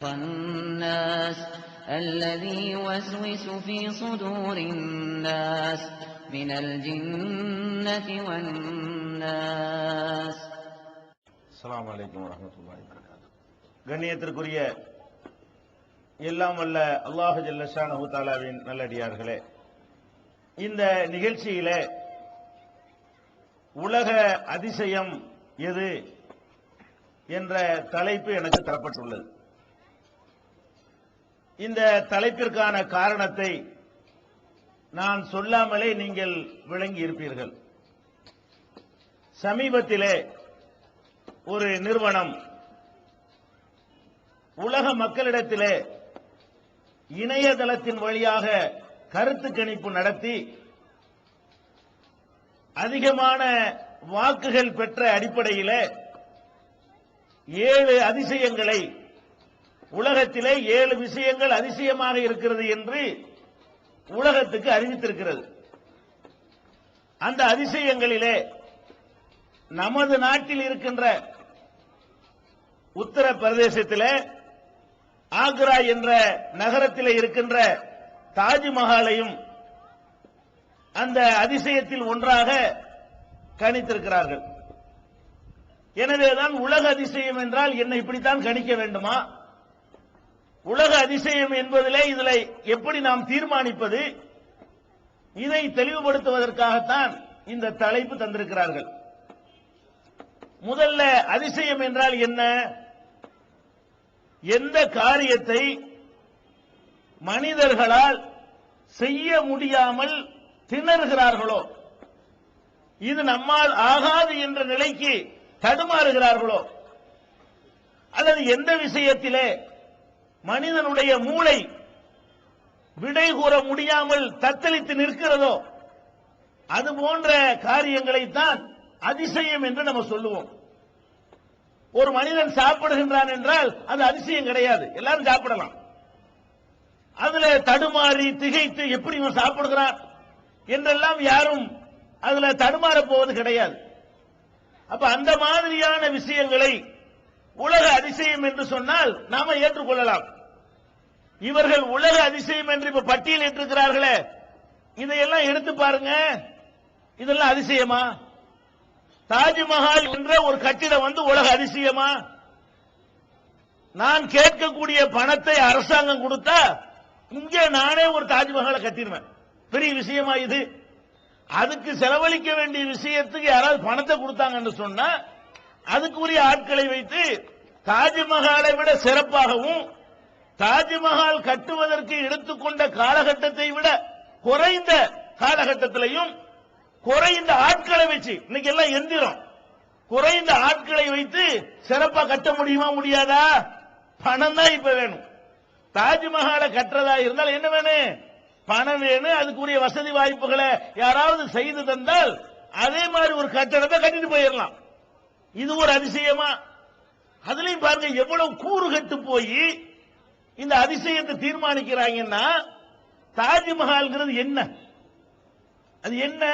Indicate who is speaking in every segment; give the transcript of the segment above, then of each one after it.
Speaker 1: الناس الذي يوسوس في صدور الناس من الجنة والناس.
Speaker 2: அஸ்ஸலாமு அலைக்கும் வரஹ்மத்துல்லாஹி வபரகாத்துஹு. கண்ணியத்திற்குரிய எல்லாம் வல்ல அல்லாஹ் ஜல்ல ஷானஹு தஆலாவின் நல்லடியார்களே, இந்த நிகழ்ச்சியிலே உலக அதிசயம் எது என்ற தலைப்பு எனக்கு தரப்பட்டுள்ளது. இந்த தலைப்பிற்கான காரணத்தை நான் சொல்லாமலே நீங்கள் விளங்கி இருப்பீர்கள். சமீபத்திலே ஒரு நிறுவனம் உலக மக்களிடத்திலே இணையதளத்தின் வழியாக கருத்து கணிப்பு நடத்தி அதிகமான வாக்குகள் பெற்ற அடிப்படையிலே 7 அதிசயங்களை, உலகத்திலே 7 விஷயங்கள் அதிசயமாக இருக்கிறது என்று உலகத்துக்கு அறிவித்திருக்கிறது. அந்த அதிசயங்களிலே நமது நாட்டில் இருக்கின்ற உத்தரப்பிரதேசத்திலே ஆக்ரா என்ற நகரத்திலே இருக்கின்ற தாஜ்மஹாலையும் அந்த அதிசயத்தில் ஒன்றாக கணித்திருக்கிறார்கள். எனவேதான் உலக அதிசயம் என்றால் என்ன, இப்படித்தான் கணிக்க வேண்டுமா? உலக அதிசயம் என்பதிலே இதில் எப்படி நாம் தீர்மானிப்பது? இதை தெளிவுபடுத்துவதற்காகத்தான் இந்த தலைப்பு தந்திருக்கிறார்கள். முதல்ல அதிசயம் என்றால் என்ன? எந்த காரியத்தை மனிதர்களால் செய்ய முடியாமல் திணறுகிறார்களோ, இது நம்மால் ஆகாது என்ற நிலைக்கு தடுமாறுகிறார்களோ, அல்லது எந்த விஷயத்திலே மனிதனுடைய மூளை விடை கூற முடியாமல் தத்தளித்து நிற்கிறதோ, அது போன்ற காரியங்களைத்தான் அதிசயம் என்று நம்ம சொல்லுவோம். ஒரு மனிதன் சாப்பிடுகின்றான் என்றால் அது அதிசயம் கிடையாது, எல்லாரும் சாப்பிடலாம். அதுல தடுமாறி திகைத்து எப்படி இவன் சாப்பிடுகிறான் என்றெல்லாம் யாரும் அதுல தடுமாற போவது கிடையாது. அப்ப அந்த மாதிரியான விஷயங்களை உலக அதிசயம் என்று சொன்னால் நாம ஏற்றுக்கொள்ளலாம். இவர்கள் உலக அதிசயம் என்று இப்ப பட்டியலிட்டிருக்கிறார்களே, இதையெல்லாம் எடுத்து பாருங்க. இதெல்லாம் அதிசயமா? தாஜ்மஹால் என்ற ஒரு கட்டிடம் வந்து உலக அதிசயமா? நான் கேட்கக்கூடிய பணத்தை அரசாங்கம் கொடுத்தா இங்கே நானே ஒரு தாஜ்மஹாலை கட்டிடுவேன். பெரிய விஷயமா இது? அதுக்கு செலவழிக்க வேண்டிய விஷயத்துக்கு யாராவது பணத்தை கொடுத்தாங்கன்னு சொன்னா அதுக்குரிய ஆட்களை வைத்து தாஜ்மஹாலை விட சிறப்பாகவும், தாஜ்மஹால் கட்டுவதற்கு எடுத்துக்கொண்ட காலகட்டத்தை விட குறைந்த காலகட்டத்திலையும் குறைந்த ஆட்களை வச்சு, இன்னைக்கு எல்லாம் எந்திரம், குறைந்த ஆட்களை வைத்து சிறப்பா கட்ட முடியுமா? முடியாதா? பணம் தான் இப்ப வேணும். தாஜ்மஹாலை கட்டுறதா இருந்தால் என்ன வேணும்? பணம் வேணும். அதுக்குரிய வசதி வாய்ப்புகளை யாராவது செய்து தந்தால் அதே மாதிரி ஒரு கட்டடத்தை கட்டிட்டு போயிடலாம். இது ஒரு அதிசயமா? அதுலயும் பாருங்க எவ்வளவு கூறு கட்டு போய் இந்த அதிசயத்தை தீர்மானிக்கிறாங்கன்னா, தாஜ்மஹால்ங்கிறது என்ன? அது என்ன?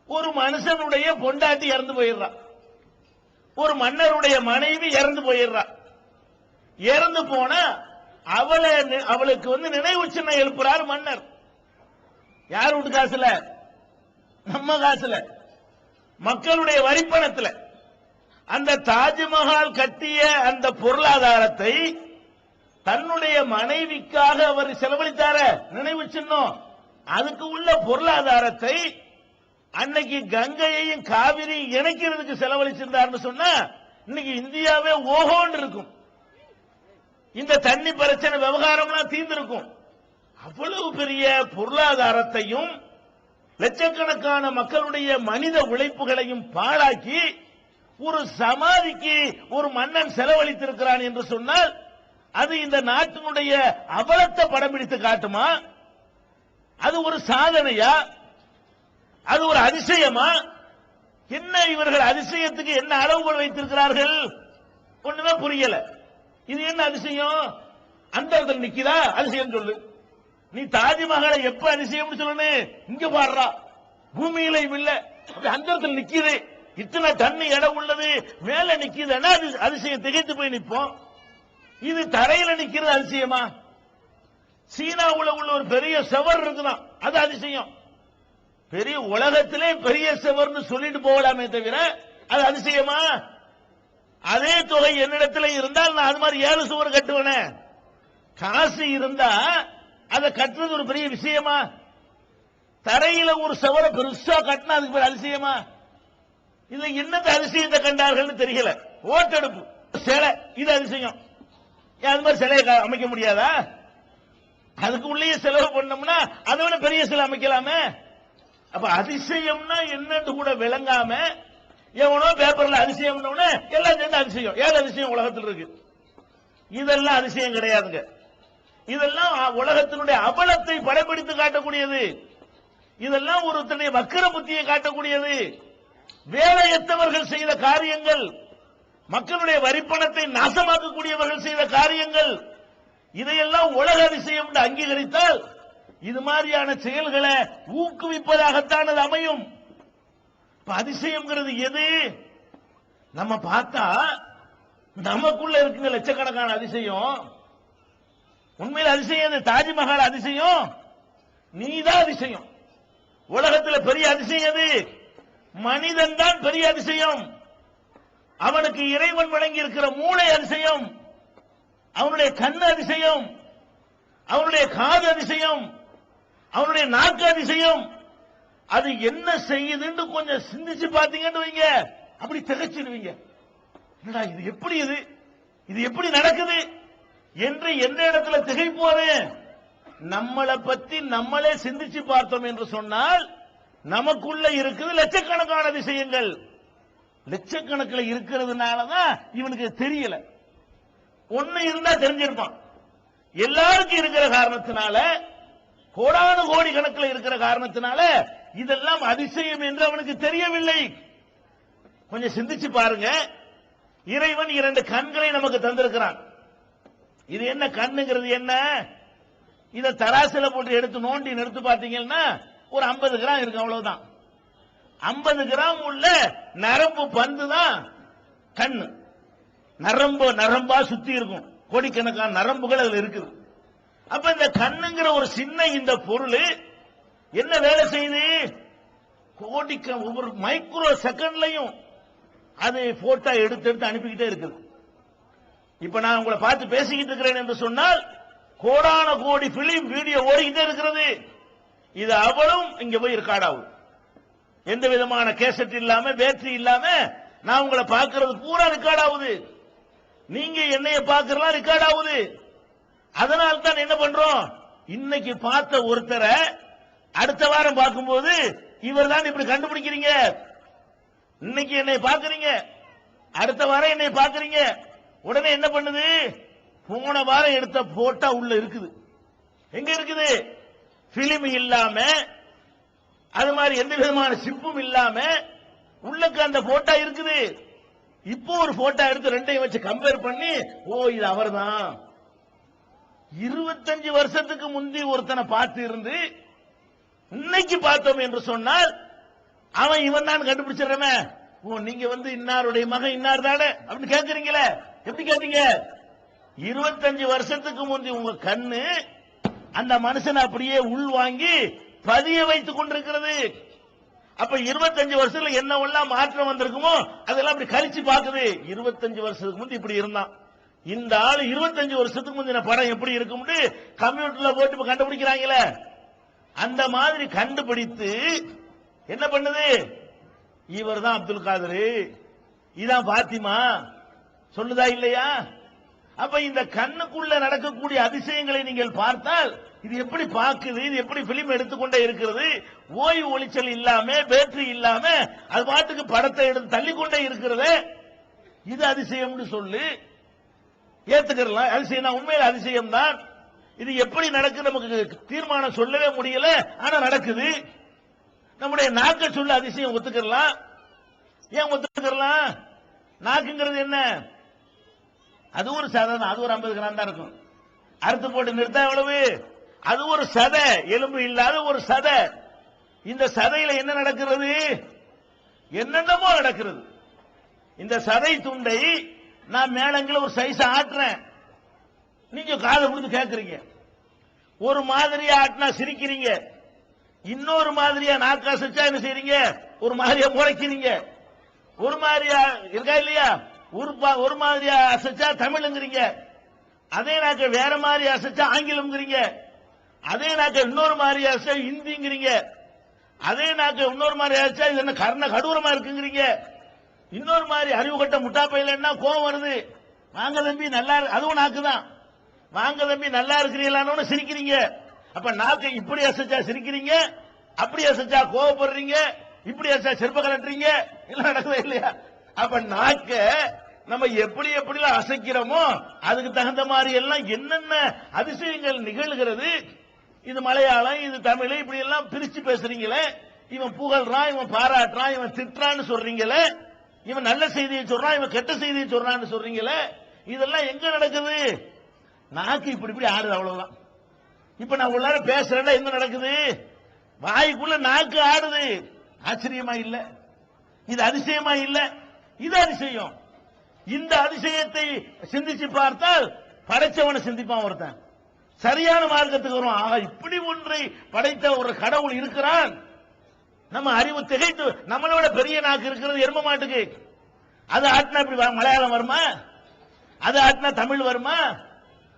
Speaker 2: ஒரு மனுஷனுடைய பொண்டாட்டி இறந்து போயிடுறான், ஒரு மன்னருடைய மனைவி இறந்து போயிடுறான். இறந்து போனா அவளுக்கு நினைவு சின்னம் எழுப்புறார் மன்னர். யார் வீட்டு காசுல? நம்ம காசுல, மக்களுடைய வரிப்பணத்துல. அந்த தாஜ்மஹால் கட்டிய அந்த பொருளாதாரத்தை தன்னுடைய மனைவிக்காக அவர் செலவழித்தார நினைவு சின்னம், அதுக்கு உள்ள பொருளாதாரத்தை அன்னைக்கு கங்கையையும் காவிரியும் இணைக்கிறதுக்கு செலவழிச்சிருந்தார்னு சொன்னா இன்னைக்கு இந்தியாவே ஓஹோன்னு இருக்கும். இந்த தண்ணி பிரச்சனை விவகாரம்லாம் தீர்ந்திருக்கும். அவ்வளவு பெரிய பொருளாதாரத்தையும் லட்சக்கணக்கான மக்களுடைய மனித உழைப்புகளையும் பாழாக்கி ஒரு சமாதிக்கு ஒரு மன்னன் செலவழித்திருக்கிறான் என்று சொன்னால் அது இந்த நாட்டினுடைய அவலத்தை படம் பிடித்து காட்டுமா? அது ஒரு சாதனையா? அது ஒரு அதிசயமா? என்ன இவர்கள் அதிசயத்துக்கு என்ன அளவுகள் வைத்திருக்கிறார்கள்? ஒண்ணுமே புரியல. இது என்ன அதிசயம்? அந்த இடத்துல நிக்கிறா அதிசயம் சொல்லு. நீ தாஜ்மஹாலை எப்ப அதிசயம் சொல்லணும்? இங்க பாடுறா, பூமியில இல்ல, அந்த இடத்துல நிக்குது, இத்தனை டன் இடம் உள்ளது, மேல நிக்குதுன்னா அதிசயம் திகைத்து போய் நிற்போம். இது தரையில நிக்கிறது அதிசயமா? சீனாவுல உள்ள ஒரு பெரிய செவர் இருக்குதான், அது அதிசயம். பெரிய உலகத்திலே பெரிய செவர்னு சொல்லிட்டு போகலாமே தவிர அது அதிசயமா? அதே தொகை என்னிடத்துல இருந்தால் நான் அது மாதிரி 7 சுவர் கட்டுவேனே. காசு இருந்தா அதை கட்டுறது ஒரு பெரிய விஷயமா? தரையில ஒரு செவரை பெருசா கட்டினா அதுக்கு பேர் அதிசயமா? இதுல என்னத்த அதிசயத்தை கண்டார்கள் தெரியல. ஓட்டெடுப்பு சிலை, இது அதிசயம். அது மாதிரி சிலையை அமைக்க முடியாதா? அதுக்கு உள்ளே செலவு பண்ணோம்னா அதை விட பெரிய சிலை அமைக்கலாமே. அப்ப அதிசயம்னா என்னன்னு கூட விளங்காம எவனோ பேப்பர்ல அதிசயம் எல்லாம் சேர்ந்து அதிசயம். 7 அதிசயம் உலகத்தில் இருக்கு. இதெல்லாம் அதிசயம் கிடையாதுங்க. இதெல்லாம் உலகத்தினுடைய அவலத்தை படப்பிடித்து காட்டக்கூடியது. இதெல்லாம் ஒருத்தருடைய வக்கர புத்தியை காட்டக்கூடியது. வேலையற்றவர்கள் செய்த காரியங்கள், மக்களுடைய வரிப்பணத்தை நாசமாக்கக்கூடியவர்கள் செய்த காரியங்கள், இதையெல்லாம் உலக அதிசயம் என்று அங்கீகரித்தால் இது மாதிரியான செயல்களை ஊக்குவிப்பதாகத்தான் அது அமையும். அதிசயம்ங்கிறது எது? நம்ம பார்த்தா நமக்குள்ள இருக்குங்க லட்சக்கணக்கான அதிசயம். உண்மையில் அதிசயம் தாஜ்மஹால் அதிசயம், நீதான் அதிசயம். உலகத்தில் பெரிய அதிசயம் எது? மனிதன் தான் பெரிய அதிசயம். அவனுக்கு இறைவன் வழங்கி இருக்கிற மூளை அதிசயம், அவனுடைய கண் அதிசயம், அவனுடைய காது அதிசயம், அவனுடைய நாக்கு அதிசயம். அது என்ன செய்யுதுன்னு கொஞ்சம் சிந்திச்சு பார்த்தீங்கன்னு வைங்க, அப்படி திகைச்சிடுவீங்க. என்னடா இது, எப்படி இது எப்படி நடக்குது என்று எந்த இடத்துல திகைப்போது? நம்மளை பத்தி நம்மளே சிந்திச்சு பார்த்தோம் என்று சொன்னால் நமக்குள்ள இருக்குது லட்சக்கணக்கான விஷயங்கள். லட்சக்கணக்கில் இருக்கிறதுனாலதான் இவனுக்கு தெரியல. ஒண்ணு இருந்தா தெரிஞ்சிருப்பான். எல்லாருக்கும் இருக்கிற காரணத்தினால, கோடானு கோடி கணக்கில் இருக்கிற காரணத்தினால இதெல்லாம் அதிசயம் என்று அவனுக்கு தெரியவில்லை. கொஞ்சம் சிந்திச்சு பாருங்க. இறைவன் 2 கண்களை நமக்கு தந்திருக்கிறான். இது என்ன கண்ணுங்கிறது? என்ன? இதை தராசில போட்டு எடுத்து நோண்டி எடுத்து பார்த்தீங்கன்னா ஒரு 50 கிராம் இருக்கு, அவ்வளவுதான். 50 கிராம் உள்ள நரம்பு பந்து தான் கண்ணு. நரம்பா சுத்தி இருக்கும், கோடிக்கணக்கான நரம்புகள் அதுல இருக்குது. அப்ப இந்த கண்ணுங்கிற ஒரு சின்ன இந்த பொருள் என்ன வேலை செய்யுது? ஒவ்வொரு மைக்ரோ செகண்ட்லையும் அது போட்டோ எடுத்து அனுப்பிக்கிட்டே இருக்குது. இப்ப நான் உங்களை பார்த்து பேசிக்கிட்டு இருக்கிறேன் என்று சொன்னால் கோடான கோடி பிலிம் வீடியோ ஓடிக்கிட்டே இருக்கிறது. இது அவளும் இங்க போய் ரெக்கார்ட் ஆகுது. எந்த விதமான கேசட் இல்லாம, பேட்டரி இல்லாம நான் உங்களை பார்க்கிறது பூரா ரெக்கார்ட் ஆகுது. நீங்க என்னைய பார்க்கலாம் ரெக்கார்ட் ஆகுது. அதனால தான் என்ன பண்றோம், இன்னைக்கு பார்த்த ஒருத்தரை அடுத்த வாரம் பார்க்கும்போது இவர் தான் இப்படி கண்டுபிடிக்கிறீங்க. இன்னைக்கு என்னை பார்க்கறீங்க, அடுத்த வாரம் என்னை பார்க்கறீங்க. உடனே என்ன பண்ணுது? போன வாரம் எடுத்த போட்டோ உள்ள இருக்குது. எங்க இருக்குது? பிலிம் இல்லாம, அது மாதிரி எந்த விதமான சிப்பும் இல்லாம உள்ளக்கு அந்த போட்டோ இருக்குது. இப்போ ஒரு போட்டோ எடுத்து ரெண்டையும் வச்சு கம்பேர் பண்ணி, ஓ இது அவர்தான். 25 வருஷத்துக்கு முந்தி ஒருத்தனை பார்த்து இருந்து இன்னைக்கு பார்த்தோம் என்று சொன்னால் அவன் இவன் தான் கண்டுபிடிச்சிடறமே. ஓ நீங்க இன்னாருடைய மகன் இன்னார் தானே அப்படின்னு கேட்கறீங்களே. எப்படி கேட்டீங்க? 25 வருஷத்துக்கு முந்தி உங்க கண்ணு அந்த மனுஷனை அப்படியே உள் வாங்கி பதிய வைத்துக் கொண்டிருக்கிறது. அப்ப 25 வருஷத்துல என்னவெல்லாம் மாற்றம் வந்திருக்குமோ அதெல்லாம் அப்படி கழிச்சு பாக்குது. 25 வருஷத்துக்கு முந்தி இப்படி இருந்தான், இந்த ஆளு 25 வருஷத்துக்கு முந்தின படம் எப்படி இருக்கும்னு கம்ப்யூட்டர்ல போட்டு கண்டுபிடிக்கிறாங்களே. அந்த மாதிரி கண்டுபிடித்து என்ன பண்ணுது? இவர் தான் அப்துல் காதர், இதான் பாத்திமா சொல்லுதா இல்லையா? அப்ப இந்த கண்ணுக்குள்ள நடக்கக்கூடிய அதிசயங்களை நீங்கள் பார்த்தால் இது எப்படி பார்க்குது, இது எப்படி பிலிம் எடுத்துக்கொண்டே இருக்கிறது, ஓய்வு ஒளிச்சல் இல்லாம, பேட்டரி இல்லாம அது பாட்டுக்கு படத்தை எடுத்து தள்ளிக்கொண்டே இருக்கிறது. இது அதிசயம்னு சொல்லு, ஏத்துக்கலாம். அதிசயம் உண்மையில் அதிசயம் தான். இது எப்படி நடக்குது நமக்கு தீர்மானம் சொல்லவே முடியல, ஆனா நடக்குது. நம்முடைய நாக்க சொல்ல அதிசயம் ஒத்துக்கலாம். ஏன் ஒத்துக்கலாம்? நாக்குங்கிறது என்ன? அது ஒரு சதை தான், அது ஒரு 50 கிராம் தான் இருக்கும். அறுத்து போட்டு நிறுத்தா எவ்வளவு? அது ஒரு சதை, எலும்பு இல்லாத ஒரு சதை. இந்த சதையில என்ன நடக்கிறது? என்னென்னமோ நடக்கிறது. இந்த சதை துண்டை நான் மேலங்கில ஒரு சைஸ் ஆட்டுறேன், நீங்க காதை கொடுத்து கேட்கறீங்க. ஒரு மாதிரியா ஆட்டினா சிரிக்கிறீங்க, இன்னொரு மாதிரியா நாக்கு அசைச்சா என்ன செய்றீங்க? ஒரு மாதிரியா முறைக்கிறீங்க. ஒரு மாதிரியா இருக்கா இல்லையா? ஒரு மாதிரியா அசைச்சா தமிழ்ங்கிறீங்க, அதே நாக்க வேற மாதிரி அசைச்சா ஆங்கிலம்ங்கிறீங்க, அதே நாக்க இன்னொரு மாதிரி அசைச்சா ஹிந்திங்கிறீங்க, அதே நாக்க இன்னொரு மாதிரி அசைச்சா இது என்ன கர்ண கடூரமா இருக்குங்கிறீங்க, இன்னொரு மாதிரி அறிவு கட்ட முட்டா பையலன்னா கோவம் வருது. வாங்க தம்பி நல்லா அதுவும் நாக்கு தான். வாங்க தம்பி நல்லா இருக்கிறீங்களான்னு சிரிக்கிறீங்க. அப்ப நாக்கை இப்படி அசைச்சா சிரிக்கிறீங்க, அப்படி அசைச்சா கோவப்படுறீங்க, இப்படி அசைச்சா செருப்ப கலட்டுறீங்க. எல்லாம் நடக்குதா இல்லையா? அப்ப நாக்க நம்ம எப்படி எப்படிலாம் அசைக்கிறோமோ அதுக்கு தகுந்த மாதிரி எல்லாம் என்னென்ன அதிசயங்கள் நிகழ்கிறது. இது மலையாளம், இது தமிழ், இப்படி எல்லாம் பிரிச்சு பேசுறீங்களே. இவன் புகழ்றான், இவன் பாராட்டுறான், இவன் திட்டுறான்னு சொல்றீங்களே, இவன் நல்ல செய்தியை சொல்றான், இவன் கெட்ட செய்தியை சொல்றான்னு சொல்றீங்களே. இதெல்லாம் எங்க நடக்குது? நாக்கு இப்படி இப்படி ஆடுது, அவ்வளவுதான். இப்ப நான் உள்ளார பேசுறேன், என்ன நடக்குது? வாய்க்குள்ள நாக்கு ஆடுது. ஆச்சரியமா இல்ல? இது அதிசயமா இல்ல? இது அதிசயம். இந்த அதிசயத்தை சிந்திச்சு பார்த்தால் படைச்சவனை சிந்திப்பான் ஒருத்தன், சரியான மார்க்கத்துக்கு வருவான். ஆக இப்படி ஒன்றை படைத்த ஒரு கடவுள் இருக்கிறான். நம்ம அறிவு திகைத்து, நம்மளோட பெரிய நாக்கு இருக்கிறது எரும மாட்டுக்கு. அது ஆட்டினா இப்படி மலையாளம் வருமா? அது ஆட்டினா தமிழ் வருமா?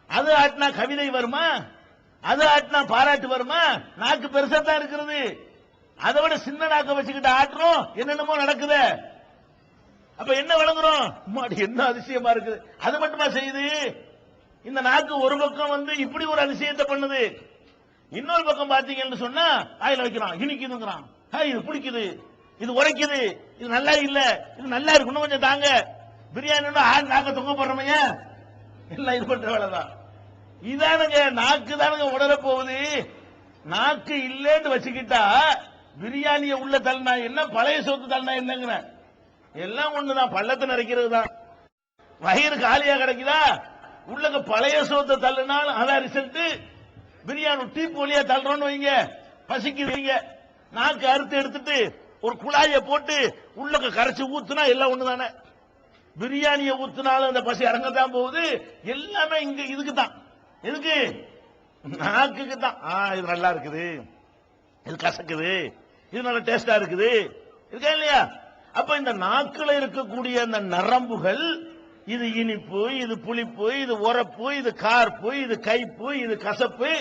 Speaker 2: அது ஆட்டினா கவிதை வருமா? அது ஆட்டினா பாராட்டு வருமா? நாக்கு பெருசா தான் இருக்கிறது. அதை விட சின்ன நாக்க வச்சுக்கிட்டு ஆட்டுறோம், என்னென்னமோ நடக்குது. அப்ப என்ன வழங்குறோம்? என்ன அதிசயமா இருக்குது. அது மட்டுமா செய்யுது? இந்த நாக்கு ஒரு பக்கம் இப்படி ஒரு அதிசயத்தை பண்ணுது, இன்னொரு பக்கம் பாத்தீங்கன்னு சொன்னா ஆயில வைக்கிறான், இனிக்குதுங்கிறான், இது பிடிக்குது, இது உரைக்குது, இது நல்லா இல்ல, இது நல்லா இருக்கு, இன்னும் கொஞ்சம் தாங்க. பிரியாணி நாக்க தொங்க போடுறமைய எல்லாம் இது பண்ற வேலைதான். இதானுங்க நாக்கு தானுங்க உடல போகுது. நாக்கு இல்லன்னு வச்சுக்கிட்டா பிரியாணிய உள்ள தள்ளினா என்ன, பழைய சோத்து தள்ளினா என்னங்கிற எல்லாம் ஒண்ணுதான், பள்ளத்தை நிறைக்கிறது தான். வயிறு காலியா கிடைக்குதா, உள்ளக பழைய சோத்தை தள்ளினாலும் அதான் ரிசல்ட். பிரியாணி டீப் வழியா தள்ளுறோம்னு வைங்க, பசிக்குதுங்க, நாக்கு அறுத்து எடுத்துட்டு ஒரு குழாய போட்டு உள்ளக கரைச்சு ஊத்துனா எல்லாம் ஒண்ணுதானே. பிரியாணியை ஊத்துனாலும் அந்த பசி இறங்கத்தான் போகுது. எல்லாமே இங்க இதுக்கு தான். எதுக்கு? நாக்குக்கு தான். இது நல்லா இருக்குது, இது கசக்குது, இது நல்ல டேஸ்டா இருக்குது, இருக்கா இல்லையா? அப்ப இந்த நாக்குல இருக்கக்கூடிய அந்த நரம்புகள், இது இனிப்பு, இது புளிப்பு, இது உரப்பு, இது கார்ப்பு, இது கைப்பு, இது கசப்பு,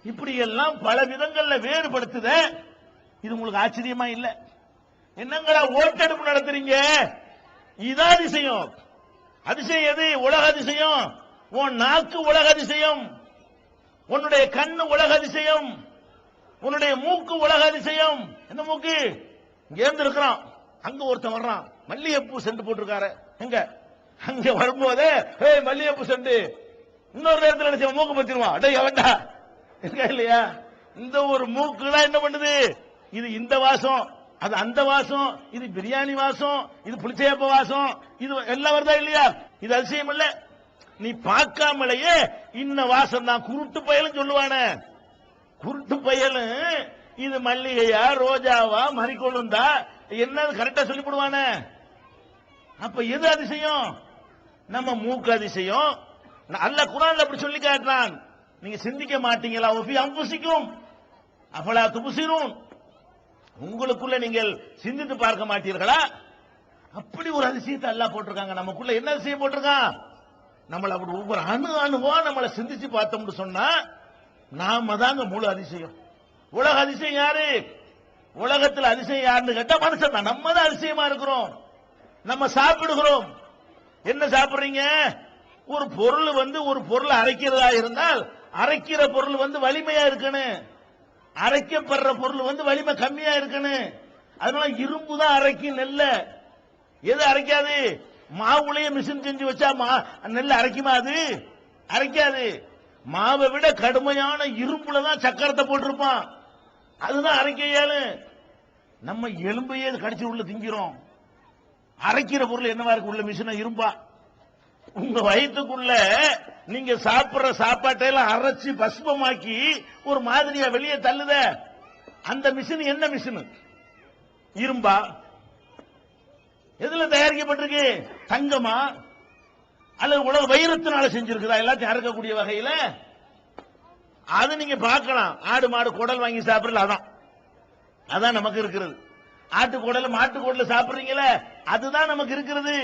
Speaker 2: இப்படி எல்லாம் பல விதங்கள்ல வேறுபடுத்துத. இது உங்களுக்கு ஆச்சரியமா இல்ல? என்னங்களா ஓட்டெடுப்பு நடத்துறீங்க? இதான் அதிசயம். அதிசயம் எது? உலக அதிசயம். உன் நாக்கு உலக அதிசயம், உன்னுடைய கண்ணு உலக அதிசயம், உன்னுடைய மூக்கு உலக அதிசயம். என்ன மூக்கு? இங்க இருந்து இருக்கிறான், அங்க ஒருத்தன் வர்றான், மல்லிகைப்பூ சென்று போட்டிருக்காரு, எங்க அங்க வரும்போதே மல்லிகைப்பூ சென்று, இன்னொரு நேரத்தில் நினைச்ச மூக்கு பத்திருவான், அடே அவன்டா, இருக்கா இல்லையா? இந்த ஒரு மூக்கு தான் என்ன பண்ணுது? இது இந்த வாசம், அது அந்த வாசம், இது பிரியாணி வாசம், இது புளிச்சேப்ப வாசம், இது எல்லாம் வருதா இல்லையா? இது அதிசயம் இல்ல? நீ பார்க்காமலேயே இன்ன வாசம் தான். குருட்டு பயலும் சொல்லுவானே, குருட்டு பயலும் இது மல்லிகையா ரோஜாவா மறிக்கொழுந்தா என்ன கரெக்டா சொல்லிவிடுவானே. அப்ப எது அதிசயம்? நம்ம மூக்கு அதிசயம். அல்லாஹ் குர்ஆன்ல அப்படி சொல்லி காட்டுறான். நீங்க சிந்திக்க மாட்டீங்களா? ஒஃபி அன்புசிக்கும் அஃபலா துப்சிரூன், உங்களுக்குள்ள நீங்கள் சிந்தித்து பார்க்க மாட்டீர்களா? அப்படி ஒரு அதிசயத்தை அல்லாஹ் போட்டிருக்காங்க. நமக்குள்ள என்ன அதிசயம் போட்டிருக்கான்? நம்மள அப்படி ஒவ்வொரு அணுவா நம்மளை சிந்திச்சு பார்த்தோம்னு சொன்னா நாம தாங்க முழு அதிசயம். உலக அதிசயம் யாரு? உலகத்தில் அதிசயம் யாருன்னு கேட்டா மனுஷன் தான். நம்ம தான் அதிசயமா இருக்கிறோம். நம்ம சாப்பிடுகிறோம். என்ன சாப்பிடுறீங்க? ஒரு பொருள் ஒரு பொருள் அரைக்கிறதா இருந்தால் அரைக்கிற பொருள் வலிமையா இருக்கணும், அரைக்கப்படுற பொருள் வலிமை கம்மியா இருக்கணும். அதனால இரும்பு தான் அரைக்கும் நெல்ல. எது அரைக்காது? மாவுலயே மிஷின் செஞ்சு வச்சா நெல் அரைக்குமா? அது அரைக்காது. மாவை விட கடுமையான இரும்புல தான் சக்கரத்தை போட்டிருப்பான், அதுதான் அரைக்க இயலு. நம்ம எலும்பையே கடிச்சு உள்ள திங்கிறோம். அரைக்கிற பொருள் என்னவா இருக்கு? உள்ள மிஷினா இரும்பா. உங்க வயிற்றுக்குள்ள நீங்க சாப்பிடுற சாப்பாட்டை எல்லாம் அரைச்சு பஸ்பமாக்கி ஒரு மாதிரியா வெளியே தள்ளுத. அந்த மிஷின் என்ன மிஷின்? இரும்பா? எதுல தயாரிக்கப்பட்டிருக்கு? தங்கமா? அல்லது உலக வைரத்தினால செஞ்சிருக்குதா எல்லாத்தையும் அறுக்கக்கூடிய வகையில? அது நீங்க பார்க்கலாம். ஆடு மாடு குடல் வாங்கி சாப்பிடல, அதான் நமக்கு இருக்கிறது. ஆட்டு குடல் மாட்டு குடல் சாப்பிடுறீங்களே, அதுதான் நமக்கு இருக்கிறது.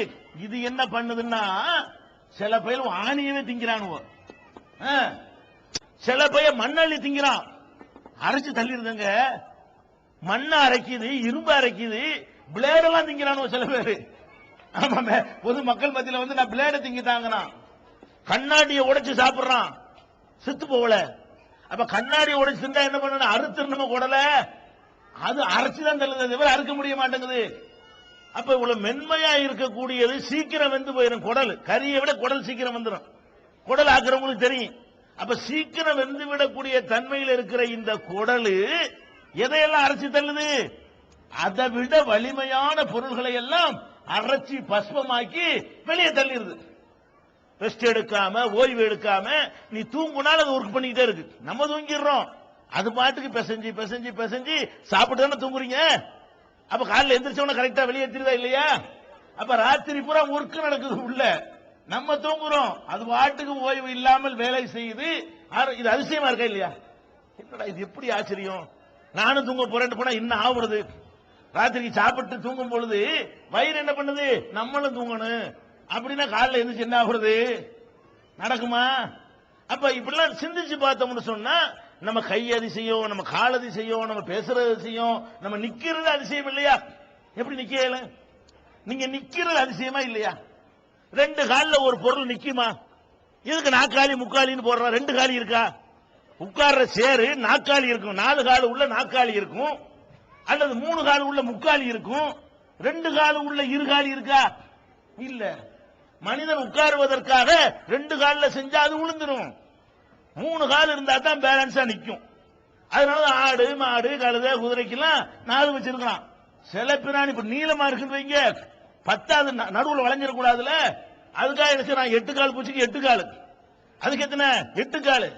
Speaker 2: இது என்ன பண்ணுதுன்னா, சில பையன் ஆணியவே திங்கிறானுவோ, சில பையன் மண்ணள்ளி திங்கிறான். அரைச்சு தள்ளிருந்தங்க, மண்ணை அரைக்குது, இரும்பு அரைக்குது, பிளேடெல்லாம் திங்கிறானுவோ சில பேரு. ஆமா, பொது மக்கள் மத்தியில வந்து நான் பிளேட திங்கிட்டாங்கன்னா, கண்ணாடியை உடைச்சு சாப்பிடுறான், செத்து போகல. அப்ப கண்ணாடியை உடைச்சு தின்றா என்ன பண்ணணும்? அறுத்து நம்ம குடல அது அரைச்சுதான் தள்ளுது, அறுக்க முடிய மாட்டேங்குது. அப்ப இவ்வளவு மென்மையா இருக்கக்கூடியது சீக்கிரம் வெந்து போயிடும். குடல் கறியை விட குடல் சீக்கிரம் வந்துடும். குடல் ஆக்குறவங்களுக்கு தெரியும். அப்ப சீக்கிரம் வெந்து விடக்கூடிய தன்மையில் இருக்கிற இந்த குடல் எதையெல்லாம் அரைச்சு தள்ளுது? அதை விட வலிமையான பொருள்களை எல்லாம் அரைச்சி பஸ்பமாக்கி வெளியே தள்ளிடுது. ரெஸ்ட் எடுக்காம, ஓய்வு எடுக்காம நீ தூங்குனாலும் அது ஒர்க் பண்ணிக்கிட்டே இருக்கு. நம்ம தூங்கிடுறோம், அது பாட்டுக்கு பிசைஞ்சு பிசைஞ்சு பிசைஞ்சு சாப்பிட்டு தானே தூங்குறீங்க. அப்ப காலையில் எந்திரிச்சவன கரெக்டா வெளியேற்றிருதா இல்லையா? அப்ப ராத்திரி பூரா ஒர்க் நடக்குது உள்ள, நம்ம தூங்குறோம், அது பாட்டுக்கு ஓய்வு இல்லாமல் வேலை செய்யுது. இது அதிசயமா இருக்கா இல்லையா? என்னடா இது, எப்படி ஆச்சரியம். நானும் தூங்க போறேன்னு போனா இன்னும் ஆகுறது. ராத்திரிக்கு சாப்பிட்டு தூங்கும் பொழுது வயிறு என்ன பண்ணுது? நம்மளும் தூங்கணும் அப்படின்னா காலையில் எந்திரிச்சு என்ன ஆகுறது? நடக்குமா? அப்ப இப்படிலாம் சிந்திச்சு பார்த்தோம்னு சொன்னா, நம்ம கை அதிசயம், நம்ம கால் அதிசயம், நம்ம பேசுறது அதிசயம், நம்ம நிக்கிறது அதிசயம் இல்லையா? எப்படி நிக்கல? நீங்க நிக்கிறது அதிசயமா இல்லையா? ரெண்டு காலில் ஒரு பொருள் நிக்குமா? இதுக்கு நாக்காளி முக்காலின்னு போடுறோம். ரெண்டு காலி இருக்கா? உட்கார்ற சேரு நாக்காளி இருக்கும், 4 காலு உள்ள நாக்காளி இருக்கும், அல்லது 3 காலு உள்ள முக்காலி இருக்கும். 2 காலு உள்ள இருகாலி இருக்கா? இல்ல. மனிதன் உட்காருவதற்காக 2 காலில் செஞ்சா அது விழுந்துரும். 3 கால் இருந்தா தான் பேலன்ஸா நிக்கும். அதனால ஆடு மாடு கழுதை குதிரைக்கெல்லாம் 4 வச்சிருக்கலாம். சில பிராணி இப்ப நீளமா இருக்குன்றீங்க, 10வது நடுவில் வளைஞ்சிடக்கூடாதுல, அதுக்காக என்ன செய்யறான்? 8 கால் பூச்சிக்கு 8 காலு, அதுக்கு எத்தனை? 8 காலு.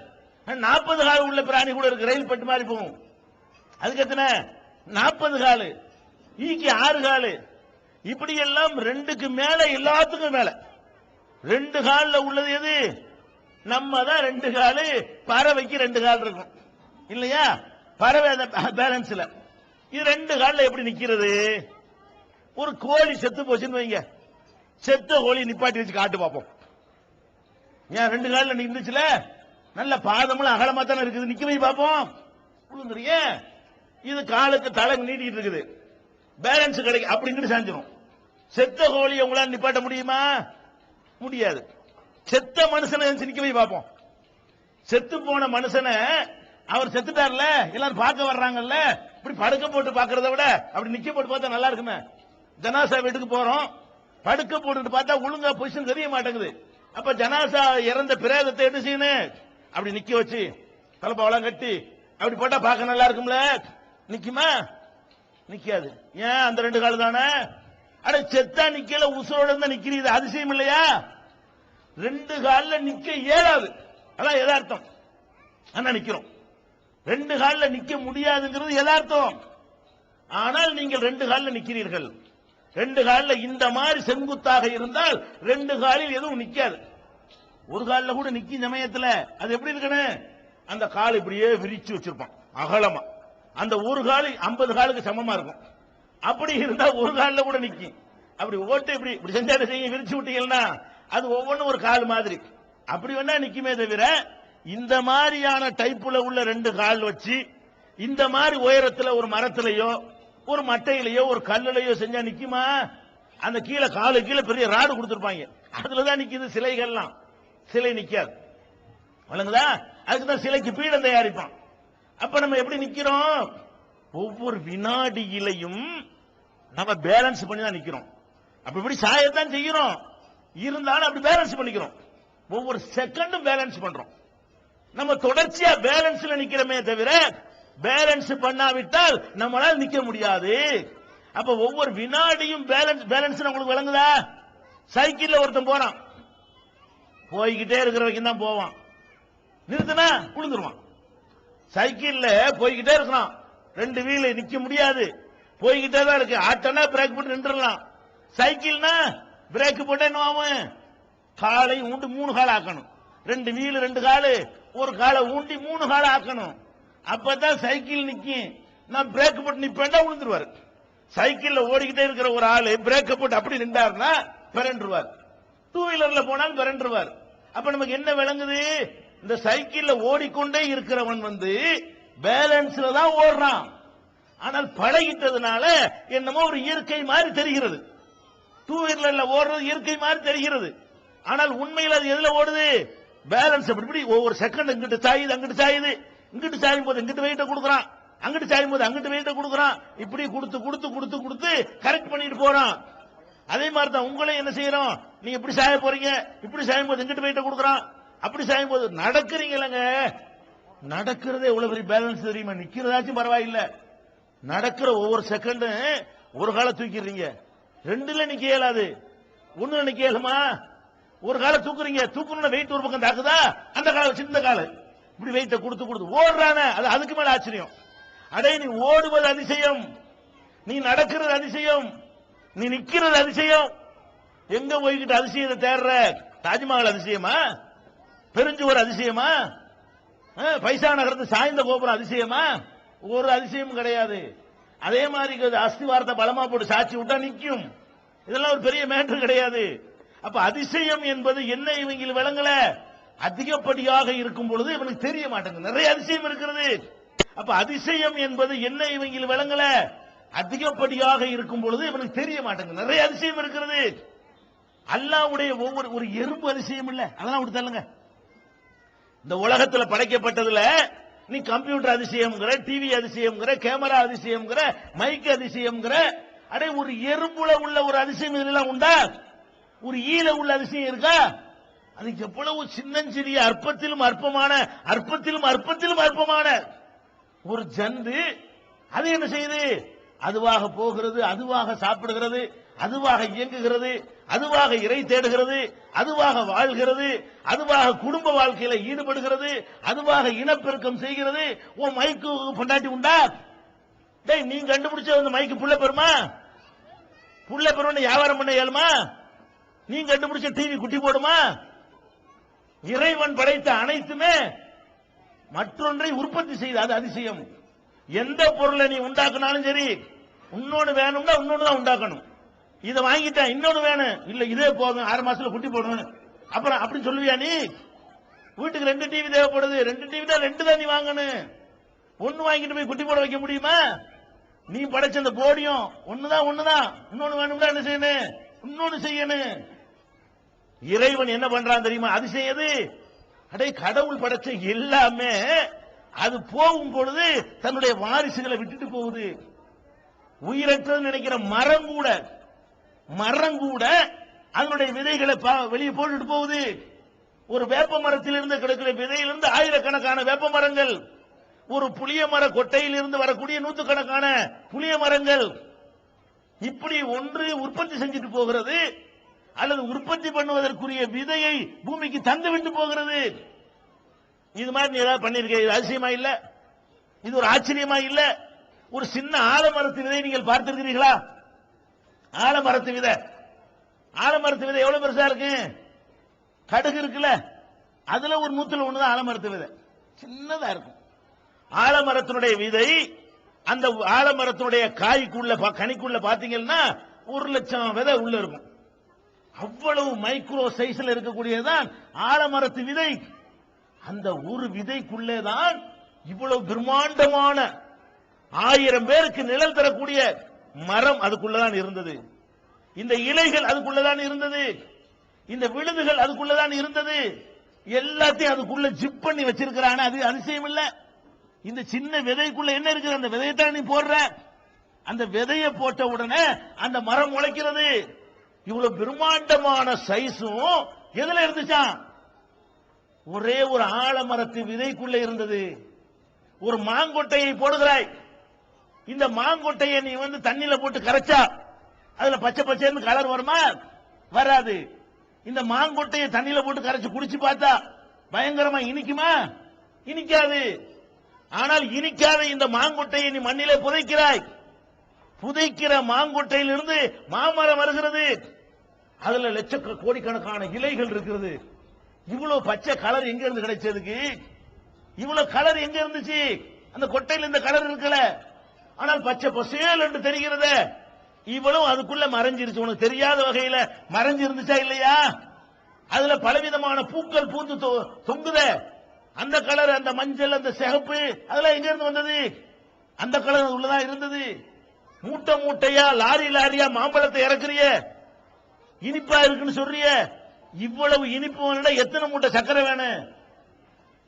Speaker 2: 40 கால் உள்ள பிராணி கூட இருக்கு, ரயில் பட்டு மாதிரி போகும், அதுக்கு எத்தனை? 40 காலு. ஈக்கு 6 காலு. இப்படி எல்லாம் 2க்கு மேல, எல்லாத்துக்கும் மேல 2 கால்ல உள்ளது எது? நம்ம தான் 2 காலு. பறவைக்கு 2 கால் இருக்கும் இல்லையா? பறவை அந்த பேலன்ஸ்ல. இது 2 கால்ல எப்படி நிக்கிறது? ஒரு கோழி செத்து போச்சுன்னு வைங்க, செத்த கோழி நிப்பாட்டி வச்சு காட்டு பார்ப்போம். ஏன் 2 கால்ல நின்றுச்சுல, நல்ல பாதமெல்லாம் அகலமா தானே இருக்குது, நிக்க வை பார்ப்போம். விழுந்துருங்க. இது காலுக்கு தலை நீட்டிட்டு இருக்குது, பேலன்ஸ் கிடைக்கும், அப்படி சாஞ்சிரும். செத்த கோழியை உங்களால் நிப்பாட்ட முடியுமா? முடியாது. செத்த மனுஷனை நிக்க வை பார்ப்போம். செத்து போன மனுஷனை, அவர் செத்துட்டார்ல, எல்லாரும் பார்க்க வர்றாங்கல்ல, இப்படி படுக்க போட்டு பார்க்கறத விட அப்படி நிக்க போட்டு பார்த்தா நல்லா இருக்குமே. ஜனாசா வீட்டுக்கு போறோம், படுக்க போட்டு பார்த்தா ஒழுங்கா பொசிஷன் தெரிய மாட்டேங்குது. அப்ப ஜனாசா இறந்த பிரேதத்தை என்ன செய்யணும்? அப்படி நிக்க வச்சு தலைப்பாவெல்லாம் கட்டி அப்படி போட்டா பார்க்க நல்லா இருக்கும்ல. நிக்குமா? நிக்காது. ஏன்? அந்த 2 கால் தானே. அட செத்தா நிக்கல, உசுரோட இருந்தா நிக்கிறீங்க, அதிசயம் இல்லையா? 2 கால்ல நிக்க இயலாது, அதான் யதார்த்தம். ஆனா நிக்கிறோம். 2 கால்ல நிக்க முடியாதுங்கிறது யதார்த்தம். ஆனால் நீங்கள் 2 கால்ல நிக்கிறீர்கள். 2 கால்ல இந்த மாதிரி செங்குத்தாக இருந்தால் 2 காலில் எதுவும் நிக்காது. ஒரு காலில் கூட நிக்கும் சமயத்துல அது எப்படி இருக்கணும்? அந்த கால் இப்படியே விரிச்சு வச்சிருப்பான் அகலமா. அந்த ஒரு கால் 50 காலுக்கு சமமா இருக்கும். அப்படி இருந்தா ஒரு காலில் கூட நிக்கும். அப்படி ஓட்டு இப்படி இப்படி செஞ்சாலும் செய்ய, விரிச்சு விட்டீங்கன்னா அது ஒவ்வொன்றும் ஒரு கால் மாதிரி அப்படி வேணா நிக்குமே தவிர, இந்த மாதிரியான டைப்புல உள்ள 2 கால் வச்சு இந்த மாதிரி உயரத்துல ஒரு மரத்திலேயோ ஒரு மட்டையிலேயோ ஒரு கல்லுலையோ செஞ்சா நிக்குமா? அந்த கீழே காலு கீழே பெரிய ராடு கொடுத்திருப்பாங்க, அதுலதான் நிக்குது சிலைகள்லாம். சிலை நிக்காது. வழங்குதா? அதுக்குதான் சிலைக்கு பீடம் தயாரிப்பான். அப்ப நம்ம எப்படி நிக்கிறோம்? ஒவ்வொரு வினாடியிலையும் நம்ம பேலன்ஸ் பண்ணி தான் நிக்கிறோம். அப்ப இப்படி சாயத்தான் செய்கிறோம், இருந்தாலும் அப்படி பேலன்ஸ் பண்ணிக்கிறோம். ஒவ்வொரு செகண்டும் பேலன்ஸ் பண்றோம். நம்ம தொடர்ச்சியா பேலன்ஸ்ல நிக்கிறோமே தவிர, பேலன்ஸ் பண்ணாவிட்டால் நம்மளால நிக்க முடியாது. அப்ப ஒவ்வொரு வினாடியும் பேலன்ஸ் உங்களுக்கு விளங்குதா? சைக்கிள்ல ஒருத்தன் போறான், போய்கிட்டே இருக்கிற வரைக்கும் தான் போவான், நிறுத்தினா விழுந்துருவான். சைக்கிள்ல போய்கிட்டே இருக்கிறான், 2 வீல் நிக்க முடியாது, போய்கிட்டே தான் இருக்கு. ஆட்டோனா பிரேக் போட்டு நின்றுடலாம், சைக்கிள்னா பிரேக் போட்டா என்ன ஆகும்? காலை ஊண்டி 3 கால் ஆக்கணும். 2 வீல் 2 காலு, ஒரு காலை ஊண்டி 3 கால் ஆக்கணும். அப்பதான் சைக்கிள் நிக்கும். நான் பிரேக் போட்டு நிப்பேன்டா விழுந்துருவாரு. சைக்கிள்ல ஓடிக்கிட்டே இருக்கிற ஒரு ஆளு பிரேக் போட்டு அப்படி நின்றாருன்னா பிறண்டுருவார். 2 வீலர்ல போனாலும் பிறண்டுருவார். அப்ப நமக்கு என்ன விளங்குது? இந்த சைக்கிள்ல ஓடிக்கொண்டே இருக்கிறவன் பேலன்ஸ்ல தான் ஓடுறான். ஆனால் பழகிட்டதுனால என்னமோ ஒரு இயற்கை மாதிரி தெரிகிறது. 2 வீலர்ல ஓடுறது இயற்கை மாதிரி தெரிகிறது. ஆனால் உண்மையில் அது எதுல ஓடுது? பேலன்ஸ் அப்படி ஒவ்வொரு செகண்ட் இங்கிட்டு சாயுது, அங்கிட்டு சாயுது, இங்கிட்டு சாயும் போது இங்கிட்டு வெயிட்ட கொடுக்குறான், அங்கிட்டு சாயும் போது அங்கிட்டு வெயிட்ட கொடுக்குறான். இப்படி கொடுத்து கொடுத்து கொடுத்து கொடுத்து கரெக்ட் பண்ணிட்டு போறான். அதே மாதிரி தான் உங்களையும் என்ன செய்யறோம்? நீங்க இப்படி சாய போறீங்க, இப்படி சாயும் போது இங்கிட்டு வெயிட்ட கொடுக்குறான், அப்படி சாயும் போது நடக்கிறீங்களங்க. நடக்கிறதே எவ்வளவு பெரிய பேலன்ஸ் தெரியுமா? நிக்கிறதாச்சும் பரவாயில்ல. நடக்கிற ஒவ்வொரு செகண்டும் ஒரு காலை தூக்கிடுறீங்க, 2ல நிக்க இயலாது, 1ல நிக்க இயலுமா? ஒரு காலை தூக்குறீங்க, தூக்கணும் வெயிட் ஒரு பக்கம் தாக்குதா, அந்த காலை சின்ன காலை இப்படி வெயிட்ட கொடுத்து கொடுத்து ஓடுறான. அது அதுக்கு மேல ஆச்சரியம். அடே நீ ஓடுவது அதிசயம், நீ நடக்கிறது அதிசயம், நீ நிக்கிறது அதிசயம். எங்க போய்கிட்டு அதிசயத்தை தேடுற? தாஜ்மஹால் அதிசயமா? பெருஞ்சுவர் அதிசயமா? பைசா நகரத்து சாய்ந்த கோபுரம் அதிசயமா? ஒரு அதிசயமும் கிடையாது. அதே மாதிரி அஸ்திவாரத்தை பலமா போட்டு சாட்சி விட்டா நிக்கும். இதெல்லாம் ஒரு பெரிய மேட்டர் கிடையாது. அப்ப அதிசயம் என்பது என்ன இவங்க விளங்கல. அதிகப்படியாக இருக்கும் பொழுது இவனுக்கு தெரிய மாட்டேங்குது. நிறைய அதிசயம் இருக்கிறது. அப்ப அதிசயம் என்பது என்ன இவங்க விளங்கல. அதிகப்படியாக இருக்கும் பொழுது இவனுக்கு தெரிய மாட்டேங்குது. நிறைய அதிசயம் இருக்கிறது. அல்லாஹ்வுடைய ஒவ்வொரு ஒரு எறும்பு அதிசயம் இல்ல, அதெல்லாம் விட்டுதல்லுங்க. இந்த உலகத்தில் படைக்கப்பட்டதுல நீ கம்ப்யூட்டர் அதிசயம்ங்கிற, டிவி அதிசயம்ங்கிற, கேமரா அதிசயம்ங்கிற, மைக் அதிசயம்ங்கிற, அடே ஒரு எறும்புல உள்ள ஒரு அதிசயம் இதெல்லாம் உண்டா? ஒரு ஈல உள்ள அதிசயம் இருக்கா? அதுக்கு எவ்வளவு சின்னஞ்சிறிய அற்பத்திலும் அற்பமான, அற்பத்திலும் அற்பத்திலும் அற்பமான ஒரு ஜந்து. அது என்ன செய்யுது? அதுவாக போகிறது, அதுவாக சாப்பிடுகிறது, அதுவாக இயங்குகிறது, அதுவாக இறை தேடுகிறது, அதுவாக வாழ்கிறது, அதுவாக குடும்ப வாழ்க்கையில ஈடுபடுகிறது, அதுவாக இனப்பெருக்கம் செய்கிறது. உன் மைக்கு பொண்டாட்டி உண்டா? டேய், நீ கண்டுபிடிச்ச அந்த மைக்கு புள்ள பெருமா? புள்ள பெருமா வியாபாரம் பண்ண இயலுமா? நீ கண்டுபிடிச்ச டிவி குட்டி போடுமா? இறைவன் படைத்த அனைத்துமே மற்றொன்றை உற்பத்தி செய்து, அது அதிசயம். எந்த பொருளை நீ உண்டாக்குனாலும் சரி, இன்னொன்னு வேணும்னா இன்னொன்னு தான் உண்டாக்கணும். இதை வாங்கிட்டேன், இன்னொன்னு வேணும், இல்ல இதே போதும் 6 மாசத்துல குட்டி போடணும், அப்புறம் அப்படி சொல்லுவியா? நீ வீட்டுக்கு 2 டிவி தேவைப்படுது, 2 டிவி தான் 2 தான் நீ வாங்கணும். 1 வாங்கிட்டு போய் குட்டி போட வைக்க முடியுமா? நீ படைச்ச அந்த போடியும் ஒண்ணுதான், இன்னொன்னு வேணும்னா என்ன செய்யணும்? இன்னொன்னு செய்யணும். இறைவன் என்ன பண்றான் தெரியுமா? அதிசயம் எது? அடே, கடவுள் படைச்ச எல்லாமே அது போகும் பொழுது தன்னுடைய வாரிசுகளை விட்டுட்டு போகுது. உயிரற்றது நினைக்கிற மரம் கூட அதனுடைய விதைகளை வெளியே போட்டுட்டு போகுது. ஒரு வேப்ப மரத்திலிருந்து கிடைக்கிற விதையிலிருந்து ஆயிரக்கணக்கான வேப்ப மரங்கள், ஒரு புளிய மர கொட்டையில் இருந்து வரக்கூடிய 100கணக்கான புளிய மரங்கள், இப்படி ஒன்று உற்பத்தி செஞ்சுட்டு போகிறது, அல்லது உற்பத்தி பண்ணுவதற்குரிய விதையை பூமிக்கு தந்து விட்டு போகிறது. இது மாதிரி நீ ஏதாவது பண்ணிருக்க? இது அதிசயமா இல்ல? இது ஒரு ஆச்சரியமா இல்ல? ஒரு சின்ன ஆலமரத்து விதை நீங்கள் பார்த்திருக்கிறீர்களா? ஆலமரத்து விதை எவ்வளவு பெருசா இருக்கு? கடுகு இருக்குல்ல, அதுல ஒரு 100ல 1 தான் ஆலமரத்து விதை, சின்னதா இருக்கும். ஆலமரத்தினுடைய விதை அந்த ஆலமரத்தினுடைய காய்க்குள்ள, கனிக்குள்ள பாத்தீங்கன்னா 1,00,000 விதை உள்ள இருக்கும். அவ்வளவு மைக்ரோ சைஸ்ல இருக்கக்கூடியதான் ஆலமரத்து விதை. அந்த ஒரு விதைக்குள்ளேதான் இவ்வளவு பிரம்மாண்டமான 1000 பேருக்கு நிழல் தரக்கூடிய மரம் அதுக்குள்ளதான் இருந்தது. இந்த இலைகள் அதுக்குள்ளதான் இருந்தது. இந்த விழுதுகள் அதுக்குள்ளதான் இருந்தது. எல்லாத்தையும் அதுக்குள்ள ஜிப் பண்ணி வச்சிருக்கிறான. அது அதிசயம் இல்ல? இந்த சின்ன விதைக்குள்ள என்ன இருக்குது? அந்த விதையத்தான் நீ போடுற. அந்த விதையை போட்ட உடனே அந்த மரம் முளைக்கிறது. இவ்வளவு பிரம்மாண்டமான சைஸும் எதுல இருந்துச்சான்? ஒரே ஒரு ஆலமரத்து விதைக்குள்ள இருந்தது. ஒரு மாங்கொட்டையை போடுகிறாய். இந்த மாங்கொட்டையை நீ தண்ணியில போட்டு கரைச்சா அதுல பச்சை பச்சைன்னு கலர் வருமா? வராது. இந்த மாங்கொட்டையை தண்ணியில போட்டு கரைச்சு குடிச்சு பார்த்தா பயங்கரமா இனிக்குமா? இனிக்காது. ஆனால் இனிக்காத இந்த மாங்கொட்டையை நீ மண்ணிலே புதைக்கிறாய். புதைக்கிற மாங்கொட்டையிலிருந்து மாமரம் வருகிறது. அதுல கோடிக்கணக்கான இலைகள் இருக்கிறது. இவ்வளவு பச்சை கலர் எங்க இருந்து கிடைச்சதுக்கு? இவ்வளவு கலர் எங்க இருந்துச்சு? அந்த கொட்டையில் இந்த கலர் இருக்கல, ஆனால் பச்சை பசேல் என்று தெரிகிறது. இவ்வளவு அதுக்குள்ள மறைஞ்சிருச்சு, உனக்கு தெரியாத வகையில மறைஞ்சிருந்துச்சா இல்லையா? அதுல பலவிதமான பூக்கள் பூந்து தொங்குத. அந்த கலர், அந்த மஞ்சள், அந்த சிகப்பு, அதெல்லாம் எங்க இருந்து வந்தது? அந்த கலர் உள்ளதான் இருந்தது. மூட்டை மூட்டையா லாரி லாரியா மாம்பழத்தை இறக்குறிய, இனிப்பா இருக்குன்னு சொல்றிய. இவ்வளவு இனிப்பு வேணும்னா எத்தனை மூட்டை சக்கரை வேணும்?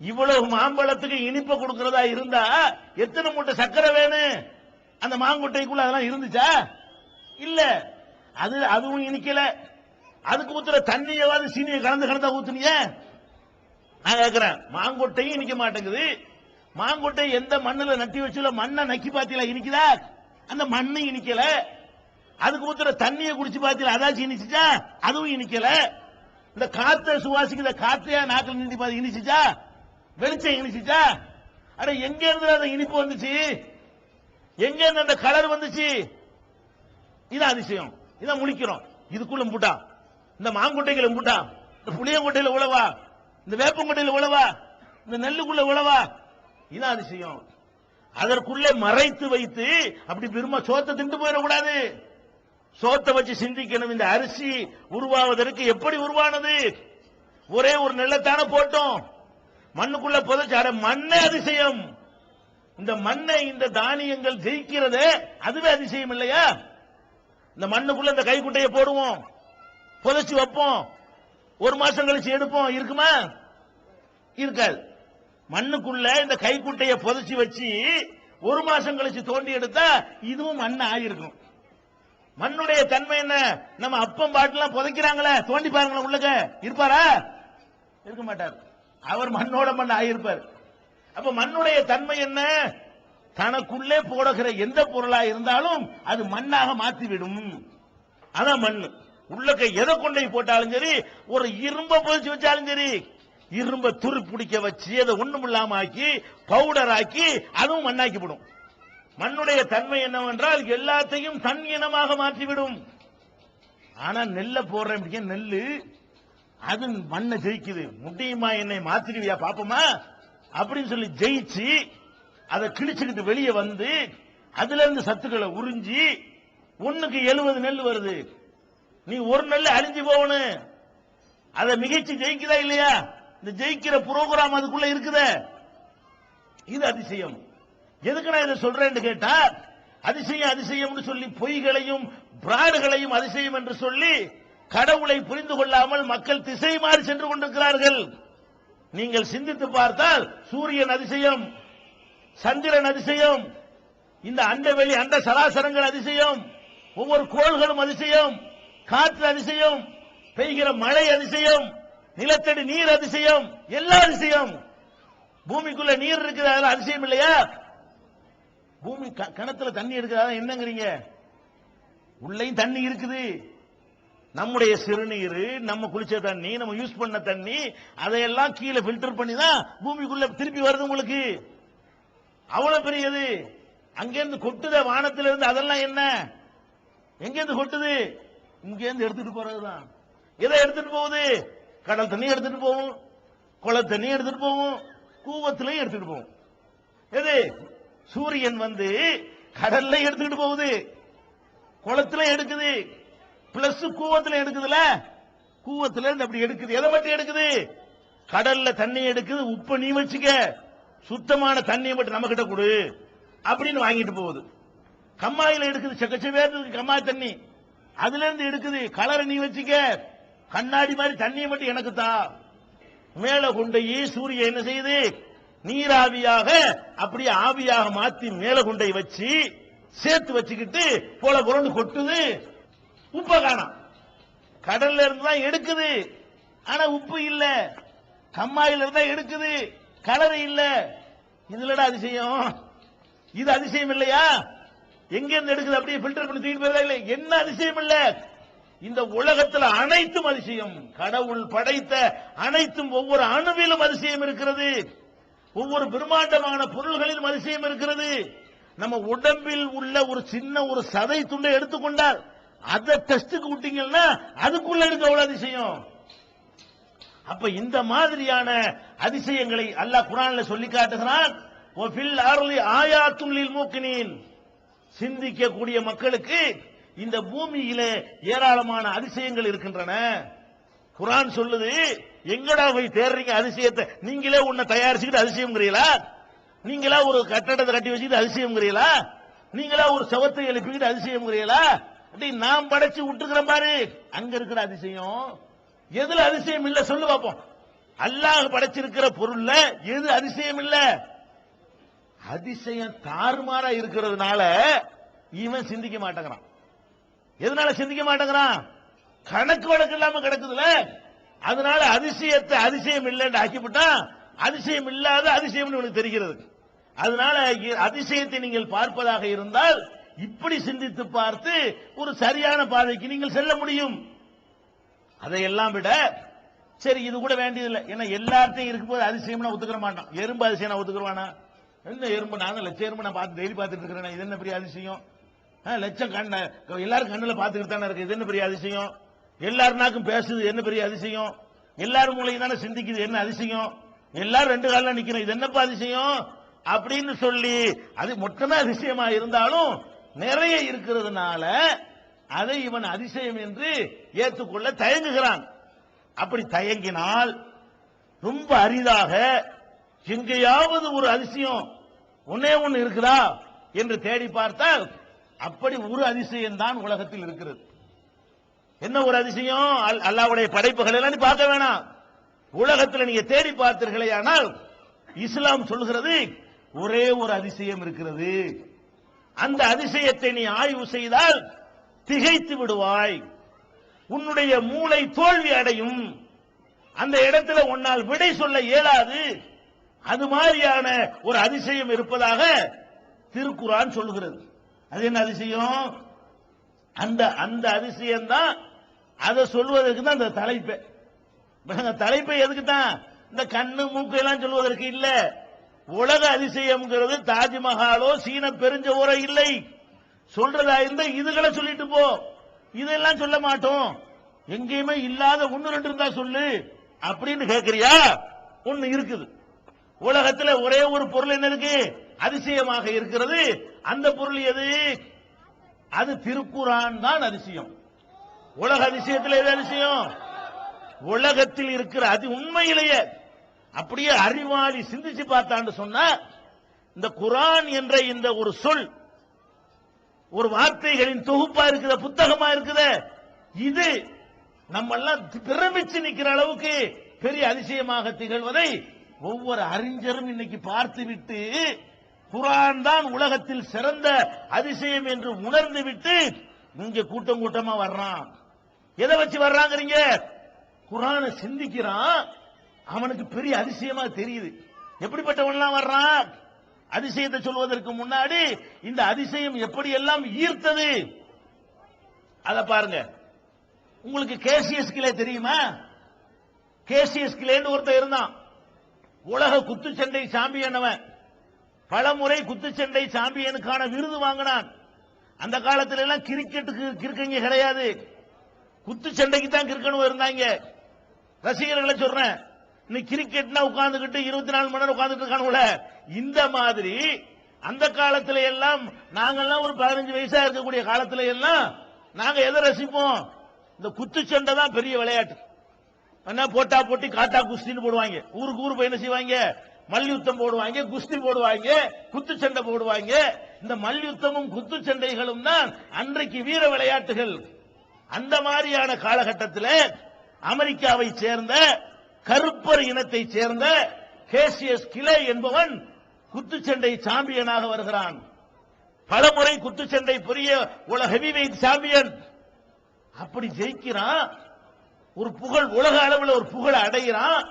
Speaker 2: இவ்வளவு மாம்பழத்துக்கு இனிப்பை கொடுக்கிறதா இருந்தா எத்தனை மூட்டை சக்கரை வேணும்? அந்த மாங்குட்டைக்குள்ள அதெல்லாம் இருந்துச்சா? இல்ல. அதுவும் இனிக்கல. அதுக்கு ஊத்துற தண்ணியவாது சீனியை கலந்தா ஊத்துனிய? நான் கேட்கிறேன், மாங்கொட்டையும் இனிக்க மாட்டேங்குது. மாங்கொட்டை எந்த மண்ணுல நட்டி வச்சுல மண்ணை நக்கி பாத்தீங்களா இனிக்குதா? அந்த மண்ணு இனிக்கல. அதுக்கு ஊத்துற தண்ணியை குடிச்சு பாத்தீங்களா அதாச்சும் இனிச்சுச்சா? அதுவும் இனிக்கல. இந்த காத்த சுவாசிக்கிற காத்தையா நாக்கில் நின்று பாத்து இனிச்சுச்சா? வெளிச்சம் இனிச்சுச்சா? அட எங்க இருந்து அந்த இனிப்பு வந்துச்சு? எங்க இருந்து அந்த கலர் வந்துச்சு? இது அதிசயம். இதான் முழிக்கிறோம். இதுக்குள்ள முட்டா, இந்த மாங்கொட்டைகளை முட்டா, இந்த புளியங்கொட்டையில உழவா, இந்த வேப்பங்கொட்டையில உழவா, இந்த நெல்லுக்குள்ள உழவா, இது அதிசயம். அதற்குள்ளே மறைத்து வைத்து அப்படி பெருமா சோத்தை திண்டு போயிடக்கூடாது. சோத்தை வச்சு சிந்திக்கணும். இந்த அரிசி உருவாவதற்கு எப்படி உருவானது? ஒரே ஒரு நெல்லத்தான போட்டோம், மண்ணுக்குள்ள புதைச்சாட மண்ணே அதிசயம். இந்த மண்ணை இந்த தானியங்கள் ஜெயிக்கிறது, அதுவே அதிசயம் இல்லையா? இந்த மண்ணுக்குள்ள இந்த கைக்குட்டையை போடுவோம், புதைச்சு வைப்போம், ஒரு மாசம் கழிச்சு எடுப்போம், இருக்குமா? இருக்காது. மண்ணுக்குள்ள இந்த கைக்குட்டையை புதைச்சு வச்சு ஒரு மாசம் கழிச்சு தோண்டி எடுத்தா இதுவும் மண் ஆயிருக்கும். மண்ணுடைய தன்மை என்ன? நம்ம அப்பம் பாட்டுலாம் புதைக்கிறாங்களே, தோண்டி பாருங்களேன், உள்ளக இருப்பாரா? இருக்க மாட்டார். அவர் மண்ணோட மண் ஆயிருப்பார். அப்ப மண்ணுடைய தன்மை என்ன? தனக்குள்ளே போடுகிற எந்த பொருளா இருந்தாலும் அது மண்ணாக மாற்றிவிடும். அதான் மண்ணு. உள்ளக்க எதை கொண்டை போட்டாலும் சரி, ஒரு இரும்ப புதைச்சு வச்சாலும் சரி, இரும்ப துரு பிடிக்க வச்சு அதை ஒண்ணும் இல்லாம ஆக்கி பவுடர் ஆக்கி அதுவும் மண்ணாக்கி விடும். மண்ணுடைய தன்மை என்னவென்றால் எல்லாத்தையும் தன் இனமாக மாற்றிவிடும். ஆனா நெல்ல போடுறேன், நெல்லு அது மண்ணை ஜெயிக்குது. முடியுமா என்னை மாத்திருவியா பாப்போமா அப்படின்னு சொல்லி ஜெயிச்சு அதை கிழிச்சுக்கிட்டு வெளியே வந்து அதுல இருந்து சத்துக்களை உறிஞ்சி ஒண்ணுக்கு 70 நெல் வருது. நீ ஒரு நெல் அழிஞ்சு போகணும். அதை மிகைச்சு ஜெயிக்குதா இல்லையா? இந்த ஜெயிக்கிற புரோகிராம் அதுக்குள்ள இருக்குத. இது அதிசயம். எதுக்கு நான் இதை சொல்றேன்னு கேட்டா, அதிசயம் அதிசயம் சொல்லி பொய்களையும் பிராடுகளையும் அதிசயம் என்று சொல்லி கடவுளை புரிந்து கொள்ளாமல் மக்கள் திசை மாறி சென்று கொண்டிருக்கிறார்கள். நீங்கள் சிந்தித்து பார்த்தால் சூரியன் அதிசயம், சந்திரன் அதிசயம், இந்த அண்டவெளி அண்ட சராசரங்கள் அதிசயம், ஒவ்வொரு கோள்களும் அதிசயம், காற்று அதிசயம், பெய்கிற மழை அதிசயம், நிலத்தடி நீர் அதிசயம், எல்லா அதிசயம். பூமிக்குள்ள நீர் இருக்குது, அதெல்லாம் அதிசயம் இல்லையா? பூமி கணத்துல தண்ணி எடுக்கிறதா என்னங்கிறீங்க? உள்ளேயும் தண்ணி இருக்குது. நம்முடைய சிறுநீர், நம்ம குளிச்ச தண்ணி, நம்ம யூஸ் பண்ண தண்ணி, அதையெல்லாம் கீழே பில்டர் பண்ணி தான் பூமிக்குள்ள திருப்பி வருது. உங்களுக்கு அவ்வளவு பெரியது. அங்கிருந்து கொட்டுத வானத்திலிருந்து, அதெல்லாம் என்ன? எங்கிருந்து கொட்டுது? இங்கிருந்து எடுத்துட்டு போறதுதான். எதை எடுத்துட்டு போகுது? கடல் தண்ணி எடுத்துட்டு போகும், குள தண்ணி எடுத்துட்டு போகும், கூவத்திலையும் எடுத்துட்டு போகும். எது? சூரியன் வந்து கடல்ல எடுத்துக்கிட்டு போகுது, குளத்துல எடுக்குது, பிளஸ் கூவத்துல எடுக்குதுல, கூவத்துல இருந்து அப்படி எடுக்குது. எதை மட்டும் எடுக்குது? கடல்ல தண்ணி எடுக்குது. உப்ப நீ வச்சுக்க, சுத்தமான தண்ணியை மட்டும் நம்ம கிட்ட கொடு அப்படின்னு வாங்கிட்டு போகுது. கம்மாயில எடுக்குது, செக்கச்சவேர் கம்மாய் தண்ணி, அதுல இருந்து எடுக்குது. கலரை நீ வச்சுக்க, கண்ணாடி மாதிரி தண்ணியை மட்டும் எனக்கு தா. மேல கொண்டு சூரியன் என்ன செய்யுது? நீராவியாக அப்படியே ஆவியாக மாத்தி மேல கொண்டை வச்சு சேர்த்து வச்சுக்கிட்டு போல புரண்டு கொட்டுது. உப்ப காணோம். கடல்ல இருந்து தான் எடுக்குது, ஆனா உப்பு இல்ல. கம்மாயில இருந்தா எடுக்குது, கலர் இல்ல. இதுலடா அதிசயம். இது அதிசயம் இல்லையா? எங்க இருந்து எடுக்குது? அப்படியே பில்டர் பண்ணி தூக்கிட்டு போறதா இல்ல? என்ன அதிசயம் இல்ல? இந்த உலகத்தில் அனைத்தும் அதிசயம். கடவுள் படைத்த அனைத்தும் ஒவ்வொரு அணுவிலும் அதிசயம் இருக்கிறது. ஒவ்வொரு பிரம்மாண்டமான பொருள்களிலும் அதிசயம் இருக்கிறது. நம்ம உடம்பில் உள்ள ஒரு சின்ன ஒரு சதை துண்டை எடுத்துக்கொண்டால் அதை டெஸ்டுக்கு விட்டீங்கன்னா அதுக்குள்ள இருக்க எவ்வளவு அதிசயம். அப்ப இந்த மாதிரியான அதிசயங்களை அல்லாஹ் குர்ஆன்ல சொல்லி காட்டுகிறான். வஃபில் அர்லி ஆயாத்துல் லில் மூக்கினீன், சிந்திக்கக்கூடிய மக்களுக்கு இந்த பூமியிலே ஏராளமான அதிசயங்கள் இருக்கின்றன. குர்ஆன் சொல்லுது, எங்கடா போய் தேடுறீங்க அதிசயத்தை? நீங்களே உன்னை தயாரிச்சுக்கிட்டு அதிசயம்ங்கிறீங்களா? நீங்களா ஒரு கட்டடத்தை கட்டி வச்சுக்கிட்டு அதிசயம்ங்கிறீங்களா? நீங்களா ஒரு செவத்தை எழுப்பிக்கிட்டு அதிசயம்ங்கிறீங்களா? அப்படி நாம் படைச்சு விட்டுக்கிறோம் பாரு, அங்க இருக்கிற அதிசயம். எதுல அதிசயம் இல்ல சொல்லு பாப்போம். அல்லாஹ் படைச்சிருக்கிற பொருள்ல எது அதிசயம் இல்ல? அதிசயம் தாறுமாறா இருக்கிறதுனால இவன் சிந்திக்க மாட்டேங்கிறான். எதனால சிந்திக்க மாட்டேங்கிறான்? கணக்கு வழக்கு இல்லாம கிடக்குதுல. அதனால அதிசயத்தை அதிசயம் இல்லைன்னு ஆக்கிவிட்டான். அதிசயம் இல்லாத அதிசயம் உனக்கு தெரிகிறது. அதனால அதிசயத்தை நீங்கள் பார்ப்பதாக இருந்தால் இப்படி சிந்தித்து பார்த்து ஒரு சரியான பாதைக்கு நீங்கள் செல்ல முடியும். அதையெல்லாம் விட சரி இது கூட வேண்டியதில்லை. ஏன்னா எல்லார்ட்டையும் இருக்கும்போது அதிசயம் ஒத்துக்கிற மாட்டான். எறும்பு அதிசயம் ஒத்துக்குவானா? என்ன எறும்பு? நான் லட்சம் எறும்பு நான் பார்த்து டெய்லி பார்த்துட்டு இருக்கிறேன். இது என்ன பெரிய அதிசயம்? லட்சம் கண்ண எல்லாரும் கண்ணுல பார்த்துக்கிட்டு தானே இருக்கு. இது என்ன பெரிய அதிசயம்? எல்லாருனாக்கும் பேசுது, என்ன பெரிய அதிசயம்? எல்லாரும் மூலையும் தானே சிந்திக்குது, என்ன அதிசயம்? எல்லாரும் ரெண்டு காலில் நிக்கிறோம், இது என்னப்பா அதிசயம் அப்படின்னு சொல்லி அது மொத்தமே அதிசயமா இருந்தாலும் நிறைய இருக்கிறதுனால அதை இவன் அதிசயம் என்று ஏற்றுக்கொள்ள தயங்குகிறான். அப்படி தயங்கினால் ரொம்ப அரிதாக எங்கேயாவது ஒரு அதிசயம் ஒன்னே ஒன்னு இருக்குதா என்று தேடி பார்த்தால் அப்படி ஒரு அதிசயம் தான் உலகத்தில் இருக்கிறது. என்ன ஒரு அதிசயம்? அல்லாஹ்வுடைய படைப்புகள் எல்லாம் பார்க்க வேணாம், உலகத்தில் நீங்க தேடி பார்த்தீர்களே ஆனால் இஸ்லாம் சொல்கிறது ஒரே ஒரு அதிசயம் இருக்கிறது. அந்த அதிசயத்தை நீ ஆய்வு செய்தால் திகைத்து விடுவாய், உன்னுடைய மூளை தோல்வி அடையும், அந்த இடத்துல உன்னால் விடை சொல்ல இயலாது. அது மாதிரியான ஒரு அதிசயம் இருப்பதாக திருக்குர்ஆன் சொல்லுகிறது. அது என்ன அதிசயம்? அந்த அதிசயம் தான். அதை சொல்வதற்கு தான் இந்த தலைப்பு. தலைப்பை எதுக்கு தான்? இந்த கண்ணு மூக்கு எல்லாம் சொல்வதற்கு இல்ல. உலக அதிசயம்ங்கிறது தாஜ்மஹாலோ சீன பெருஞ்சோரோ இல்லை. சொல்றதா இருந்தா இதுகளை சொல்லிட்டு போ, இதெல்லாம் சொல்ல மாட்டோம். எங்கேயுமே இல்லாத ஒன்னு ரெண்டு இருந்தா சொல்லு அப்படின்னு கேட்கிறியா? ஒன்னு இருக்குது. உலகத்துல ஒரே ஒரு பொருள் என்ன இருக்கு? அதிசயமாக இருக்கிறது. அந்த பொருள் எது? அது திருக்குர்ஆன் தான் அதிசயம். உலக அதிசயத்தில் எது அதிசயம்? உலகத்தில் இருக்கிற அது உண்மையிலேயே அப்படியே அறிவாளி சிந்திச்சு பார்த்தான்னு சொன்னா இந்த குர்ஆன் என்ற இந்த ஒரு சொல் ஒரு வார்த்தைகளின் தொகுப்பா இருக்கிற புத்தகமா இருக்குது. இது நம்ம எல்லாம் பிரமிச்சு நிக்கிற அளவுக்கு பெரிய அதிசயமாக திகழ்வதை ஒவ்வொரு அறிஞரும் இன்னைக்கு பார்த்துவிட்டு குர்ஆன் தான் உலகத்தில் சிறந்த அதிசயம் என்று உணர்ந்து விட்டு இங்க கூட்டம் கூட்டமா வர்றான். எதை வச்சு வர்றாங்கிறீங்க? குர்ஆனை சிந்திக்கிறான், அவனுக்கு பெரிய அதிசயமா தெரியுது. எப்படிப்பட்டவன்லாம் வர்றான்? அதிசயத்தை சொல்வதற்கு முன்னாடி இந்த அதிசயம் எப்படி எல்லாம் ஈர்த்தது அத பாருங்க. உங்களுக்கு கேசியஸ் கிளே தெரியுமா? கேசியஸ் கிளேன்னு ஒருத்தர் இருந்தான், உலக குத்துச்சண்டை சாம்பியன். அவன் பலமுறை குத்துச்சண்டை சாம்பியனுக்கான விருது வாங்கினான். அந்த காலத்துல எல்லாம் கிரிக்கெட்டுக்கு கிறுக்கங்க கிடையாது, குத்துச்சண்டைக்கு தான் கிறுக்கணும் இருந்தாங்க. ரசிகர்களை சொல்றேன், இன்னைக்கு கிரிக்கெட்னா உட்கார்ந்துகிட்டு 24 மணி நேரம் உட்கார்ந்துட்டு இருக்கானுல, இந்த மாதிரி அந்த காலத்துல எல்லாம் நாங்கெல்லாம் ஒரு 15 வயசா இருக்கக்கூடிய காலத்துல எல்லாம் நாங்க எதை ரசிப்போம்? இந்த குத்துச்சண்டை தான் பெரிய விளையாட்டு. என்ன போட்டா போட்டி காட்டா குஸ்தின்னு போடுவாங்க. ஊருக்கு ஊர் போய் என்ன செய்வாங்க? மல்யுத்தம் போடுவாங்க, குஸ்தி போடுவாங்க, குத்துச்சண்டை போடுவாங்க. இந்த மல்யுத்தமும் குத்துச்சண்டைகளும் தான் அன்றைக்கு வீர விளையாட்டுகள். அந்த மாதிரியான காலகட்டத்தில் அமெரிக்காவை சேர்ந்த கருப்பர் இனத்தை சேர்ந்த கேசியஸ் கிளே என்பவன் குத்துச்சண்டை சாம்பியனாக வருகிறான். பலமுறை குத்துச்சண்டை பெரிய உலக ஹெவிவெயிட் சாம்பியன். அப்படி ஜெயிக்கிறான், ஒரு புகழ், உலக அளவில் ஒரு புகழ் அடைகிறான்.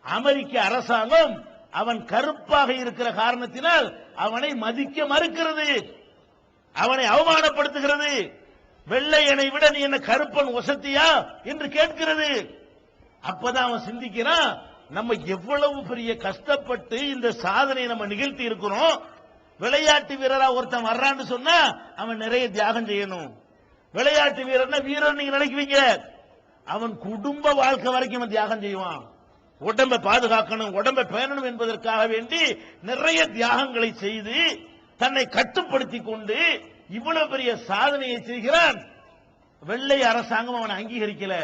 Speaker 2: அமெரிக்க அரசாங்கம் அவன் கருப்பாக இருக்கிற காரணத்தினால் அவனை மதிக்க மறுக்கிறது, அவனை அவமானப்படுத்துகிறது. வெள்ளையனை விட நீ என்ன கருப்பன் வசதியா என்று கேட்கிறது. அப்பதான் அவன் சிந்திக்கிறான், நம்ம எவ்வளவு பெரிய கஷ்டப்பட்டு இந்த சாதனை நம்ம நிகழ்த்தி இருக்கிறோம். விளையாட்டு வீரரா ஒருத்தன் வர்றான்னு சொன்னா அவன் நிறைய தியாகம் செய்யணும். விளையாட்டு வீரர்னா வீரர் நீங்க நினைக்குவீங்க, அவன் குடும்ப வாழ்க்கை வரைக்கும் தியாகம் செய்வான். உடம்பை பாதுகாக்கணும், உடம்பை பேணணும் என்பதற்காக வேண்டி நிறைய தியாகங்களை செய்து தன்னை கட்டுப்படுத்தி கொண்டு இவ்வளவு பெரிய சாதனையை செய்கிறான். வெள்ளை அரசாங்கம் அவனை அங்கீகரிக்கல.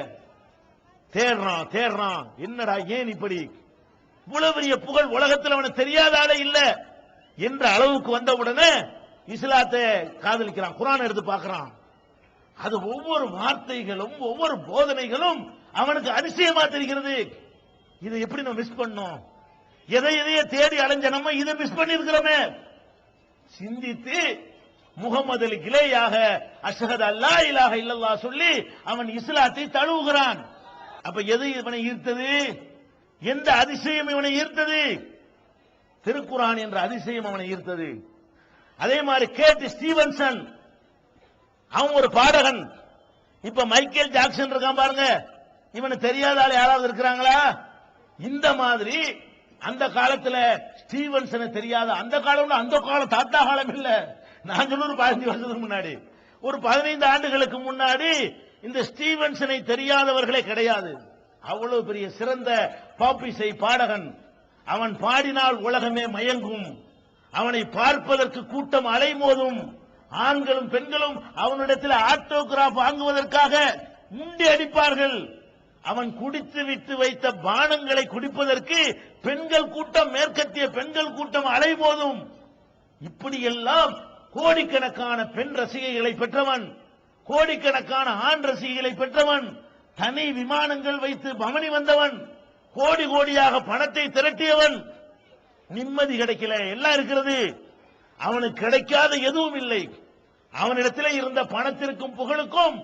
Speaker 2: தேடுறான் என்னடா ஏன் இப்படி, இவ்வளவு பெரிய புகழ் உலகத்தில் அவனுக்கு தெரியாத ஆளே இல்ல என்ற அளவுக்கு வந்தவுடனே இஸ்லாத்தை காதலிக்கிறான். குர்ஆனை எடுத்து பார்க்கிறான். அது ஒவ்வொரு வார்த்தைகளும் ஒவ்வொரு போதனைகளும் அவனுக்கு அதிசயமா தெரிகிறது. இதை எப்படி நம்ம மிஸ் பண்ணோம், எதையே தேடி அலைஞ்ச நம்ம இதை மிஸ் பண்ணி இருக்கிறோமே. சிந்தித்து முகமது அலி கிளையாக அஷ்ஹது அல்லா இலாஹ இல்லல்லாஹ் சொல்லி அவன் இஸ்லாத்தை தழுவுகிறான். அப்ப எது இவனை ஈர்த்தது, எந்த அதிசயம் இவனை ஈர்த்தது? திருக்குர்ஆன் என்ற அதிசயம் அவனை ஈர்த்தது. அதே மாதிரி கேட் ஸ்டீவன்சன், அவன் ஒரு பாடகன். இப்ப மைக்கேல் ஜாக்சன் இருக்கான் பாருங்க, இவனுக்கு தெரியாத ஆள் யாராவது இருக்கிறாங்களா? இந்த மாதிரி அந்த காலத்துல ஸ்டீவன்சனை தெரியாத, அந்த காலம் அந்த காலம் தாத்தா காலம் இல்ல, நான் சொல்ல ஒரு 15 வருஷத்துக்கு முன்னாடி, ஒரு 15 ஆண்டுகளுக்கு முன்னாடி இந்த ஸ்டீவன்சனை தெரியாதவர்களே கிடையாது. அவ்வளவு பெரிய சிறந்த பாப் இசை பாடகன். அவன் பாடினால் உலகமே மயங்கும், அவனை பார்ப்பதற்கு கூட்டம் அலைமோதும், ஆண்களும் பெண்களும் அவனிடத்தில் ஆட்டோகிராப் வாங்குவதற்காக முண்டி அடிப்பார்கள். அவன் குடித்து விட்டு வைத்த பானங்களை குடிப்பதற்கு பெண்கள் கூட்டம், மேற்கத்திய பெண்கள் கூட்டம் அலைமோதும். இப்படியெல்லாம் கோடிக்கணக்கான பெண் ரசிகைகளை பெற்றவன், கோடிக்கணக்கான ஆண் ரசிகைகளை பெற்றவன், தனி விமானங்கள் வைத்து பவனி வந்தவன், கோடி கோடியாக பணத்தை திரட்டியவன். நிம்மதி கிடைக்கல, எல்லாம் இருக்கிறது, அவனுக்கு கிடைக்காத எதுவும் இல்லை. அவனிடத்தில் இருந்த பணத்திற்கும் புகழுக்கும்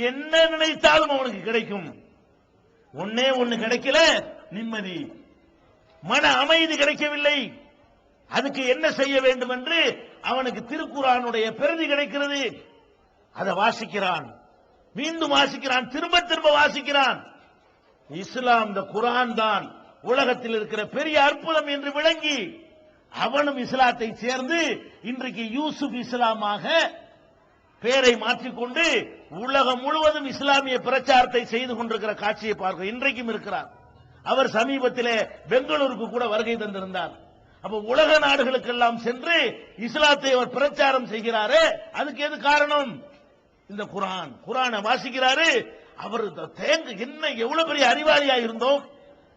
Speaker 2: என்ன நினைத்தாலும் அவனுக்கு கிடைக்கும். ஒன்னே ஒண்ணு கிடைக்கல, நிம்மதி, மன அமைதி கிடைக்கவில்லை. அதுக்கு என்ன செய்ய வேண்டும் என்று அவனுக்கு திருக்குர்ஆனுடைய பிரதி கிடைக்கிறது. அதை வாசிக்கிறான், மீண்டும் வாசிக்கிறான், திரும்ப திரும்ப வாசிக்கிறான். இஸ்லாம், இந்த குர்ஆன் தான் உலகத்தில் இருக்கிற பெரிய அற்புதம் என்று விளங்கி அவனும் இஸ்லாத்தை சேர்ந்து இன்றைக்கு யூசுப் இஸ்லாமாக பெயரை மாற்றிக்கொண்டு உலகம் முழுவதும் இஸ்லாமிய பிரச்சாரத்தை செய்து கொண்டிருக்கிற காட்சியை பார்க்க இன்றைக்கும் இருக்கிறார். அவர் சமீபத்திலே பெங்களூருக்கு கூட வருகை தந்திருந்தார். அப்ப உலக நாடுகளுக்கெல்லாம் சென்று இஸ்லாத்தை அவர் பிரச்சாரம் செய்கிறாரு. அதுக்கு எது காரணம்? இந்த குர்ஆனை வாசிக்கிறாரு. அவர் என்ன எவ்வளவு பெரிய அறிவாளியா இருந்தோம்,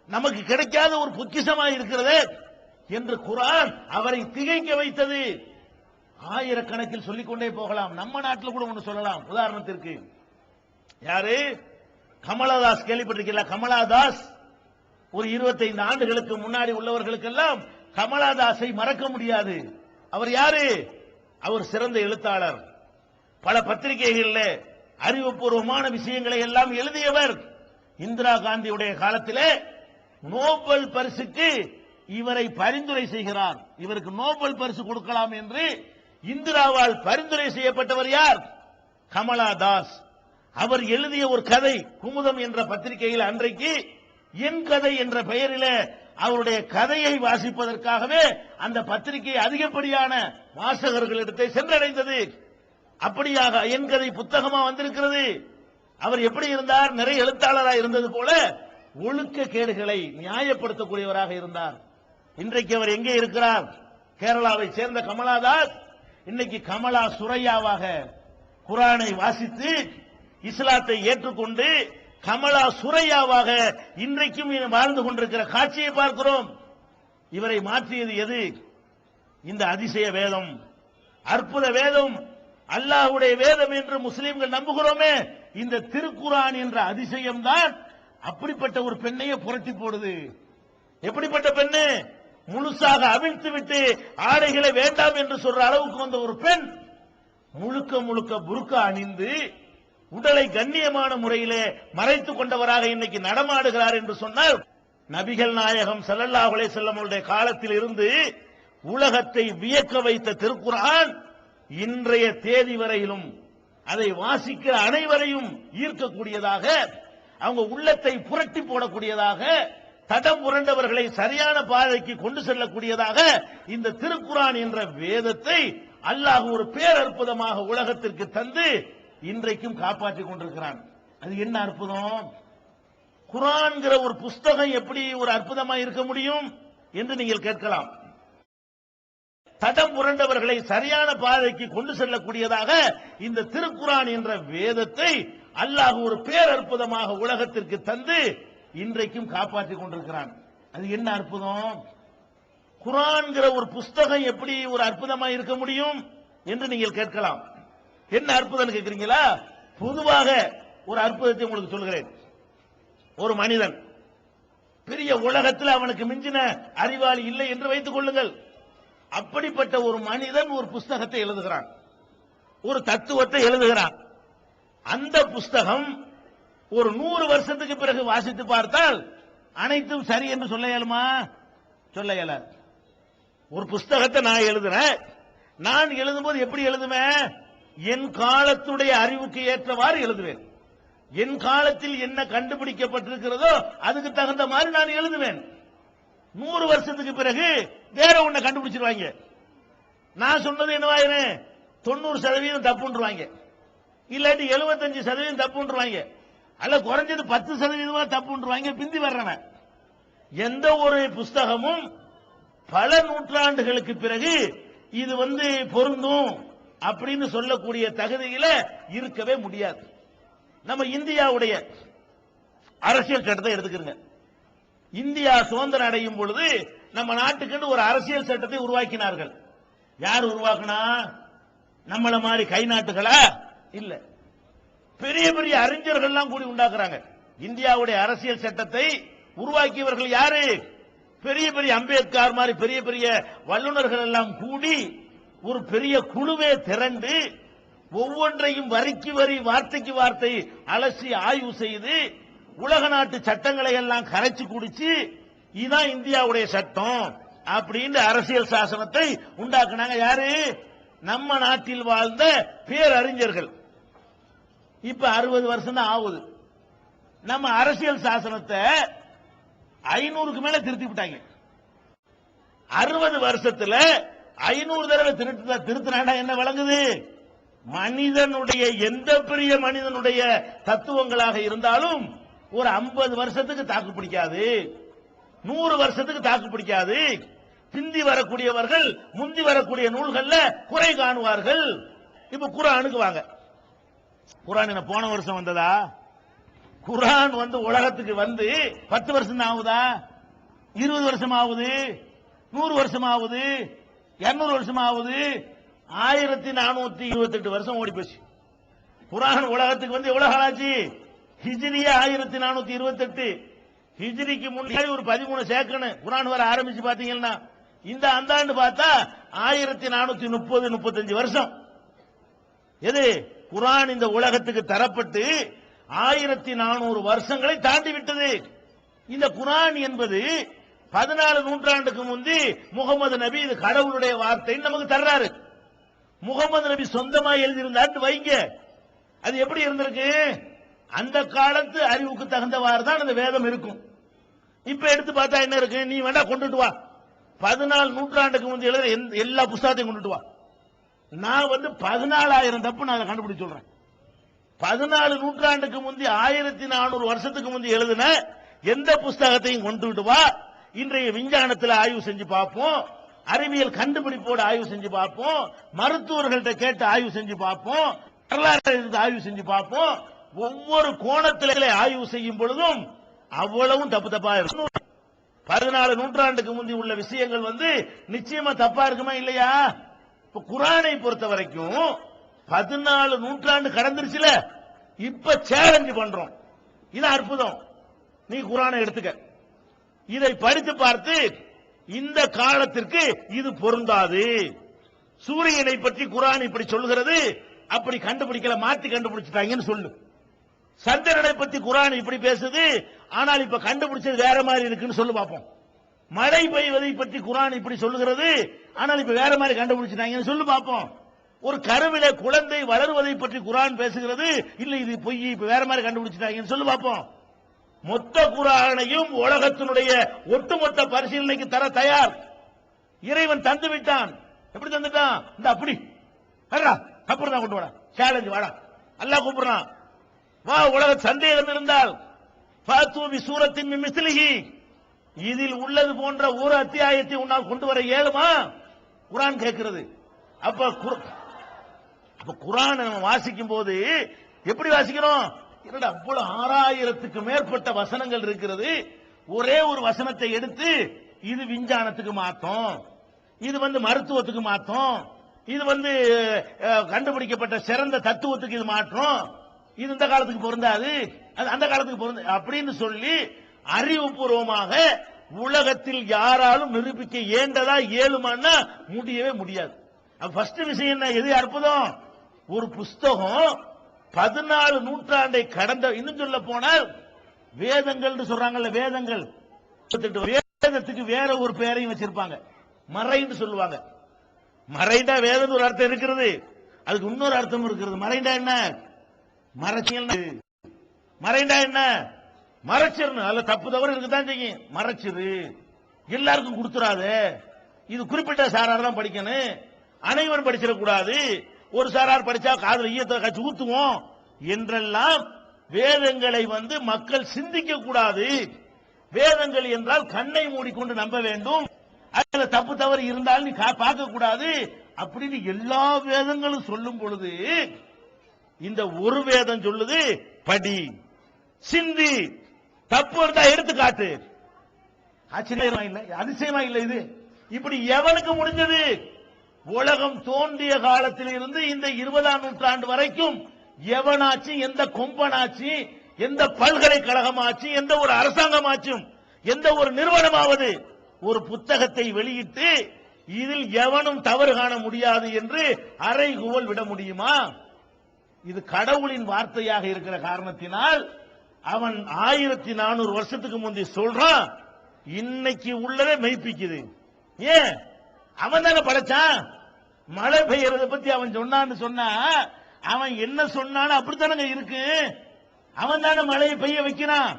Speaker 2: நமக்கு கிடைக்காத ஒரு பொக்கிஷமா இருக்கிறது என்று குர்ஆன் அவரை திகைக்க வைத்தது. ஆயிரக்கணக்கில் சொல்லிக்கொண்டே போகலாம். நம்ம நாட்டில் கூட ஒன்று சொல்லலாம். உதாரணத்திற்கு யாரு, கமலாதாஸ் கேள்விப்பட்டிருக்கீங்களா? கமலாதாஸ் ஒரு 25 ஆண்டுகளுக்கு முன்னாடி உள்ளவர்களுக்கெல்லாம் கமலாதாஸை மறக்க முடியாது. அவர் யாரு? அவர் சிறந்த எழுத்தாளர், பல பத்திரிகைகளில் அறிவுபூர்வமான விஷயங்களை எல்லாம் எழுதியவர். இந்திரா காந்தியுடைய காலத்திலே நோபல் பரிசுக்கு இவரை பரிந்துரை செய்கிறார். இவருக்கு நோபல் பரிசு கொடுக்கலாம் என்று இந்திராவால் பரிந்துரை செய்யப்பட்டவர் யார்? கமலாதாஸ். அவர் எழுதிய ஒரு கதை குமுதம் என்ற பத்திரிகையில் அன்றைக்கு என் கதை என்ற பெயரில் அவருடைய கதையை வாசிப்பதற்காகவே அந்த பத்திரிகை அதிகப்படியான வாசகர்களிடத்தை சென்றடைந்தது. அப்படியாக என் கதை புத்தகமா வந்திருக்கிறது. அவர் எப்படி இருந்தார்? நிறைய எழுத்தாளராக இருந்தது போல ஒழுக்க கேடுகளை நியாயப்படுத்தக்கூடியவராக இருந்தார். இன்றைக்கு அவர் எங்கே இருக்கிறார்? கேரளாவை சேர்ந்த கமலாதாஸ் இன்னைக்கு கமலா சுரையாவாக குர்ஆனை வாசித்து இஸ்லாத்தை ஏற்றுக்கொண்டு கமலா சுரையாவாக இன்றைக்கும் வாழ்ந்து கொண்டிருக்கிற காட்சியை பார்க்கிறோம். இவரை மாற்றியது எது? இந்த அதிசய வேதம், அற்புத வேதம், அல்லாஹ்வுடைய வேதம் என்று முஸ்லிம்கள் நம்புகிறோமே, இந்த திருக்குர்ஆன் என்ற அதிசயம் தான் அப்படிப்பட்ட ஒரு பெண்ணையே புரட்டி போடுது. எப்படிப்பட்ட பெண்ணு? முழுசாக அவிழ்த்து விட்டு ஆடைகளை வேண்டாம் என்று சொல்ற அளவுக்கு வந்த ஒரு பெண் முழுக்க முழுக்க புர்கா அணிந்து உடலை கண்ணியமான முறையிலே மறைத்துக் கொண்டவராக இன்னைக்கு நடமாடுகிறார் என்று சொன்னால், நபிகள் நாயகம் ஸல்லல்லாஹு அலைஹி வஸல்லம் அவருடைய காலத்தில் இருந்து உலகத்தை வியக்க வைத்த திருக்குர்ஆன் இன்றைய தேதி வரையிலும் அதை வாசிக்கிற அனைவரையும் ஈர்க்கக்கூடியதாக, அவங்க உள்ளத்தை புரட்டி போடக்கூடியதாக, தடம் புரண்டவர்களை சரியான பாதைக்கு கொண்டு செல்லக்கூடியதாக இந்த திருக்குர்ஆன் என்ற வேதத்தை அல்லாஹ் ஒரு பேரற்புதமாக உலகத்திற்கு தந்து இன்றைக்கும் காப்பாற்றிக் கொண்டிருக்கிறான். அது என்ன அற்புதம்! குர்ஆன்ங்கிற ஒரு புஸ்தகம் எப்படி ஒரு அற்புதமா இருக்க முடியும் என்று நீங்கள் கேட்கலாம். தடம் புரண்டவர்களை சரியான பாதைக்கு கொண்டு செல்லக்கூடியதாக இந்த திருக்குர்ஆன் என்ற வேதத்தை அல்லாஹ் ஒரு பேரற்புதமாக உலகத்திற்கு தந்து இன்றைக்கும் காப்பாற்றிக் கொண்டிருக்கிறான். அது என்ன அற்புதம்! குர்ஆன்ங்கிற ஒரு புஸ்தகம் எப்படி ஒரு அற்புதமா இருக்க முடியும் என்று நீங்கள் கேட்கலாம். என்ன அற்புதம் கேட்கிறீங்களா? பொதுவாக ஒரு அற்புதத்தை உங்களுக்கு சொல்கிறேன். ஒரு மனிதன் பெரிய உலகத்தில் அவனுக்கு மிஞ்சின அறிவாளி இல்லை என்று வைத்துக் கொள்ளுங்கள். அப்படிப்பட்ட ஒரு மனிதன் ஒரு புஸ்தகத்தை எழுதுகிறான், ஒரு தத்துவத்தை எழுதுகிறான். அந்த புஸ்தகம் ஒரு 100 வருஷத்துக்கு பிறகு வாசித்து பார்த்தால் அனைத்தும் சரி என்று சொல்ல இயலுமா? சொல்ல இயலாது. ஒரு புஸ்தகத்தை நான் எழுதுறேன், நான் எழுதும்போது எப்படி எழுதுவேன்? என் காலத்துடைய அறிவுக்கு ஏற்றவாறு எழுதுவேன். என் காலத்தில் என்ன கண்டுபிடிக்கப்பட்டிருக்கிறதோ அதுக்கு தகுந்த மாதிரி நான் எழுதுவேன். 100 வருஷத்துக்கு பிறகு வேற ஒன்ன கண்டுபிடிச்சிருவாங்க. நான் சொன்னது என்னவாயிரு 90% தப்புன்றுவாங்க, இல்லாட்டி 75% தப்புன்றுவாங்க, அல்ல குறைஞ்சது 10% தப்புன்றுவாங்க. பிந்தி வர்றவன் எந்த ஒரு புஸ்தகமும் பல நூற்றாண்டுகளுக்கு பிறகு இது பொருந்தும் அப்படின்னு சொல்லக்கூடிய தகுதியில இருக்கவே முடியாது. நம்ம இந்தியாவுடைய அரசியல் சட்டத்தை எடுத்துக்கிறங்க. இந்தியா சுதந்திரம் அடையும் பொழுது நம்ம நாட்டுக்கு ஒரு அரசியல் சட்டத்தை உருவாக்கினார்கள். யார் உருவாக்கினா? நம்மள மாதிரி கை நாட்டுகளா? இல்ல, பெரிய பெரிய அறிஞர்கள் எல்லாம் கூடி உண்டாக்குறாங்க. இந்தியாவுடைய அரசியல் சட்டத்தை உருவாக்கியவர்கள் யாரு? பெரிய பெரிய அம்பேத்கர் மாதிரி பெரிய பெரிய வல்லுநர்கள் எல்லாம் கூடி ஒரு பெரிய குழுவே திரண்டு ஒவ்வொன்றையும் வரிக்கு வரி வார்த்தைக்கு வார்த்தை அலசி ஆய்வு செய்து உலக நாட்டு சட்டங்களை எல்லாம் கரைச்சு குடிச்சு இதுதான் இந்தியாவுடைய சட்டம் அப்படின்னு அரசியல் சாசனத்தை உண்டாக்குனாங்க. யாரு? நம்ம நாட்டில் வாழ்ந்த பேரறிஞர்கள். இப்ப 60 வருஷம் தான் ஆகுது. நம்ம அரசியல் சாசனத்தை 500க்கு மேல திருத்தி விட்டாங்க. 60 வருஷத்துல 500 தடவை திருத்தினா என்ன விளங்குது? மனிதனுடைய எந்த பெரிய மனிதனுடைய தத்துவங்களாக இருந்தாலும் ஒரு 50 வருஷத்துக்கு தாக்கு பிடிக்காது, 100 வருஷத்துக்கு தாக்கு பிடிக்காது. பிந்தி வரக்கூடியவர்கள் முந்தி வரக்கூடிய நூல்கள்ல குறை காணுவார்கள். இப்ப குர்ஆனுக்கு வாங்க. குர்ஆன் என்ன போன வருஷம் வந்ததா? குர்ஆன் உலகத்துக்கு 10 வருஷம் தான் ஆகுதா? 20 வருஷம் ஆகுது? 100 வருஷம் ஆகுது? 200 வருஷம் ஆகுது? 1428 வருஷம் ஓடி போச்சு. குர்ஆன் உலகத்துக்கு எவ்வளவு காலாச்சு? ஹிஜ்ரியா 1428, ஹிஜ்ரிக்கு முன்னாடி ஒரு 13 சேக்கணு குர்ஆன் வர ஆரம்பிச்சு பாத்தீங்கன்னா இந்த ஆண்டு பார்த்தா 1430-35 வருஷம். எது குர்ஆன் இந்த உலகத்துக்கு தரப்பட்டு 1400 வருஷங்களை தாண்டி விட்டது. இந்த குர்ஆன் என்பது 14 நூற்றாண்டுக்கு முந்தி முகமது நபி இது கடவுளுடைய வார்த்தை நமக்கு தர்றாரு. முகமது நபி சொந்தமா எழுதியிருந்தார் வைங்க, அது எப்படி இருந்திருக்கு? அந்த காலத்து அறிவுக்கு தகுந்தவாறு தான் அந்த வேதம் இருக்கும். இப்ப எடுத்து பார்த்தா என்ன இருக்கு? நீ வேண்டா கொண்டுட்டு வா, 14 நூற்றாண்டுக்கு முந்தைய எழுத எல்லா புஸ்தகத்தையும் கொண்டுட்டு வா. நான் 14,000 தப்பு நான் கண்டுபிடிச்சு சொல்றேன். 14 நூற்றாண்டுக்கு முந்தைய 1400 வருஷத்துக்கு முந்தைய எழுதின எந்த புஸ்தகத்தையும் கொண்டுட்டு வா. இன்றைய விஞ்ஞானத்தில் ஆய்வு செஞ்சு பார்ப்போம், அறிவியல் கண்டுபிடிப்போடு ஆய்வு செஞ்சு பார்ப்போம், மருத்துவர்கள்ட்ட கேட்டு ஆய்வு செஞ்சு பார்ப்போம், வரலாறு ஆய்வு செஞ்சு பார்ப்போம். ஒவ்வொரு கோணத்திலே ஆய்வு செய்யும் பொழுதும் அவ்வளவும் தப்பு தப்பா இருக்கும். 14 நூற்றாண்டுக்கு முந்தி உள்ள விஷயங்கள் நிச்சயமா தப்பா இருக்குமா இல்லையா? இப்ப குர்ஆனை பொறுத்த வரைக்கும் 14 நூற்றாண்டு கடந்துருச்சுல, இப்ப சேலஞ்ச் பண்றோம். இது அற்புதம். நீ குர்ஆனை எடுத்துக்க, இதை படித்து பார்த்து இந்த காலத்திற்கு இது பொருந்தாது. சூரியனை பற்றி குர்ஆன் இப்படி சொல்கிறது, அப்படி கண்டுபிடிக்கல, மாத்தி கண்டுபிடிச்சிட்டாங்கன்னு சொல்லு. சந்திரனை பற்றி குர்ஆன் இப்படி பேசுது, ஆனால் இப்ப கண்டுபிடிச்சது வேற மாதிரி இருக்குன்னு சொல்லு பார்ப்போம். மழை பெய்வதை பற்றி குர்ஆன் இப்படி சொல்லுகிறது, ஆனால் இப்ப வேற மாதிரி கண்டுபிடிச்சிட்டாங்கன்னு சொல்லு பார்ப்போம். ஒரு கருவிலே குழந்தை வளருவதை பற்றி குர்ஆன் பேசுகிறது, இல்ல இது பொய், இப்ப வேற மாதிரி கண்டுபிடிச்சிட்டாங்கன்னு சொல்லு பார்ப்போம். மொத்த குர்ஆனையும் உலகத்தினுடைய ஒட்டுமொத்த பரிசீலனைக்கு தர தயார். இறைவன் தந்து விட்டான். எப்படி தந்துட்டான்? இந்த அப்படி அப்புறம் தான் கொண்டு வாடா, சேலஞ்ச் வாடா, அல்லாஹ் கூப்பிடுறான். வா, உலக சந்தேகம் இருந்தால் ஃபாத்து பி சூரத்தின் மின் மிஸ்லிஹி, இதில் உள்ளது போன்ற ஒரு அத்தியாயத்தை உன்னால் கொண்டு வர இயலுமா? குர்ஆன் கேட்கிறது. அப்ப குர்ஆன் நம்ம வாசிக்கும் போது எப்படி வாசிக்கிறோம்? என்னடா அவ்வளவு 6000க்கு மேற்பட்ட வசனங்கள் இருக்கிறது, ஒரே ஒரு வசனத்தை எடுத்து இது விஞ்ஞானத்துக்கு மாத்தம், இது மருத்துவத்துக்கு மாத்தம், இது கண்டுபிடிக்கப்பட்ட சிறந்த தத்துவத்துக்கு இது மாற்றம், இது இந்த காலத்துக்கு பொருந்தாது, அது அந்த காலத்துக்கு பொருந்த அப்படின்னு சொல்லி அறிவுபூர்வமாக உலகத்தில் யாராலும் நிரூபிக்க ஏண்டதா ஏழுமான்னா முடியவே முடியாது. ஃபர்ஸ்ட் விஷயம் என்ன? எது அற்புதம்? ஒரு புஸ்தகம் 14 நூற்றாண்டை கடந்த, இன்னும் சொல்ல போனால் வேதங்கள் சொல்றாங்கல்ல, வேதங்கள், வேதத்துக்கு வேற ஒரு பெயரையும் வச்சிருப்பாங்க, மறைன்னு சொல்லுவாங்க. மறைண்டா வேதம் ஒரு அர்த்தம் இருக்கிறது, அதுக்கு இன்னொரு அர்த்தம் இருக்கிறது. மறைண்டா என்ன? மறைச்சியல். மறைண்டா என்ன? மறைச்சிரு. அதுல தப்பு தவறு இருக்குதான் செய்யும். மறைச்சிரு, எல்லாருக்கும் கொடுத்துறாத, இது குறிப்பிட்ட சாரார் தான் படிக்கணும், அனைவரும் படிச்சிடக்கூடாது, ஒரு சாரார் படிச்சா காதுல ஈயத்தை கட்சி ஊத்துவோம் என்றெல்லாம் வேதங்களை மக்கள் சிந்திக்க கூடாது. வேதங்கள் என்றால் கண்ணை மூடிக்கொண்டு நம்ப வேண்டும், அதுல தப்பு தவறு இருந்தாலும் நீ பார்க்க கூடாது அப்படின்னு எல்லா வேதங்களும் சொல்லும் பொழுது இந்த ஒரு வேதம் சொல்லுது படி, சிந்தி, தப்பு இருந்தா எடுத்து காட்டு. ஆச்சரியமா இல்ல? அதிசயமா இல்ல? இது இப்படி எவனுக்கு முடிஞ்சது? உலகம் தோன்றிய காலத்தில் இருந்து இந்த 20ஆம் நூற்றாண்டு வரைக்கும் எவனாச்சு, எந்த கொம்பனாச்சு, எந்த பல்கலைக்கழகமாச்சு, எந்த ஒரு அரசாங்கமாச்சும், எந்த ஒரு நிறுவனமாவது ஒரு புத்தகத்தை வெளியிட்டு இதில் எவனும் தவறு காண முடியாது என்று அறைகூவல் விட முடியுமா? இது கடவுளின் வார்த்தையாக இருக்கிற காரணத்தினால் அவன் 1400 வருஷத்துக்கு முந்தி சொல்றான், இன்னைக்கு உள்ளதே மெய்ப்பிக்குது. ஏன்? அவன் தானே படைச்சான். மழை பெய்யறத பத்தி அவன் சொன்னான்னு சொன்னா அவன் என்ன சொன்னான்னு அப்படித்தானங்க இருக்கு. அவன் தானே மழையை பெய்ய வைக்கிறான்.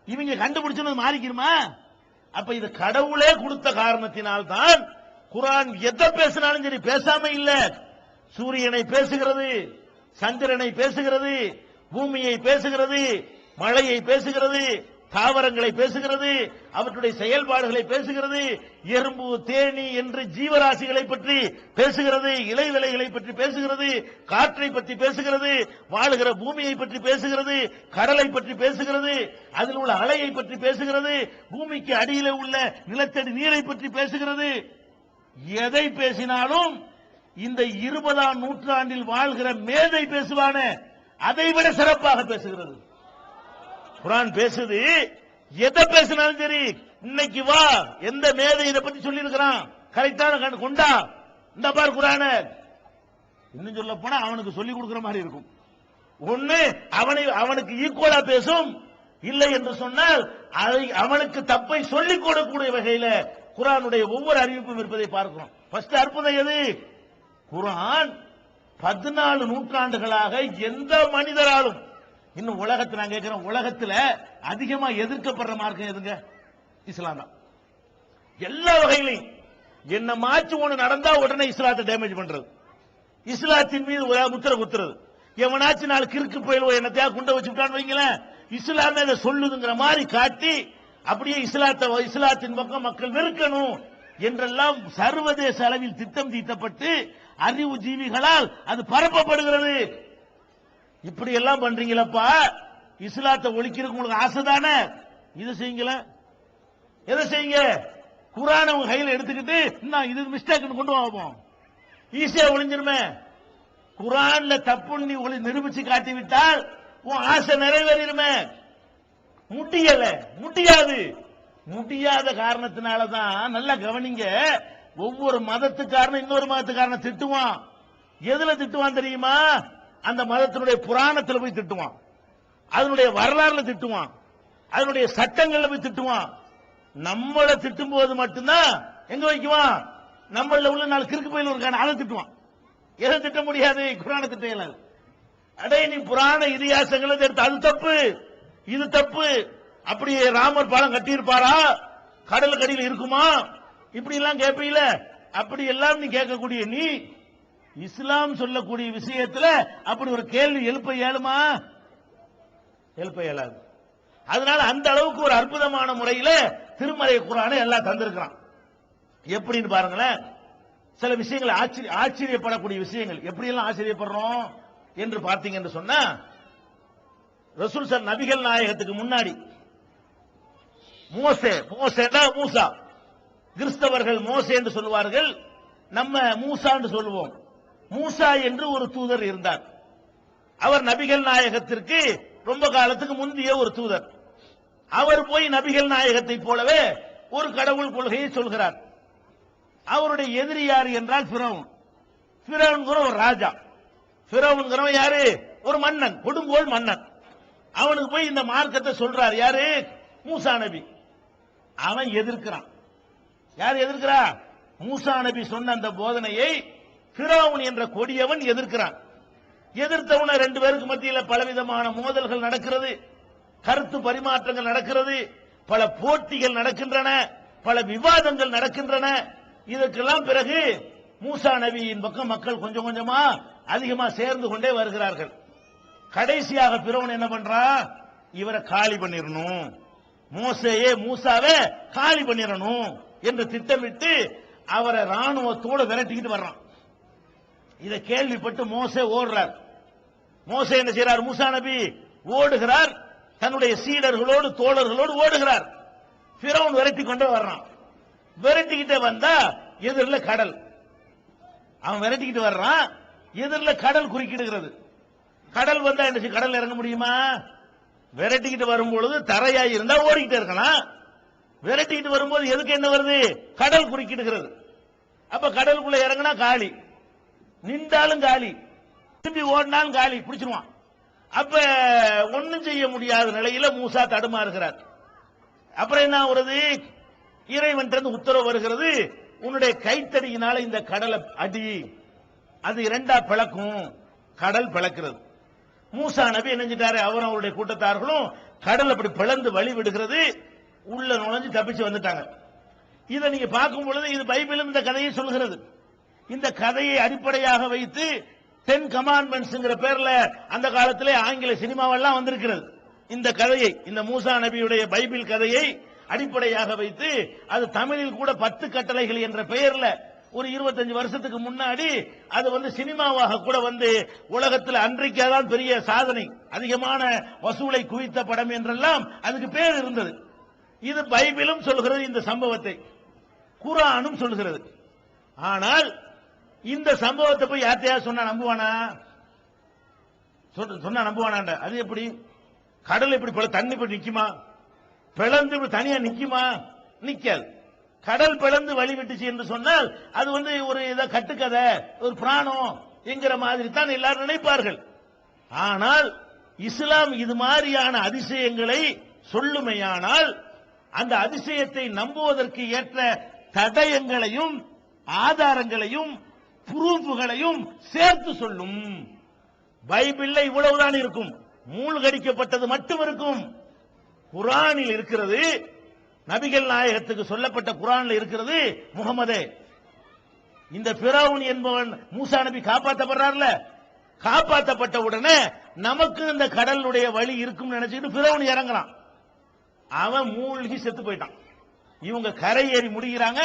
Speaker 2: இவங்க கண்டுபிடிச்சு மாறிக்கிறமா? அப்ப இது கடவுளே கொடுத்த காரணத்தினால்தான் குர்ஆன் எதை பேசினாலும் சரி பேசாம இல்ல. சூரியனை பேசுகிறது, சந்திரனை பேசுகிறது, பூமியை பேசுகிறது, மழையை பேசுகிறது, தாவரங்களை பேசுகிறது, அவற்றுடைய செயல்பாடுகளை பேசுகிறது, எறும்பு, தேனி என்று ஜீவராசிகளை பற்றி பேசுகிறது, இலைவிலைகளை பற்றி பேசுகிறது, காற்றை பற்றி பேசுகிறது, வாழுகிற பூமியை பற்றி பேசுகிறது, கடலை பற்றி பேசுகிறது, அதில் உள்ள அலையை பற்றி பேசுகிறது, பூமிக்கு அடியில் உள்ள நிலத்தடி நீரை பற்றி பேசுகிறது. எதை பேசினாலும் இந்த 20ஆம் நூற்றாண்டில் வாழ்கிற மேதை பேசுவான அதை விட சிறப்பாக பேசுகிறது. குர்ஆன் பேசுது. எதை பேசினாலும் சரி, இன்னைக்கு வா, எந்த மேதை இதை பத்தி சொல்லி இருக்கிறான், கரெக்டான கொண்டா, இந்த பார் குர்ஆன. இன்னும் சொல்ல போனா அவனுக்கு சொல்லி கொடுக்கிற மாதிரி இருக்கும். ஒண்ணு அவனுக்கு ஈக்குவலா பேசும், இல்லை என்று சொன்னால் அவனுக்கு தப்பை சொல்லிக் கொடுக்கக்கூடிய வகையில குர்ஆனுடைய ஒவ்வொரு அறிவிப்பும் இருப்பதை பார்க்கிறோம். ஃபர்ஸ்ட் அற்புதம் எது? குர்ஆன் 14 நூற்றாண்டுகளாக எந்த மனிதராலும், இன்னும் உலகத்தில் நான் கேட்கிறேன், உலகத்தில் அதிகமா எதிர்க்கப்படுற மார்க்கம் எதுங்க? இஸ்லாம் தான். எல்லா வகையிலையும் என்ன மாச்சு ஒண்ணு நடந்தா உடனே இஸ்லாத்தை டேமேஜ் பண்றது, இஸ்லாத்தின் மீது முத்திர குத்துறது. எவனாச்சு நாலு கிறுக்கு போயிடுவோம், என்னத்தையா குண்டை வச்சுட்டான்னு வைங்களேன், இஸ்லாமே அதை சொல்லுதுங்கிற மாதிரி காட்டி அப்படியே இஸ்லாத்தின் பக்கம் மக்கள் வெறுக்கணும் என்றெல்லாம் சர்வதேச அளவில் திட்டம் தீட்டப்பட்டு அறிவு ஜீவிகளால் அது பரப்பப்படுகிறது. இப்படி எல்லாம் பண்றீங்களப்பா, இஸ்லாத்தை ஒழிக்கிறதுக்கு உங்களுக்கு ஆசை தானே, இது செய்யுங்கள. எதை செய்யுங்க? குர்ஆனை உங்க கையில் எடுத்துக்கிட்டு இது மிஸ்டேக் கொண்டு வாப்போம், ஈஸியா ஒளிஞ்சிருமே. குர்ஆன்ல தப்புன்னு நீ நிரூபிச்சு காட்டிவிட்டால் உன் ஆசை நிறைவேறிடுமே. முடியாது. முடியாத காரணத்தினாலதான் நல்லா கவனிங்க, ஒவ்வொரு மதத்துக்காரனும் இன்னொரு மதத்துக்காரனை திட்டுவான். எதுல திட்டுவான் தெரியுமா? அந்த மதத்தினுடைய புராணத்தில் போய் திட்டுவான், அதனுடைய வரலாறுல திட்டுவான், அதனுடைய சட்டங்கள்ல போய் திட்டுவான். நம்மளை திட்டும் போது மட்டும்தான் எங்க வைக்குவான்? நம்மள உள்ள நாலு கிறுக்கு பயில இருக்கான அதை திட்டுவான். எதை திட்ட முடியாது? குர்ஆனை திட்ட இயலாது. அடே நீ புராண இதிகாசங்களை எடுத்து அது தப்பு, இது தப்பு, அப்படியே ராமர் பாலம் கட்டியிருப்பாரா, கடல் கடியில் இருக்குமா, இப்படி எல்லாம் கேட்பீல. அப்படி எல்லாம் நீ கேட்கக்கூடிய நீ இஸ்லாம் சொல்லக்கூடிய விஷயத்துல அப்படி ஒரு கேள்வி எழுப்ப இயலுமா? எழுப்ப இயலாது. அதனால அந்த அளவுக்கு ஒரு அற்புதமான முறையில திருமறை குர்ஆனை எல்லாம் தந்திருக்கிறான். எப்படின்னு பாருங்களேன். சில விஷயங்கள் ஆச்சரியப்படக்கூடிய விஷயங்கள் எப்படியெல்லாம் ஆச்சரியப்படுறோம் என்று பார்த்தீங்கன்னு சொன்னா, ரசூல் சார் நபிகள் நாயகத்துக்கு முன்னாடி மூசா, கிறிஸ்தவர்கள் மோசே என்று சொல்லுவார்கள், நம்ம மூசா என்று சொல்லுவோம். மூசா என்று ஒரு தூதர் இருந்தார். அவர் நபிகள் நாயகத்திற்கு ரொம்ப காலத்துக்கு முந்தைய ஒரு தூதர். அவர் போய் நபிகள் நாயகத்தை போலவே ஒரு கடவுள் கொள்கையை சொல்கிறார். அவருடைய எதிரி யாரு என்றால் ஃபிரௌன். ஃபிரௌன்கிற ஒரு ராஜா. ஃபிரௌன்கிறவன் யாரு? ஒரு மன்னன், கொடுங்கோல் மன்னன். அவனுக்கு போய் இந்த மார்க்கத்தை சொல்றார். யாரு? மூசா நபி. அவன் எதிர்க்கிறான். யார் எதிர்க்கிறா? மூசா நபி சொன்ன அந்த போதனையை ஃபிரௌன் என்ற கொடியவன் எதிர்க்கிறான். எதிர்த்தவன ரெண்டு பேருக்கு மத்தியில் பலவிதமான மோதல்கள் நடக்கிறது, கருத்து பரிமாற்றங்கள் நடக்கிறது, பல போட்டிகள் நடக்கின்றன, பல விவாதங்கள் நடக்கின்றன. இதற்கெல்லாம் பிறகு மூசா நபியின் பக்கம் மக்கள் கொஞ்சம் கொஞ்சமா அதிகமா சேர்ந்து கொண்டே வருகிறார்கள். கடைசியாக ஃபிரௌன் என்ன பண்றான்? இவரை காலி பண்ணிடணும், மூசாவை காலி பண்ணிடணும் என்று திட்டமிட்டு அவரை ராணுவத்தோடு விரட்டிக்கிட்டு வர்றான். இதை கேள்விப்பட்டு மோசே ஓடுறார். மோசே என்ன செய்யறார்? மூசா நபி ஓடுகிறார், தன்னுடைய சீடர்களோடு தோழர்களோடு ஓடுகிறார். ஃபிரௌன் விரட்டி கொண்டே வர்றான். விரட்டிக்கிட்டே வந்தா எதிரில் கடல். அவன் விரட்டிக்கிட்டு வர்றான், எதிரில் கடல் குறுக்கிடுகிறது. கடல் வந்தா என்ன செய்ய? கடல் இறங்க முடியுமா? விரட்டிக்கிட்டு வரும்பொழுது தரையாய் இருந்தா ஓடிக்கிட்டே இருக்கலாம். விரட்டிக்கிட்டு வரும்போது எதுக்கு என்ன வருது? கடல் குறுக்கிடுகிறது. அப்ப கடலுக்குள்ள இறங்கினா காலி, நின்றாலும் காலி, திரும்பி ஓடினாலும் காலி, பிடிச்சிருவான். அப்ப ஒன்னும் செய்ய முடியாத நிலையில மூசா தடுமாறுகிறார். அப்புறம் என்ன வருது? இறைவன் உத்தரவு வருகிறது, உன்னுடைய கைத்தடியினால இந்த கடலை அடி, அது இரண்டா பிளக்கும். கடல் பிளக்கிறது. மூசா நபி என்ன செஞ்சிட்டாரு? அவரும் அவருடைய கூட்டத்தார்களும் கடல் அப்படி பிளந்து வழி விடுகிறது, உள்ள நுழைஞ்சு தப்பிச்சு வந்துட்டாங்க. இதை நீங்க பார்க்கும் பொழுது இது பைபிளும் இந்த கதையை சொல்கிறது. இந்த கதையை அடிப்படையாக வைத்து 10 கமாண்ட்மெண்ட்ஸ் பேர்ல அந்த காலத்திலே ஆங்கில சினிமாவெல்லாம் வந்திருக்கிறது. இந்த கதையை, இந்த மூசா நபியுடைய பைபிள் கதையை அடிப்படையாக வைத்து அது தமிழில் கூட 10 கட்டளைகள் என்ற பெயர்ல ஒரு 25 வருஷத்துக்கு முன்னாடி அது சினிமாவாக கூட உலகத்தில் அன்றைக்காதான் பெரிய சாதனை, அதிகமான வசூலை குவித்த படம் என்றெல்லாம் அதுக்கு பேர் இருந்தது. இது பைபிளும் சொல்கிறது இந்த சம்பவத்தை, குர்ஆனும் சொல்கிறது. ஆனால் இந்த சம்பவத்தை போய் யார்த்தையா சொன்னா நம்புவானா? சொன்னா நம்புவானா? அது எப்படி? கடல் எப்படி தண்ணி போய் நிக்குமா? பிளந்து தனியா நிக்குமா? நிக்காது. கடல் பிளந்து வழி விட்டுச்சு என்று சொன்னால் அது ஒரு கட்டுக்கதை, ஒரு பிராணம் என்கிற மாதிரி தான் எல்லாரும் நினைப்பார்கள். ஆனால் இஸ்லாம் இது மாதிரியான அதிசயங்களை சொல்லுமையானால் அந்த அதிசயத்தை நம்புவதற்கு ஏற்ற தடயங்களையும் ஆதாரங்களையும் புரூஃப்களையும் சேர்த்து சொல்லும். பைபிள்ல இவ்வளவுதான் இருக்கும், மூழ்கடிக்கப்பட்டது மட்டும் இருக்கும். குர்ஆனில் இருக்கிறது, நபிகள் நாயகத்துக்கு சொல்லப்பட்ட குர்ஆனில் இருக்கிறது, முகமதே இந்த ஃபிரௌன் என்பவன் மூசா நபி காப்பாற்றப்படுறார்ல, காப்பாற்றப்பட்ட உடனே நமக்கு இந்த கடலுடைய வழி இருக்கும் நினைச்சுட்டு ஃபிரௌன் இறங்குறான். அவன் மூழ்கி செத்து போயிட்டான். இவங்க கரை ஏறி முடிகிறாங்க,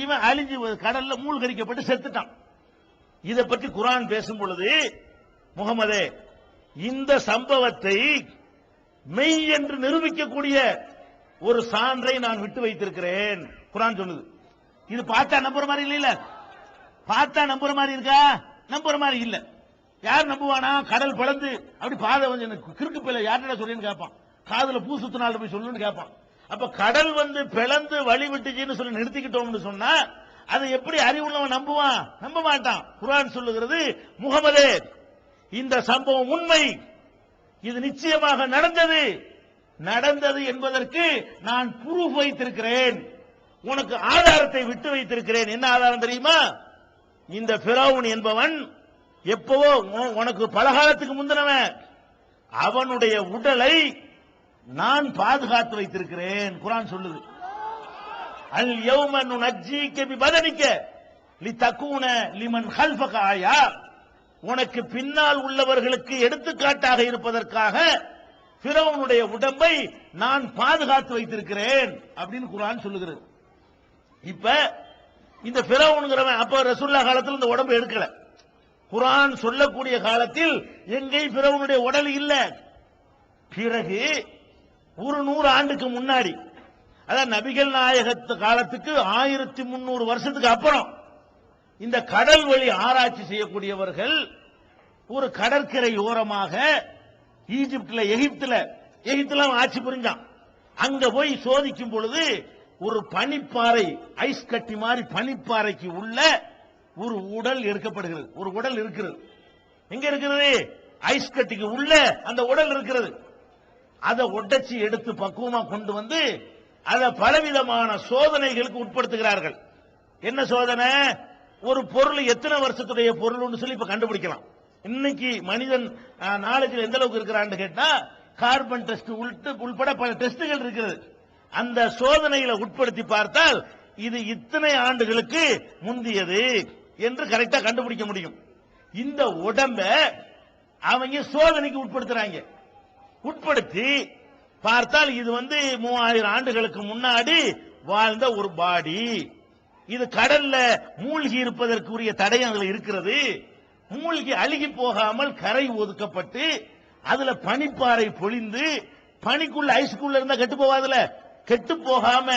Speaker 2: இவன் அழிஞ்சு கடல்ல மூழ்கடிக்கப்பட்டு செத்துட்டான். இதை பற்றி குர்ஆன் பேசும் பொழுது, முகமதே இந்த சம்பவத்தை மெய் என்று நிரூபிக்கக்கூடிய ஒரு சான்றை நான் விட்டு வைத்திருக்கிறேன். குர்ஆன் சொல்லுது. இது பார்த்தா நம்புற மாதிரி இல்ல, பார்த்தா நம்புற மாதிரி இருக்கா? நம்புற மாதிரி இல்ல. யார் நம்புவானா? கடல் பிளந்து அப்படி பாதை கிறுக்கு பிள்ளை யார்கிட்ட சொல்றேன்னு கேட்பான், காதுல பூ சுத்தினால போய் சொல்லுன்னு கேட்பான். அப்ப கடல் பிளந்து வழி விட்டுச்சுன்னு சொல்லி நிறுத்திக்கிட்டோம்னு சொன்னா அதை எப்படி அறிவுள்ளவன் நம்புவான்? நம்ப மாட்டான். குர்ஆன் சொல்லுகிறது, முகமதே இந்த சம்பவம் உண்மை, இது நிச்சயமாக நடந்தது என்பதற்கு நான் ப்ரூஃப் வைத்திருக்கிறேன், உனக்கு ஆதாரத்தை விட்டு வைத்திருக்கிறேன். என்ன ஆதாரம் தெரியுமா? இந்த ஃபிரௌன் என்பவன் எப்பவோ உனக்கு பலகாலத்துக்கு முந்தினவன், அவனுடைய உடலை நான் பாதுகாத்து வைத்திருக்கிறேன். குர்ஆன் சொல்லுது, அல் யௌம நுனஜ்ஜீக பிபதனிக, லிதகூன லிமன் கல்ஃபக ஆயா, உனக்கு பின்னால் உள்ளவர்களுக்கு எடுத்துக்காட்டாக இருப்பதற்காக ஃபிரௌனுடைய உடம்பை நான் பாதுகாத்து வைத்திருக்கிறேன் அப்படின்னு குர்ஆன் சொல்லுகிறது. இப்ப இந்த ஃபிரௌன்ங்கிறவன் அப்ப ரசூலுல்லாஹ் காலத்தில் இந்த உடம்பு எடுக்கல. குர்ஆன் சொல்லக்கூடிய காலத்தில் எங்கேயும் ஃபிரௌனுடைய உடல் இல்ல. பிறகு ஒரு 100 ஆண்டுக்கு முன்னாடி, அதாவது நபிகள் நாயகத்து காலத்துக்கு 1300 வருஷத்துக்கு அப்புறம் இந்த கடல் வழி ஆராய்ச்சி செய்யக்கூடியவர்கள் ஒரு கடற்கரை ஓரமாக ஈஜிப்ட்ல எகிப்துல ஆட்சி புரிஞ்சான். அங்க போய் சோதிக்கும் பொழுது ஒரு பனிப்பாறை, ஐஸ் கட்டி மாதிரி பனிப்பாறைக்கு உள்ள ஒரு உடல் எடுக்கப்படுகிறது. ஒரு உடல் இருக்கிறது. எங்க இருக்கிறது? ஐஸ் கட்டிக்கு உள்ள அந்த உடல் இருக்கிறது. அதை உடைச்சி எடுத்து பக்குவமா கொண்டு வந்து அதை பலவிதமான சோதனைகளுக்கு உட்படுத்துகிறார்கள். என்ன சோதனை? ஒரு பொருள் எத்தனை வருஷத்துடைய பொருள்னு சொல்லி இப்ப கண்டுபிடிக்கலாம். இன்னைக்கு மனிதன் நாலேஜ் எந்த அளவுக்கு இருக்கிறான்னு கேட்டா, கார்பன் டெஸ்ட் உள்பட பல டெஸ்டுகள் இருக்கிறது. அந்த சோதனைகளை உட்படுத்தி பார்த்தால் இது இத்தனை ஆண்டுகளுக்கு முந்தியது என்று கரெக்டா கண்டுபிடிக்க முடியும். இந்த உடம்ப அவங்க சோதனைக்கு உட்படுத்துறாங்க. உட்படுத்தி பார்த்தால் இது 3000 ஆண்டுகளுக்கு முன்னாடி வாழ்ந்த ஒரு பாடி. இது கடல்ல மூழ்கி இருப்பதற்குரிய தடயங்கள் இருக்கிறது. மூழ்கி அழுகி போகாமல் கரை ஒதுக்கப்பட்டு அதுல பனிப்பாறை பொழிந்து, பனிக்குள்ள ஐஸ்குள்ள இருந்தா கெட்டு போவாதுல, கெட்டு போகாம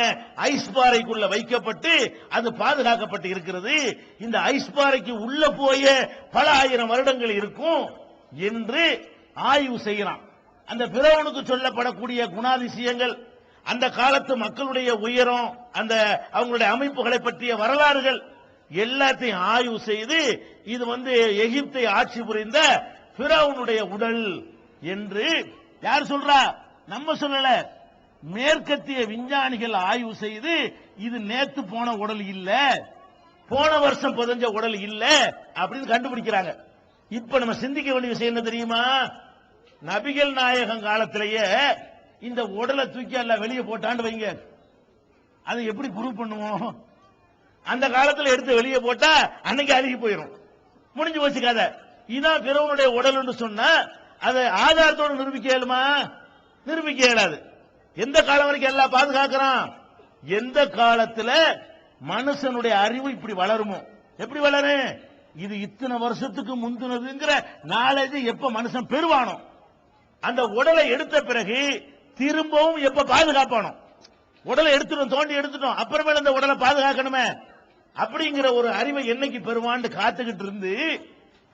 Speaker 2: ஐஸ் பாறைக்குள்ள வைக்கப்பட்டு அது பாதுகாக்கப்பட்டு இருக்கிறது. இந்த ஐஸ் பாறைக்கு உள்ள போய பல ஆயிரம் வருடங்கள் இருக்கும் என்று ஆய்வு செய்யறான். அந்த ஃபிரௌனுக்கு சொல்லப்படக்கூடிய குணாதிசயங்கள், அந்த காலத்து மக்களுடைய உயரம், அந்த அவங்களுடைய அமைப்புகளை பற்றிய வரலாறுகள் எல்லாத்தையும் ஆய்வு செய்து இது எகிப்தை ஆட்சி புரிந்த ஃபிரௌனுடைய உடல் என்று யார் சொல்றா? நம்ம சொல்லல, மேற்கத்திய விஞ்ஞானிகள் ஆய்வு செய்து இது நேத்து போன உடல் இல்ல, போன வருஷம் புதைஞ்ச உடல் இல்ல அப்படின்னு கண்டுபிடிக்கிறாங்க. இப்ப நம்ம சிந்திக்க வேண்டிய விஷயம் என்ன தெரியுமா? நபிகள் நாயகம் காலத்திலேயே இந்த உடலை தூக்கி அல்ல வெளியே போட்டான்னு வைங்க, அதை எப்படி ப்ரூவ் பண்ணுவோம்? அந்த காலத்தில் எடுத்து வெளியே போட்டா அன்னைக்கு அழுகி போயிடும், முடிஞ்சு போச்சு கதை. இதான் ஃபிரௌனுடைய உடல் என்று சொன்னா அதை ஆதாரத்தோடு நிரூபிக்க இயலுமா? நிரூபிக்க இயலாது. எந்த காலம் வரைக்கும் எல்லாம் பாதுகாக்கிறான்? எந்த காலத்துல மனுஷனுடைய அறிவு இப்படி வளருமோ? எப்படி வளரும்? இது இத்தனை வருஷத்துக்கு முந்தினதுங்கிற நாலேஜ் எப்ப மனுஷன் பெறுவானோ, அந்த உடலை எடுத்த பிறகு திரும்பவும் எப்ப பாதுகாப்பானோ, உடலை எடுத்துட்டோம், தோண்டி எடுத்துட்டோம், அப்புறமேல அந்த உடலை பாதுகாக்கணுமே அப்படிங்கிற ஒரு அறிவை என்னைக்கு பெறுவான்னு காத்துக்கிட்டு இருந்து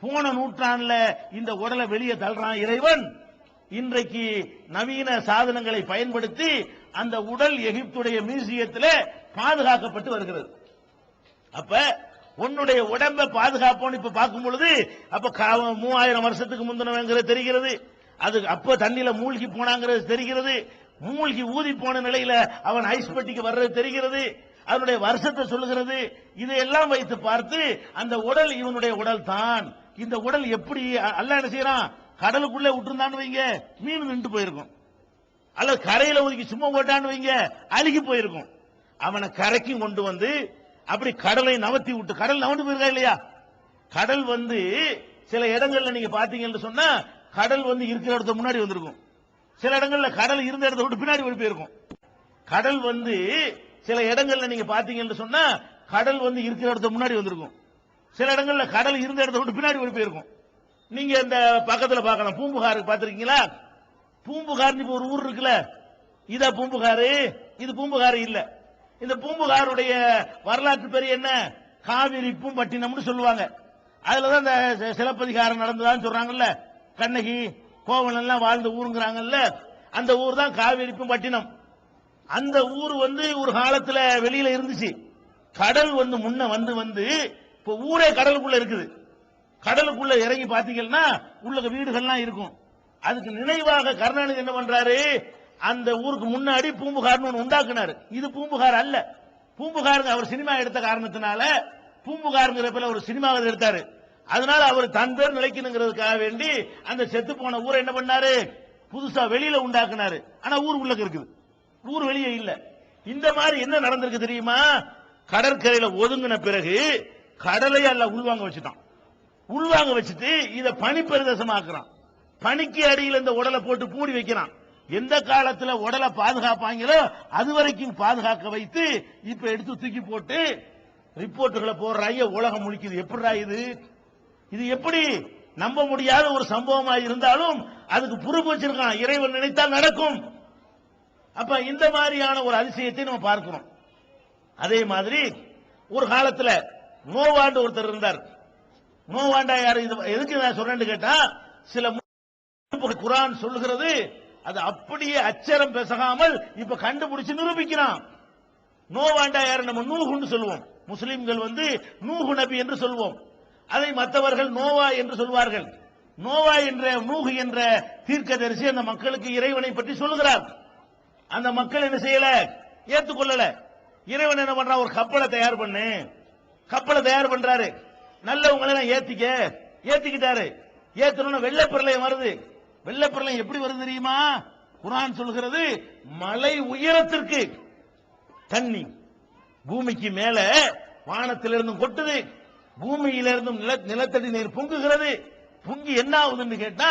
Speaker 2: போன நூற்றாண்டுல இந்த உடலை வெளியே தள்ளுறான் இறைவன். இன்றைக்கு நவீன சாதனங்களை பயன்படுத்தி அந்த உடல் எகிப்துடைய மியூசியத்தில் பாதுகாக்கப்பட்டு வருகிறது. அப்ப உன்னுடைய உடம்பை பாதுகாப்போன்னு இப்ப பார்க்கும் பொழுது அப்ப 3000 வருஷத்துக்கு முந்தினவங்கிறது தெரிகிறது. அது அப்ப தண்ணியில மூழ்கி போனாங்கிறது தெரிகிறது. மூழ்கி ஊதி போன நிலையில அவன் ஐஸ் பெட்டிக்கு வர்றது தெரிகிறது. அதனுடைய வருஷத்தை சொல்லுகிறது. இதையெல்லாம் வைத்து பார்த்து அந்த உடல் இவனுடைய உடல் தான். இந்த உடல் எப்படி அல்லாஹ் என்ன செய்யறான்? கடலுக்குள்ளே விட்டுருந்தான்னு வைங்க, மீன் நின்று போயிருக்கும். அல்லது கரையில ஒதுக்கி சும்மா போட்டான்னு வைங்க, அழுகி போயிருக்கும். அவனை கரைக்கும் கொண்டு வந்து அப்படி கடலை நவத்தி விட்டு, கடல் நவந்து போயிருக்கா இல்லையா? கடல் சில இடங்கள்ல நீங்க பாத்தீங்கன்னு சொன்னா கடல் இருக்கிற இடத்த முன்னாடி வந்திருக்கும். சில இடங்கள்ல கடல் இருந்த இடத்த விட்டு பின்னாடி ஓடி போயிருக்கும். கடல் சில இடங்கள்ல நீங்க பாத்தீங்கன்னு சொன்னா கடல் இருக்கிற இடத்த முன்னாடி வந்திருக்கும். சில இடங்கள்ல கடல் இருந்த இடத்த விட்டு பின்னாடி ஓடி போயிருக்கும். நீங்க இந்த பக்கத்துல பார்க்கலாம், பூம்புகார் பாத்திருக்கீங்களா? பூம்புகார் இப்ப ஒரு ஊர் இருக்குல்ல, இதா பூம்புகாரு? இது பூம்புகாரு இல்ல. இந்த பூம்புகாருடைய வரலாற்று பேர் என்ன? காவிரி பூம்பட்டினம்னு சொல்லுவாங்க. அதுலதான் இந்த சிலப்பதிகாரம் நடந்ததான்னு சொல்றாங்கல்ல. கண்ணகி கோவலன் எல்லாம் வாழ்ந்த ஊருங்கிறாங்கல்ல, அந்த ஊர் தான் காவிரி பூம்பட்டினம். அந்த ஊர் ஒரு காலத்துல வெளியில இருந்துச்சு. கடல் முன்ன வந்து இப்ப ஊரே கடலுக்குள்ள இருக்குது. கடலுக்குள்ள இறங்கி பாத்தீங்கன்னா உள்ள வீடுகள்லாம் இருக்கும். அதுக்கு நினைவாக கருணாநிதி என்ன பண்றாரு? அந்த ஊருக்கு முன்னாடி பூம்புகார்னு ஒன்று உண்டாக்குனாரு. இது பூம்புகார் அல்ல. பூம்புகார் அவர் சினிமா எடுத்த காரணத்தினால பூம்புகார்ங்கிற பேர்ல ஒரு சினிமாவை எடுத்தாரு. அதனால அவர் தன் பேர் நிலைக்கணுங்கிறதுக்காக வேண்டி அந்த செத்து போன ஊரை என்ன பண்ணாரு? புதுசா வெளியில உண்டாக்குனாரு. ஆனா ஊர் உள்ள இருக்குது, ஊர் வெளியே இல்ல. இந்த மாதிரி என்ன நடந்திருக்கு தெரியுமா? கடற்கரையில ஒதுங்கின பிறகு கடலையை அல்ல உள்வாங்க வச்சுட்டான். உள்வாங்க வச்சுட்டு இத பனி பிரதேசமாக்குறான். பனிக்கு அடியில் இந்த உடலை போட்டு மூடி வைக்கிறான். எந்த காலத்துல உடலை பாதுகாப்பாங்களோ அது வரைக்கும் பாதுகாக்க வைத்து இப்ப எடுத்து தூக்கி போட்டு ரிப்போர்ட்டுகளை போடுறாங்க. உலகம் முழிக்குது. எப்படிடா இது? இது எப்படி நம்ப முடியாத ஒரு சம்பவமா இருந்தாலும் அதுக்கு புறப்பு வச்சிருக்கான். இறைவன் நினைத்தால் நடக்கும். அப்ப இந்த மாதிரியான ஒரு அதிசயத்தை நம்ம பார்க்கிறோம். அதே மாதிரி ஒரு காலத்துல நோவாண்டு ஒருத்தர் இருந்தார். நோவாண்டா யாரு? எதுக்கு நான் சொல்றேன்னு கேட்டா, சில குர்ஆன் சொல்லுகிறது அது அப்படியே அச்சரம் பேசாமல் இப்ப கண்டுபிடிச்சு நிரூபிக்கிறான். நோவாண்டா யாரு? நம்ம நூஹுன்னு சொல்லுவோம். முஸ்லிம்கள் நூஹு நபி என்று சொல்வோம். அதை மற்றவர்கள் நோவா என்று சொல்வார்கள். நோவா என்ற நூஹு என்ற தீர்க்கதரிசி அந்த மக்களுக்கு இறைவனை பற்றி சொல்லுகிறார். அந்த மக்கள் என்ன செய்யல? ஏத்துக்கொள்ளல. இறைவன் என்ன பண்றான்? ஒரு கப்பலை தயார் பண்ணு. கப்பலை தயார் பண்றாரு. நல்லவங்களை ஏத்திக்கிட்டாரு. ஏத்தணும் வெள்ளப்பிரளயம் வருது. வெள்ளப்பிரளயம் எப்படி வருது தெரியுமா? குர்ஆன் சொல்கிறது மலை உயரத்திற்கு தண்ணி பூமிக்கு மேல வானத்திலிருந்து கொட்டுது. பூமியிலிருந்தும் நிலத்தடி நீர் பொங்குகிறது. பொங்கி என்ன ஆகுதுன்னு கேட்டா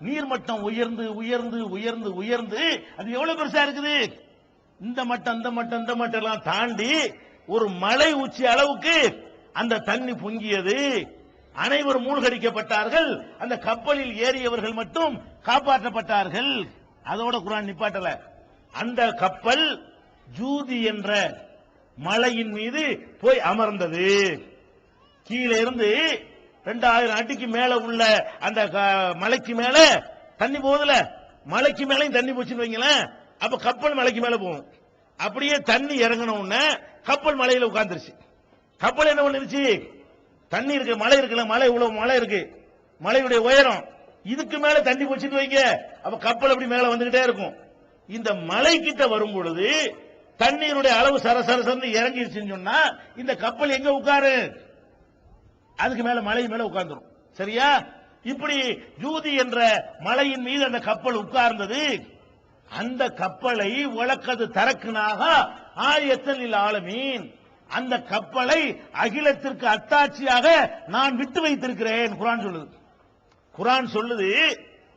Speaker 2: நீர்மட்டம் உயர்ந்து உயர்ந்து உயர்ந்து உயர்ந்து அது எவ்வளவு பெருசா இருக்குது? இந்த மட்டம் இந்த மட்டம் இந்த மட்டம் எல்லாம் தாண்டி ஒரு மலை உச்சி அளவுக்கு அந்த தண்ணி பொங்கியது. அனைவரும் மூழ்கடிக்கப்பட்டார்கள். அந்த கப்பலில் ஏறியவர்கள் மட்டும் காப்பாற்றப்பட்டார்கள். அதோட குர்ஆன் நிப்பாட்டல. அந்த கப்பல் ஜூதி என்ற மலையின் மீது போய் அமர்ந்தது. கீழே இருந்து 2000 அடிக்கு மேல உள்ள அந்த மலைக்கு மேல தண்ணி போகுதுல, மலைக்கு மேலையும் தண்ணி போச்சுன்னு வைங்களேன். அப்ப கப்பல் மலைக்கு மேல போகும். அப்படியே தண்ணி இறங்கின உடனே கப்பல் மலையில உட்கார்ந்துருச்சு. கப்பல் என்ன பண்ணிருச்சு? தண்ணி இருக்கு, மலை இருக்குல்ல, மலை இவ்வளவு மலை இருக்கு, மலையுடைய உயரம், இதுக்கு மேல தண்ணி போச்சுன்னு வைங்க. அப்ப கப்பல் அப்படி மேல வந்துகிட்டே இருக்கும். இந்த மலை கிட்ட வரும் பொழுது தண்ணீருடைய அளவு சரசரசன்னு இறங்கிருச்சுன்னு சொன்னா இந்த கப்பல் எங்க உட்காரு? அதுக்கு மேல மலை மேல உட்கார்ந்துரும். சரியா? இப்படி ஜூதி என்ற மலையின் மீது அந்த கப்பல் உட்கார்ந்தது. அந்த கப்பலை வழக்கது தரக்குனாக ஆயத்தல் ஆலமீன், அந்த கப்பலை அகிலத்திற்கு அத்தாட்சியாக நான் விட்டு வைத்திருக்கிறேன். குர்ஆன் சொல்லுது. குர்ஆன் சொல்லுது,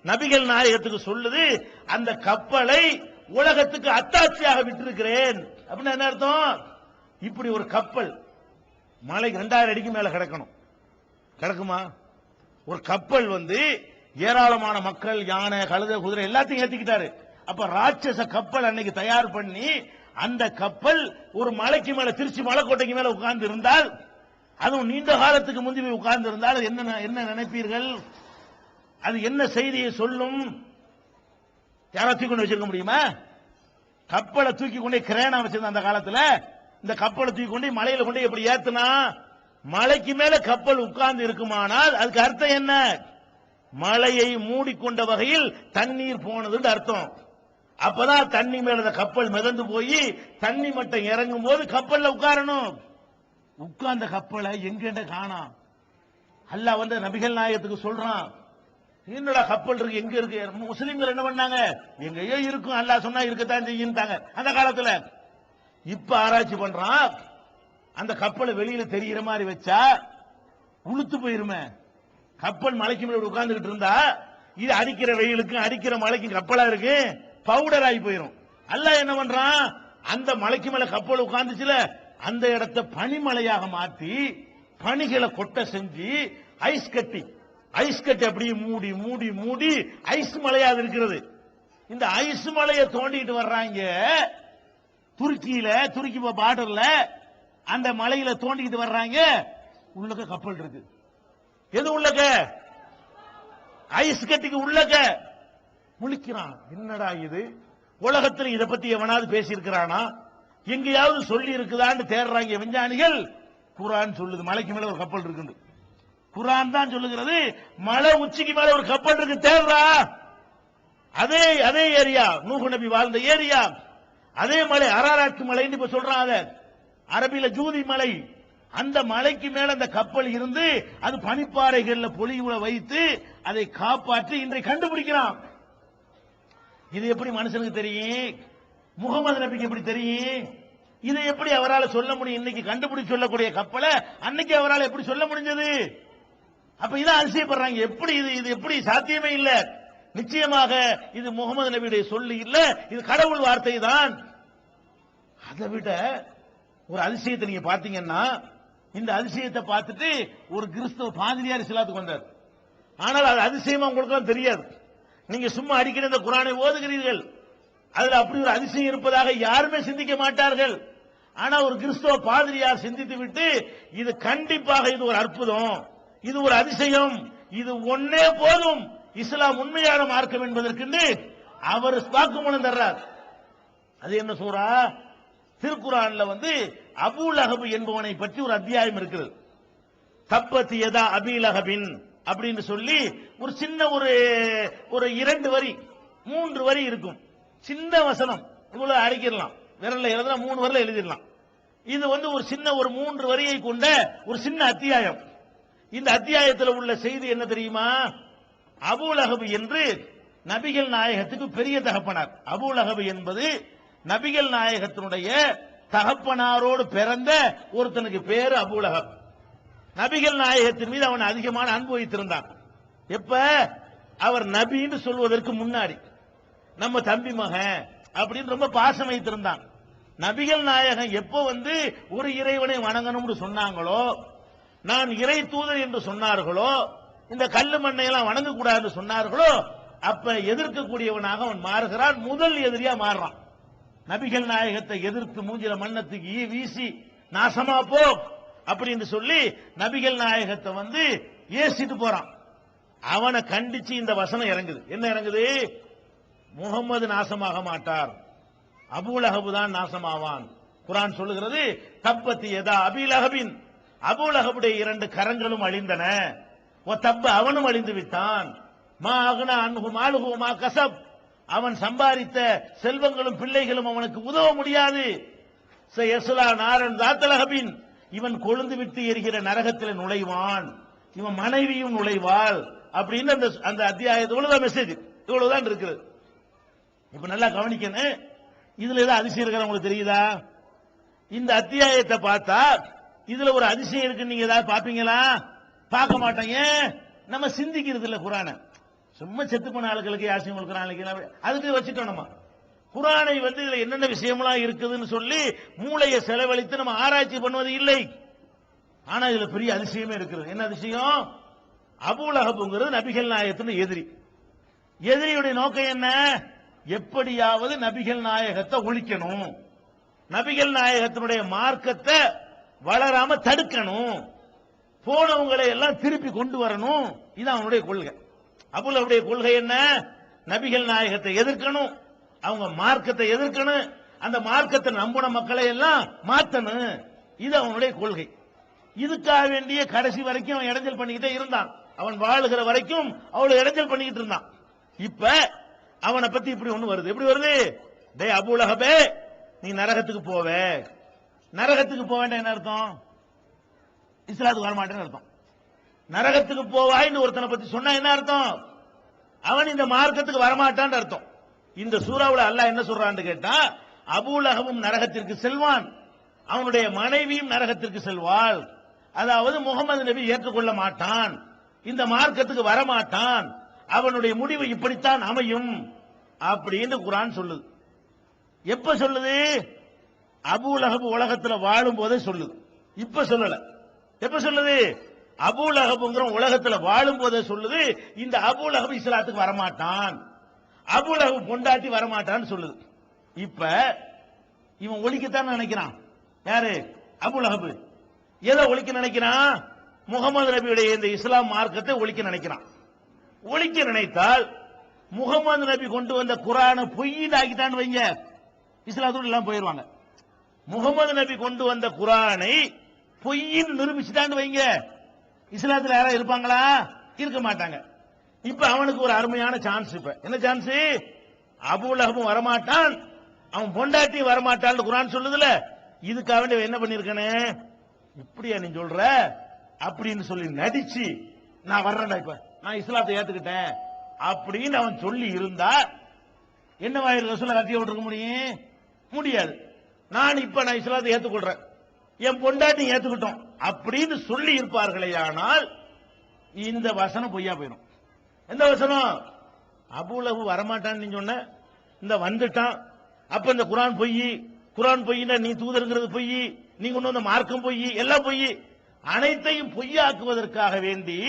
Speaker 2: நபிகள் நாயகத்துக்கு சொல்லுது, அந்த கப்பலை உலகத்துக்கு அத்தாட்சியாக விட்டிருக்கிறேன். அப்படின்னு என்ன அர்த்தம்? இப்படி ஒரு கப்பல் மலை 2000 அடிக்கு மேல கிடக்கணும். கிடக்குமா? ஒரு கப்பல் ஏராளமான மக்கள், யானை, கழுதை, குதிரை எல்லாத்தையும் ஏத்திக்கிட்டாரு. அப்ப ராட்சச கப்பல் அன்னைக்கு தயார் பண்ணி அந்த கப்பல் ஒரு மலைக்கு மேல, திருச்சி மலைக்கோட்டைக்கு மேல உட்கார்ந்து இருந்தால், அதுவும் நீண்ட காலத்துக்கு முந்தி போய் உட்கார்ந்து இருந்தால் என்ன நினைப்பீர்கள்? அது என்ன செய்தியை சொல்லும்? யாராவது தூக்கி கொண்டு வச்சிருக்க முடியுமா? கப்பலை தூக்கி கொண்டே கிரேனா வச்சிருந்த அந்த காலத்துல, இந்த கப்பலை தூக்கி கொண்டு மலையில கொண்டு எப்படி ஏத்துனா? மலைக்கு மேல கப்பல் உட்கார்ந்து இருக்குமானால் அதுக்கு அர்த்தம் என்ன? மலையை மூடிக்கொண்ட வகையில் தண்ணீர் போனதுன்னு அர்த்தம். அப்பதான் தண்ணி மேல கப்பல் மிதந்து போய் தண்ணி மட்டம் இறங்கும் போது கப்பல்ல உட்காரணும். உட்கார்ந்த கப்பலை எங்க காணோம். அல்லாஹ் நபிகள் நாயகத்துக்கு சொல்றான், என்னடா கப்பல் இருக்கு, எங்க இருக்கு? முஸ்லிம்கள் என்ன பண்ணாங்க? எங்கேயோ இருக்கும், அல்லாஹ் சொன்னா இருக்கத்தான் செய்யுட்டாங்க அந்த காலத்துல. இப்ப ஆராய்ச்சி பண்றான், அந்த கப்பலை வெளியில தெரிகிற மாதிரி வச்சா உளுத்து போயிருமே. கப்பல் மலைக்கு மேல உட்கார்ந்துகிட்டு இருந்தா இது அடிக்கிற வெயிலுக்கு அடிக்கிற மலைக்கும் கப்பலா இருக்கு, பவுடர் ஆகி போயிரும். அல்லாஹ் என்ன பண்றான்? அந்த மலைக்கு மேல கப்பல் உட்கார்ந்துச்சுல, அந்த இடத்தை பனிமலையாக மாத்தி பனிகளை கொட்ட செஞ்சு ஐஸ் கட்டி அப்படியே மூடி மூடி மூடி ஐஸ் மலையாக இருக்கிறது. இந்த ஐஸ் மலையை தோண்டிட்டு வர்றாங்க. துருக்கி பார்டர்ல அந்த மலையில தோண்டிட்டு வர்றாங்க. உள்ளக்க கப்பல் இருக்கு. எது உள்ளக்க? ஐஸ் கட்டிக்கு உள்ளக்க. முழிக்கிறான், என்னடா இது? உலகத்தில் இதை பத்தி எவனாவது பேசி இருக்கிறானா? எங்கேயாவது சொல்லி இருக்குதான்னு தேடுறாங்க விஞ்ஞானிகள். குர்ஆன் சொல்லுது மலைக்கு மேல ஒரு கப்பல் இருக்கு. குர்ஆன் தான் சொல்லுகிறது, மலை உச்சிக்கு மேல ஒரு கப்பல் இருக்கு, தேடுறா. அதே ஏரியா, நூஹ் நபி வாழ்ந்த ஏரியா, அதே மலை அரராத் மலைன்னு இப்ப சொல்றாங்க. அரபில ஜூதி மலை. அந்த மலைக்கு மேல அந்த கப்பல் இருந்து அது பனிப்பாறைகள்ல பொலிவுல வைத்து அதை காப்பாற்றி இன்றைக்கு கண்டுபிடிக்கிறான். இது எப்படி மனுஷனுக்கு தெரியும்? முகமது நபிக்கு எப்படி தெரியும்? இதை எப்படி அவரால் சொல்ல முடியும்? இன்னைக்கு கண்டுபிடிச்சு சொல்லக்கூடிய கப்பலை அன்னைக்கு அவரால் எப்படி சொல்ல முடிஞ்சது? அப்ப இதான் அதிசயப்படுறாங்க. எப்படி இது எப்படி சாத்தியமே இல்ல. நிச்சயமாக இது முகமது நபியுடைய சொல்லு இல்ல, இது கடவுள் வார்த்தை தான். அதை விட ஒரு அதிசயத்தை நீங்க பாத்தீங்கன்னா, இந்த அதிசயத்தை பார்த்துட்டு ஒரு கிறிஸ்தவ பாதிரியார் இஸ்லாத்துக்கு வந்தார். ஆனால் அது அதிசயமா உங்களுக்கு தெரியாது. நீங்க சும்மா அடிக்கடி இந்த குர்ஆனை ஓதுகிறீர்கள், அதுல அப்படி ஒரு அதிசயம் இருப்பதாக யாருமே சிந்திக்க மாட்டார்கள். ஆனா ஒரு கிறிஸ்தவ பாதிரியார் சிந்தித்து விட்டு, இது கண்டிப்பாக இது ஒரு அற்புதம், இது ஒரு அதிசயம், இது ஒன்னே போதும் இஸ்லாம் உண்மையான மார்க்கம் என்பதற்கு அவர் வாக்குமூலம் தர்றார். அது என்ன சூரா? திருக்குர்ஆன்ல அபூ லஹப் என்பவனை பற்றி ஒரு அத்தியாயம் இருக்கிறது. தப்பத் யதா அபீ லஹபின் அப்படின்னு சொல்லி ஒரு சின்ன ஒரு 2 வரி 3 வரி இருக்கும். சின்ன வசனம், இவ்வளவு அடிக்கிடலாம், விரல்ல எழுதுனா 3 வரல எழுதிடலாம். இது ஒரு சின்ன ஒரு 3 வரியை கொண்ட ஒரு சின்ன அத்தியாயம். இந்த அத்தியாயத்தில் உள்ள செய்தி என்ன தெரியுமா? அபூ லஹப் என்று நபிகள் நாயகத்துக்கு பெரிய தகப்பனார். அபூ லஹப் என்பது நபிகள் நாயகத்தினுடைய தகப்பனாரோடு பிறந்த ஒருத்தனுக்கு பேரு அபூ லஹப். நபிகள் நாயகத்தின் மீது அவன் அதிகமான அன்பு வைத்திருந்தான். எப்ப? அவர் நபின்னு சொல்வதற்கு முன்னாடி நம்ம தம்பி மகன் அப்படின்னு ரொம்ப பாசம் வைத்திருந்தான். நபிகள் நாயகம் எப்போ ஒரு இறைவனை வணங்கணும்னு சொன்னாங்களோ, நான் இறை தூதர் என்று சொன்னார்களோ, இந்த கல்லு மண்ணை எல்லாம் வணங்கக்கூடாது சொன்னார்களோ, அப்ப எதிர்க்கக்கூடியவனாக அவன் மாறுகிறான். முதல் எதிரியா மாறுறான். நபிகள் நாயகத்தை எதிர்த்து மூஞ்சில மண்ணத்துக்கு வீசி நாசமா போ அப்படின்னு சொல்லி நபிகள் நாயகத்தை ஏசிட்டு போறான். அவனை கண்டிச்சு இந்த வசனம் இறங்குது. என்ன இறங்குது? முகம்மது நாசமாக மாட்டார், அபூ லஹப் தான் நாசமாவான். குர்ஆன் சொல்லுகிறது, தப்பத் யதா அபீ லஹபின், அபூ லஹபுடைய 2 கரங்களும் அழிந்தன, தப்ப அவனும் அழிந்து விட்டான், மா அக்னா அன்ஹு மாலுஹு மா கஸப், அவன் சம்பாதித்த செல்வங்களும் பிள்ளைகளும் அவனுக்கு உதவ முடியாது. சயஸ்லா நாரன் ذات லஹபின், இவன் கொழுந்து விட்டு எரிகிற நரகத்தில் நுழைவான், இவன் மனைவியும் நுழைவாள் அப்படின்னு அந்த அத்தியாயத்தோட மெசேஜ் இவ்வளவுதான் இருக்குது. இப்ப நல்லா கவனிக்கணும். இதுல ஏதாவது அதிசயம் இருக்கிற உங்களுக்கு தெரியுதா? இந்த அத்தியாயத்தை பார்த்தா இதுல ஒரு அதிசயம் இருக்கு நீங்க ஏதாவது பாப்பீங்களா? பார்க்க மாட்டாங்க. நம்ம சிந்திக்கிறது இல்ல குர்ஆன. சும்மா செத்து போன ஆளுகளுக்கு யாசின் குர்ஆன் அதுக்கு வச்சுட்டோம். நம்ம குர்ஆனை இதுல என்னென்ன விஷயம்லாம் இருக்குதுன்னு சொல்லி மூளையை செலவழித்து நம்ம ஆராய்ச்சி பண்ணுவது இல்லை. ஆனா இதுல பெரிய அதிசயமே இருக்கிறது. என்ன அதிசயம்? அபூ லஹப்ங்கிறது நபிகள் நாயகத்தின் எதிரி. எதிரியுடைய நோக்கம் என்ன? எப்படியாவது நபிகள் நாயகத்தை ஒழிக்கணும், நபிகள் நாயகத்தினுடைய மார்க்கத்தை வளராம தடுக்கணும், போனவங்களை எல்லாம் திருப்பி கொண்டு வரணும். இது அவனுடைய கொள்கை. அபூ லஹபுடைய கொள்கை என்ன? நபிகள் நாயகத்தை எதிர்க்கணும், அவங்க மார்க்கத்தை எதிர்க்கணும், அந்த மார்க்கத்தை நம்பின மக்களை எல்லாம் மாத்தணும். இது அவனுடைய கொள்கை. இதுக்காக வேண்டிய கடைசி வரைக்கும் அவன் இடைஞ்சல் பண்ணிக்கிட்டே இருந்தான். அவன் வாழுகிற வரைக்கும் அவளை இடைஞ்சல் பண்ணிக்கிட்டு இருந்தான். இப்ப அவனை பத்தி இப்படி ஒண்ணு வருது. எப்படி வருது? டே அபூ லஹபே, நீ நரகத்துக்கு போவ. நரகத்துக்கு போக வேண்டாம் என்ன அர்த்தம்? இஸ்லாத்துக்கு வரமாட்டேன்னு அர்த்தம். நரகத்துக்கு போவாய்னு ஒருத்தனை பத்தி சொன்னா என்ன அர்த்தம்? அவன் இந்த மார்க்கத்துக்கு வரமாட்டான்னு அர்த்தம். இந்த சூறாவுல அல்லாஹ் என்ன சொல்றான்னு கேட்டா, அபூ லஹபும் நரகத்திற்கு செல்வான், அவனுடைய மனைவியும் நரகத்திற்கு செல்வாள். அதாவது முகமது நபி ஏற்றுக்கொள்ள மாட்டான், இந்த மார்க்கத்துக்கு வரமாட்டான், அவனுடைய முடிவு இப்படித்தான் அமையும் அப்படின்னு குர்ஆன் சொல்லுது. எப்ப சொல்லுது? அபூ லஹப் உலகத்துல வாழும் போதே சொல்லுது. இப்ப சொல்லல. எப்ப சொல்லுது? அபூ லஹப்ங்கிற உலகத்துல வாழும் போதே சொல்லுது. இந்த அபூ லஹப் இஸ்லாத்துக்கு வரமாட்டான், அபூ லஹப் பொண்டாட்டி வரமாட்டான்னு சொல்லுது. இப்ப இவன் ஒழிக்கத்தான் நினைக்கிறான். யாரு? அபூ லஹப். எதை ஒழிக்க நினைக்கிறான்? முகமது நபியுடைய இந்த இஸ்லாம் மார்க்கத்தை ஒழிக்க நினைக்கிறான். ஒழிக்க நினைத்தால் முகமது நபி கொண்டு வந்த குர்ஆனை பொய்யிடாக்கிட்டான்னு வைங்க, இஸ்லாத்தோடு எல்லாம் போயிருவாங்க. முகமது நபி கொண்டு வந்த குர்ஆனை பொய்யின் நிரூபிச்சுட்டான்னு வைங்க, இஸ்லாத்துல யாராவது இருப்பாங்களா? இருக்க மாட்டாங்க. இப்ப அவனுக்கு ஒரு அருமையான சான்ஸ். இப்ப என்ன சான்ஸ்? அபூ லஹபும் வரமாட்டான், அவன் பொண்டாட்டி வரமாட்டான்னு குர்ஆன் சொல்லுதுல, இதுக்காக வேண்டி என்ன பண்ணிருக்கானே, இப்படியா நீ சொல்ற அப்படின்னு சொல்லி நடிச்சு, நான் வர்றேன்டா, இப்ப நான் இஸ்லாத்தை ஏத்துக்கிட்டேன் அப்படின்னு அவன் சொல்லி இருந்தா என்னவாயிரு? ரசூலை கத்திய விட்டுருக்க முடியும்? முடியாது. நான் இஸ்லாத்தை ஏத்துக்கொள்றேன், என் பொண்டாட்டி ஏத்துக்கிட்டோம் அப்படின்னு சொல்லி இருப்பார்களே, ஆனால் இந்த வசனம் பொய்யா போயிடும். எந்த வசனம்? அபூலஹு வரமாட்டான்னு நீ சொன்ன, இந்த வந்துட்டான், அப்ப இந்த குர்ஆன் பொய், குர்ஆன் பொய்னா நீ தூதருங்கிறது பொய், நீ கொண்டு வந்த மார்க்கம் பொய், எல்லாம் பொய், அனைத்தையும் பொய்யாக்குவதற்காக வேண்டி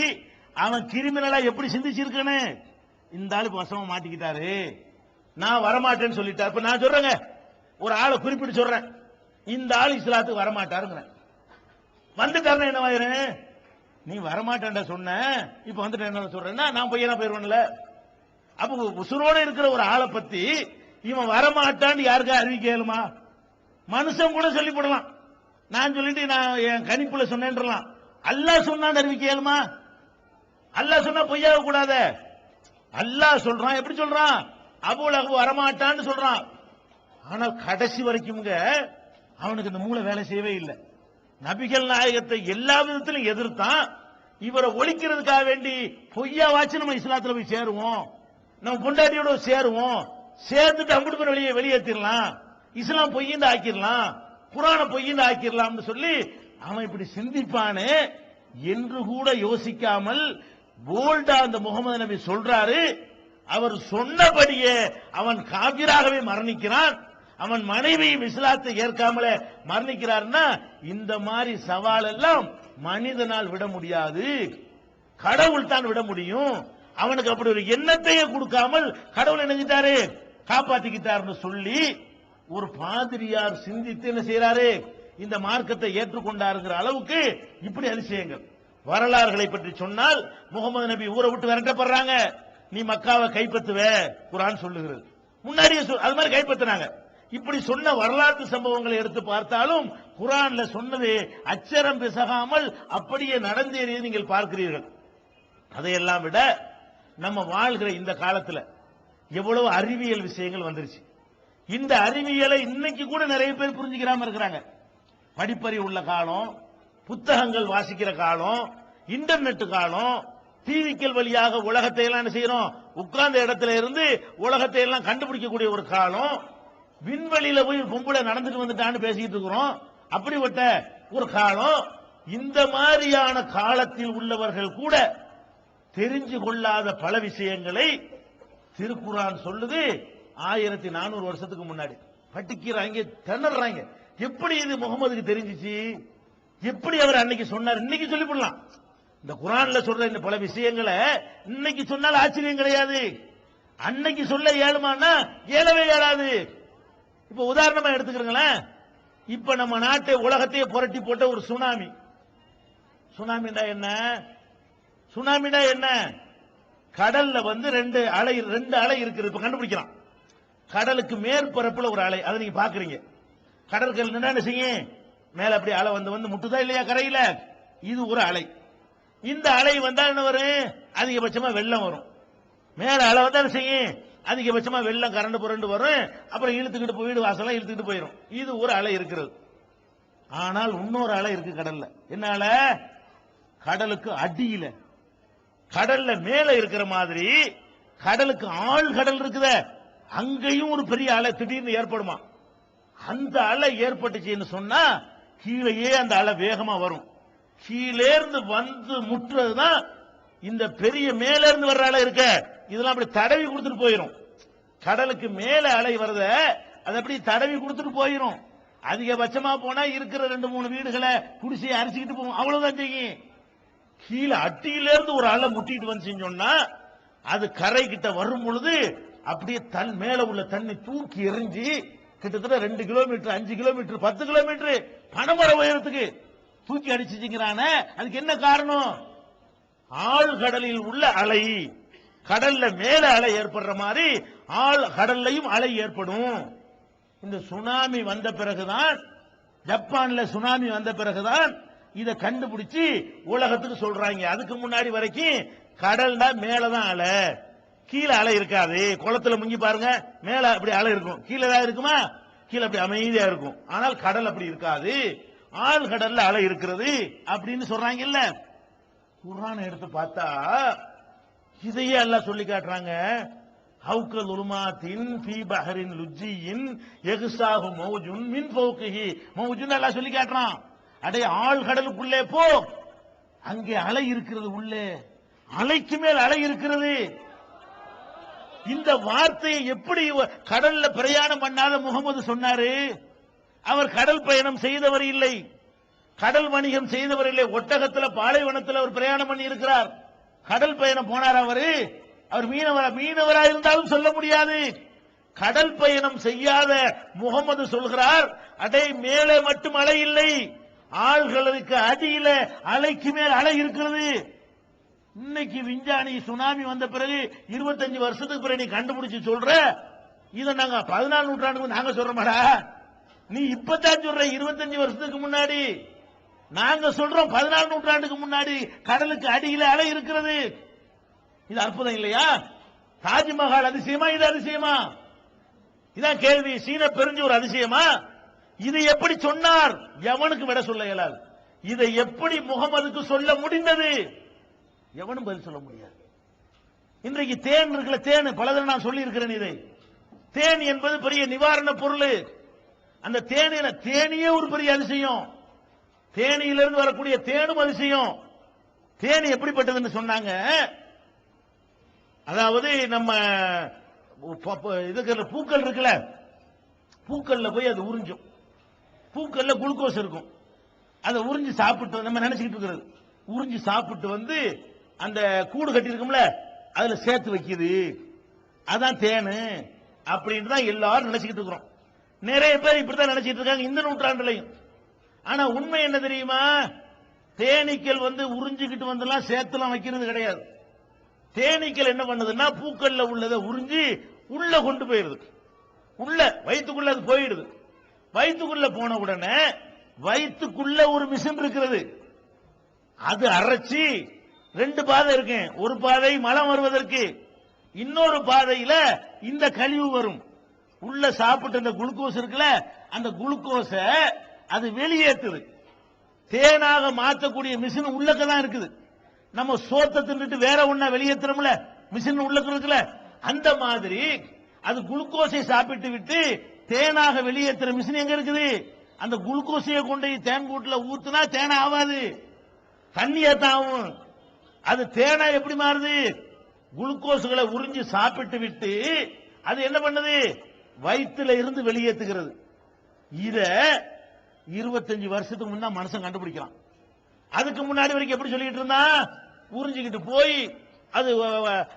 Speaker 2: அவன் கிரிமினலா எப்படி சிந்திச்சிருக்கானே, இந்த ஆளு வசமா மாட்டிக்கிட்டாரு, நான் வரமாட்டேன்னு சொல்லிட்டார். இப்ப நான் சொல்றேங்க, ஒரு ஆளை குறிப்பிட்டு சொல்றேன், இந்த ஆள் இஸ்லாத்துக்கு வரமாட்டாருங்க, வந்துட்டாருன்னா என்ன ஆயிரு? நீ வரமாட்டேன்டா சொன்ன, இப்ப வந்துட்டு என்ன சொல்றேன்னா நான் பொய்யனா போயிருவேன்ல. அப்ப உசுரோட இருக்கிற ஒரு ஆளை பத்தி இவன் வரமாட்டான்னு யாருக்கா அறிவிக்க இயலுமா? மனுஷன் கூட சொல்லி போடலாம், நான் சொல்லிட்டு நான் என் கணிப்புல சொன்னேன்றலாம். அல்லாஹ் சொன்னான்னு அறிவிக்க இயலுமா? அல்லாஹ் சொன்னா பொய்யாக கூடாது. அல்லாஹ் சொல்றான், எப்படி சொல்றான்? அபூலஹு வரமாட்டான்னு சொல்றான். ஆனால் கடைசி வரைக்கும் அவனுக்கு இந்த மூளை வேலை செய்யவே இல்லை. நபிகள் நாயகத்தை எல்லா விதத்திலும் எதிர்த்தான். இவரை ஒழிக்கிறதுக்காக வேண்டி பொய்யா வாச்சு நம்ம இஸ்லாத்துல போய் சேருவோம், நம்ம பொண்டாட்டியோட சேருவோம், சேர்ந்துட்டு அங்கிட்டு போய் வெளியேற்றிடலாம், இஸ்லாம் பொய்யின்னு ஆக்கிடலாம், குர்ஆன பொய்யின்னு ஆக்கிடலாம்னு சொல்லி அவன் இப்படி சிந்திப்பானே என்று கூட யோசிக்காமல் போல்டா அந்த முகமது நபி சொல்றாரு. அவர் சொன்னபடியே அவன் காபிராகவே மரணிக்கிறான். அவன் மனைவியும் இஸ்லாத்தை ஏற்காமலே மரணிக்கிறார்னா இந்த மாதிரி சவால் எல்லாம் மனிதனால் விட முடியாது, கடவுள் தான் விட முடியும். அவனுக்கு அப்படி ஒரு எண்ணத்தையே கொடுக்காமல் கடவுள் நினைச்சிட்டாரு, காப்பாத்திக்கிட்டாருன்னு சொல்லி ஒரு பாதிரியார் சிந்தித்து என்ன செய்யறாரு, இந்த மார்க்கத்தை ஏற்றுக்கொண்டாருங்கிற அளவுக்கு இப்படி அதிசயங்கள். வரலாறுகளை பற்றி சொன்னால் முகமது நபி ஊரை விட்டு விரட்டப்படுறாங்க, நீ மக்காவை கைப்பற்றுவ குர்ஆன் சொல்லுகிறது, முன்னாடியே அது மாதிரி கைப்பற்றினாங்க. இப்படி சொன்ன வரலாற்று சம்பவங்களை எடுத்து பார்த்தாலும் குர்ஆன்ல சொன்னது அச்சரம் பிசகாமல் அப்படியே நடந்தேறியது நீங்கள் பார்க்கிறீர்கள். அதையெல்லாம் விட நம்ம வாழ்கிற இந்த காலத்துல எவ்வளவு அறிவியல் விஷயங்கள் வந்துருச்சு. இந்த அறிவியலை இன்னைக்கு கூட நிறைய பேர் புரிஞ்சுக்கிறாம இருக்கிறாங்க. படிப்பறிவு உள்ள காலம், புத்தகங்கள் வாசிக்கிற காலம், இன்டர்நெட் காலம், டிவிக்கள் வழியாக உலகத்தை எல்லாம் என்ன செய்யறோம், உட்கார்ந்த இடத்துல இருந்து உலகத்தை எல்லாம் கண்டுபிடிக்கக்கூடிய ஒரு காலம். விண்வெளியில போய் பொம்பளை நடந்துட்டு வந்துட்டான்னு பேசிட்டு இருக்கிறோம், அப்படிப்பட்ட ஒரு காலம். இந்த மாதிரியான காலத்தில் உள்ளவர்கள் கூட தெரிஞ்சு கொள்ளாத பல விஷயங்களை திருக்குர்ஆன் சொல்லுது. 1400 வருஷத்துக்கு முன்னாடி பட்டிக்கிறாங்க, திணறாங்க. எப்படி இது முகமதுக்கு தெரிஞ்சிச்சு, எப்படி அவர் அன்னைக்கு சொன்னார், இன்னைக்கு சொல்லிவிடலாம். இந்த குர்ஆன்ல சொல்ற இந்த பல விஷயங்களை இன்னைக்கு சொன்னால் ஆச்சரியம் கிடையாது, அன்னைக்கு சொல்ல இயலுமானா இயலவே இயலாது. இப்ப உதாரணமா எடுத்துக்கிறீங்களேன், இப்ப நம்ம நாட்டை உலகத்தையே புரட்டி போட்ட ஒரு சுனாமி. சுனாமினா என்ன? சுனாமினா என்ன? கடல்ல ரெண்டு அலை இருக்குது, இப்ப கண்டுபிடிக்கலாம். கடலுக்கு மேற்பரப்புல ஒரு அலை, அதை நீங்க பாக்குறீங்க. கடற்கரை என்ன செய்யும், மேல அப்படி அலை வந்து முட்டுதா இல்லையா கரையில, இது ஒரு அலை. இந்த அலை வந்தா என்ன வரும், அதிகபட்சமா வெள்ளம் வரும். மேல அலை வந்தா என்ன செய்யும், அதிகபட்சமா வெள்ளம் கரண்டு புரண்டு வரும், அப்புறம் இழுத்துக்கிட்டு போய் வீடு வாசலாம் இழுத்துக்கிட்டு போயிடும். இது ஒரு அலை இருக்கிறது. ஆனால் இன்னொரு அலை இருக்கு கடல்ல. என்ன அலை? கடலுக்கு அடியில, கடல்ல மேல இருக்கிற மாதிரி கடலுக்கு ஆழ்கடல் இருக்குத, அங்கேயும் ஒரு பெரிய அலை திடீர்னு ஏற்படுமா. அந்த அலை ஏற்பட்டுச்சுன்னு சொன்னா கீழேயே அந்த அலை வேகமா வரும். கீழேர்ந்து வந்து முற்றுறதுதான் இந்த பெரிய மேல இருந்து வர்ற அலை இருக்க, இதெல்லாம் அப்படி தடவி கொடுத்துட்டு போயிரும். கடலுக்கு மேல அலை வரத அது அப்படி தடவி கொடுத்துட்டு போயிரும். அதிகபட்சமா போனா இருக்கிற 2-3 வீடுகளை குடிசையை அரிச்சுக்கிட்டு போகும், அவ்வளவுதான் செய்யும். கீழே அட்டியிலிருந்து ஒரு அலை முட்டிட்டு வந்து சொன்னா அது கரை கிட்ட வரும் பொழுது அப்படியே மேல உள்ள தண்ணி தூக்கி எறிஞ்சி கிட்டத்தட்ட 2 கிலோமீட்டர், 5 கிலோமீட்டர், 10 கிலோமீட்டர் பனைமர உயரத்துக்கு தூக்கி அடிச்சுங்கிறான. அதுக்கு என்ன காரணம்? ஆழ்கடலில் உள்ள அலை. கடல்ல மேல அலை ஏற்படுற மாதிரி ஆழ் கடல்லையும் அலை ஏற்படும். இந்த சுனாமி வந்த பிறகுதான், ஜப்பான்ல சுனாமி வந்த பிறகுதான் இதை கண்டுபிடிச்சு உலகத்துக்கு சொல்றாங்க. அதுக்கு முன்னாடி வரைக்கும் கடல்னா மேலதான் அலை, கீழே அலை இருக்காது. குளத்துல முங்கி பாருங்க, மேல அப்படி அலை இருக்கும், கீழே தான் இருக்குமா, கீழே அப்படி அமைதியா இருக்கும். ஆனால் கடல் அப்படி இருக்காது, ஆழ்கடல்ல அலை இருக்கிறது அப்படின்னு சொல்றாங்கல்ல. குர்ஆனை எடுத்து பார்த்தா இதையே எல்லாம் சொல்லி காட்டுறாங்க. ஹவுக லுலுமாத்தின் ஃபீ பஹரின் லுஜ்ஜியின் யக்ஸாஹு மௌஜுன் மின் ஃபௌகிஹி மௌஜுன் அல்லாஹ் சொல்லி காட்டுறான். அடே ஆழ்கடலுக்குள்ளே போ, அங்கே அலை இருக்கிறது, உள்ளே அலைக்கு மேல் அலை இருக்கிறது. இந்த வார்த்தையை எப்படி கடல்ல பிரயாணம் பண்ணாத முகமது சொன்னாரு? அவர் கடல் பயணம் செய்தவர் இல்லை, கடல் வணிகம் செய்தவர் இல்லை. ஒட்டகத்துல பாலைவனத்தில் அவர் பிரயாணம் பண்ணி இருக்கிறார். கடல் பயணம் போனார். அவர் மீனவரா இருந்தாலும் சொல்ல முடியாது. கடல் பயணம் செய்யாத முகமது சொல்கிறார், அடே மேலே மட்டும் அலை இல்லை, ஆழ்களுக்கு அடியில அலைக்கு மேல் அலை இருக்கிறது. இன்னைக்கு விஞ்ஞானி சுனாமி வந்த பிறகு 25 வருஷத்துக்கு பிறகு நீ கண்டுபிடிச்சு சொல்ற, இதை நாங்க 14 நூற்றாண்டுக்கு நாங்க சொல்றோமாடா? நீ இப்பதான் சொல்ற 25 வருஷத்துக்கு முன்னாடி. நாங்க சொல்றோம் 14 நூற்றாண்டுக்கு முன்னாடி கடலுக்கு அடியில அலை இருக்கிறது. இது அற்புதம் இல்லையா? தாஜ்மஹால் அதிசயமா? இது அதிசயமா? இதான் கேள்வி. சீன பெருஞ்சு ஒரு அதிசயமா? இது எப்படி சொன்னார்? எவனுக்கு விட சொல்ல இயலாது. இதை எப்படி முகமதுக்கு சொல்ல முடிந்தது? எவனும் பதில் சொல்ல முடியாது. இன்றைக்கு தேன் இருக்குல்ல, தேன் பலதரம் நான் சொல்லி இருக்கிறேன். இதை தேன் என்பது பெரிய நிவாரண பொருள். அந்த தேனியே ஒரு பெரிய அதிசயம். தேனியிலிருந்து வரக்கூடிய தேனும் அதிசயம். தேனி எப்படிப்பட்டதுன்னு சொன்னாங்க. அதாவது நம்ம இதுக்கு பூக்கள் இருக்குல்ல, பூக்கள்ல போய் அது உறிஞ்சும். பூக்கள்ல குளுக்கோஸ் இருக்கும். அதை உறிஞ்சி சாப்பிட்டு நம்ம நினைச்சுக்கிட்டு இருக்கிறது, உறிஞ்சி சாப்பிட்டு வந்து அந்த கூடு கட்டி இருக்கும்ல, அதுல சேர்த்து வைக்குது. அதான் தேனு அப்படின்னு தான் எல்லாரும் நினைச்சுக்கிட்டு இருக்கிறோம். நிறைய பேர் இப்படித்தான் நினைச்சிட்டு இருக்காங்க இந்த நூற்றாண்டுலையும். ஆனா உண்மை என்ன தெரியுமா? தேனீக்கள் வந்து உறிஞ்சிக்கிட்டு வந்துலாம் சேர்த்துலாம் வைக்கிறது கிடையாது. தேனீக்கள் என்ன பண்ணுதுன்னா பூக்கள்ல உள்ளதை உறிஞ்சி உள்ள கொண்டு போயிருது. உள்ள வயிற்றுக்குள்ள அது போயிடுது. வயிற்றுக்குள்ள போன உடனே வயிற்றுக்குள்ள ஒரு மிஷின் இருக்கிறது. அது அரைச்சி 2 பாதை இருக்கு. ஒரு பாதை மலம் வருவதற்கு, இன்னொரு பாதையில இந்த கழிவு வரும். உள்ள சாப்பிட்டு அந்த குளுக்கோஸ் இருக்குல்ல, அந்த குளுக்கோஸ அது வெளியேற்றுது. தேனாக மாற்றக்கூடிய மிஷின் உள்ளக்கதான் இருக்குது. நம்ம சோத்தை தின்னுட்டு வேற ஒண்ணா வெளியேற்றுறோம்ல, மிஷின் உள்ளக்க இருக்குல்ல, அந்த மாதிரி அது குளுக்கோஸை சாப்பிட்டு விட்டு தேனாக வெளியேற்றுற மிஷின் எங்க இருக்குது? அந்த குளுக்கோஸையை கொண்டு தேன் கூட்டுல ஊத்துனா தேனா ஆகாது, தண்ணியா தான் ஆகும். அது தேனா எப்படி மாறுது? குளுக்கோஸ்களை உறிஞ்சி சாப்பிட்டு விட்டு அது என்ன பண்ணுது? வயிற்றுல இருந்து வெளியேற்றுகிறது. இத 25 வருஷத்துக்கு முன்னா மனுஷன் கண்டுபிடிக்கிறான். அதுக்கு முன்னாடி வரைக்கும் எப்படி சொல்லிட்டு இருந்தான்? உறிஞ்சிக்கிட்டு போய் அது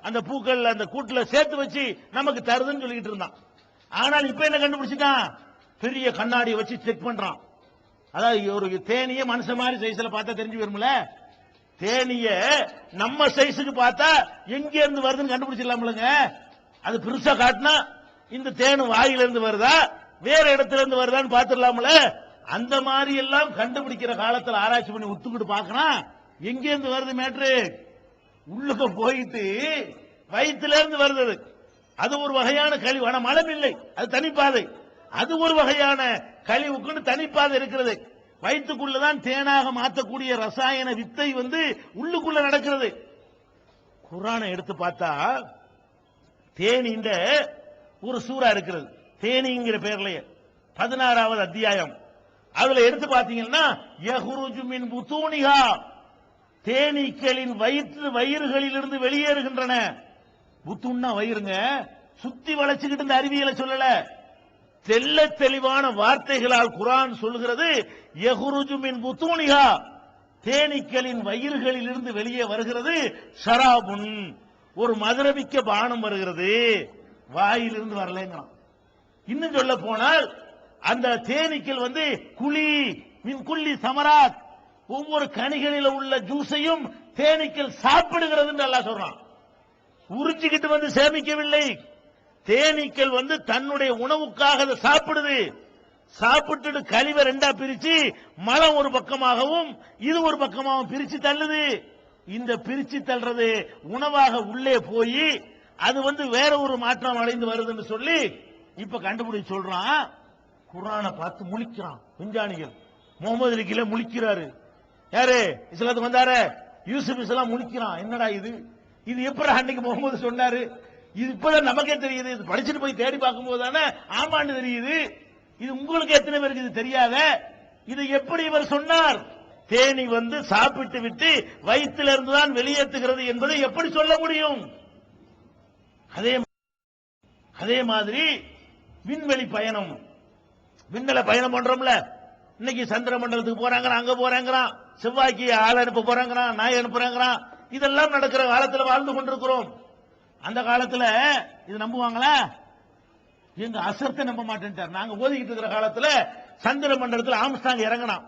Speaker 2: அந்த பூக்கள் அந்த கூட்டுல சேர்த்து வச்சு நமக்கு தருதுன்னு சொல்லிட்டு இருந்தான். ஆனால் இப்ப என்ன கண்டுபிடிச்சிட்டான்? பெரிய கண்ணாடியை வச்சு செக் பண்றான். அதாவது ஒரு தேனிய மனுஷன் மாதிரி சைஸ்ல பார்த்தா தெரிஞ்சு வரும்ல, தேனிய நம்ம சைஸுக்கு பார்த்தா எங்க இருந்து வருதுன்னு கண்டுபிடிச்சிடலாம்லங்க. அது பெருசா காட்டினா இந்த தேனு வாயில இருந்து வருதா வேற இடத்துல இருந்து வருதான்னு பாத்துடலாம்ல. அந்த மாதிரி எல்லாம் கண்டுபிடிக்கிற காலத்தில் ஆராய்ச்சி பண்ணி ஒத்துக்கிட்டு பாக்கலாம். எங்க இருந்து வருது மேட்ரு? உள்ளுக்க போயிட்டு வயிற்றுல இருந்து வருது. அது ஒரு வகையான கழிவு. ஆனா மலம் இல்லை, அது தனிப்பாதை. அது ஒரு வகையான கழிவுக்குன்னு தனிப்பாதை இருக்கிறது. வயிற்றுக்குள்ளதான் தேனாக மாற்றக்கூடிய ரசாயன வித்தை வந்து உள்ளுக்குள்ள நடக்கிறது. குர்ஆனை எடுத்து பார்த்தா தேனின்ற ஒரு சூரா இருக்கிறது. தேனிங்கிற பேர்லயே 16வது அத்தியாயம். அதுல எடுத்து பாத்தீங்கன்னா யஹ்ருஜு மின் புத்தூனிஹா, தேனீக்களின் வயிறுகளில் இருந்து வெளியேறுகின்றன. புத்துன்னா வயிறுங்க, சுத்தி வளைச்சுக்கிட்டு இந்த அறிவியலை சொல்லல, தெல்ல தெளிவான வார்த்தைகளால் குர்ஆன் சொல்கிறது. யஹ்ருஜு மின் புத்தூனிஹா, தேனீக்களின் வயிறுகளில் இருந்து வெளியே வருகிறது. ஷராபுன், ஒரு மதுரமிக்க பானம் வருகிறது, வாயிலிருந்து வரலங்கிறான். இன்னும் சொல்ல போனால் அந்த தேனீக்கள் வந்து குழி மின் குள்ளி சமராத், ஒவ்வொரு கனிகளில் உள்ள ஜூஸையும் தேனீக்கள் சாப்பிடுகிறது என்று அல்லாஹ் சொல்றான். உறிஞ்சிக்கிட்டு வந்து சேமிக்கவில்லை. தேனீக்கள் வந்து தன்னுடைய உணவுக்காக அதை சாப்பிடுது. சாப்பிட்டு கழிவை 2ஆ பிரிச்சு மலம் ஒரு பக்கமாகவும் இது ஒரு பக்கமாகவும் பிரிச்சு தள்ளுது. இந்த பிரிச்சு தள்ளுறது உணவாக உள்ளே போய் அது வந்து வேற ஒரு மாற்றம் அடைந்து வருதுன்னு சொல்லி இப்ப கண்டுபிடிச்சு சொல்றான். குர்ஆனை பார்த்து முழிக்கிறான் விஞ்ஞானிகள். முகமது அலிக்கில முழிக்கிறாரு. யாரு? இஸ்லாத்துக்கு வந்தாரு யூசுப் இஸ்லாம் முழிக்கிறான். என்னடா இது, இது எப்படி அன்னைக்கு முகமது சொன்னாரு, இது இப்பதான் நமக்கே தெரியுது. இது படிச்சுட்டு போய் தேடி பார்க்கும் போது தானே ஆமான்னு தெரியுது. இது உங்களுக்கு எத்தனை பேருக்கு இது தெரியாத? இது எப்படி இவர் சொன்னார்? தேனி வந்து சாப்பிட்டு விட்டு வயிற்றில் இருந்துதான் வெளியேற்றுகிறது என்பதை எப்படி சொல்ல முடியும்? அதே மாதிரி விண்வெளி பயணம், விண்வெளி பயணம் பண்றோம்ல. இன்னைக்கு சந்திர மண்டலத்துக்கு போறாங்க, அங்க போறாங்கிறான், செவ்வாய்க்கு ஆள் அனுப்ப போறாங்கிறான், நாய் அனுப்புறாங்கிறான். இதெல்லாம் நடக்கிற காலத்தில் வாழ்ந்து கொண்டிருக்கிறோம். அந்த காலத்துல இது நம்புவாங்களா? எங்க அசர்த்தை நம்ப மாட்டேன்ட்டார். நாங்க ஓதிக்கிட்டு இருக்கிற காலத்துல சந்திர மண்டலத்தில் ஆம்ஸ்டாங் இறங்கினான்.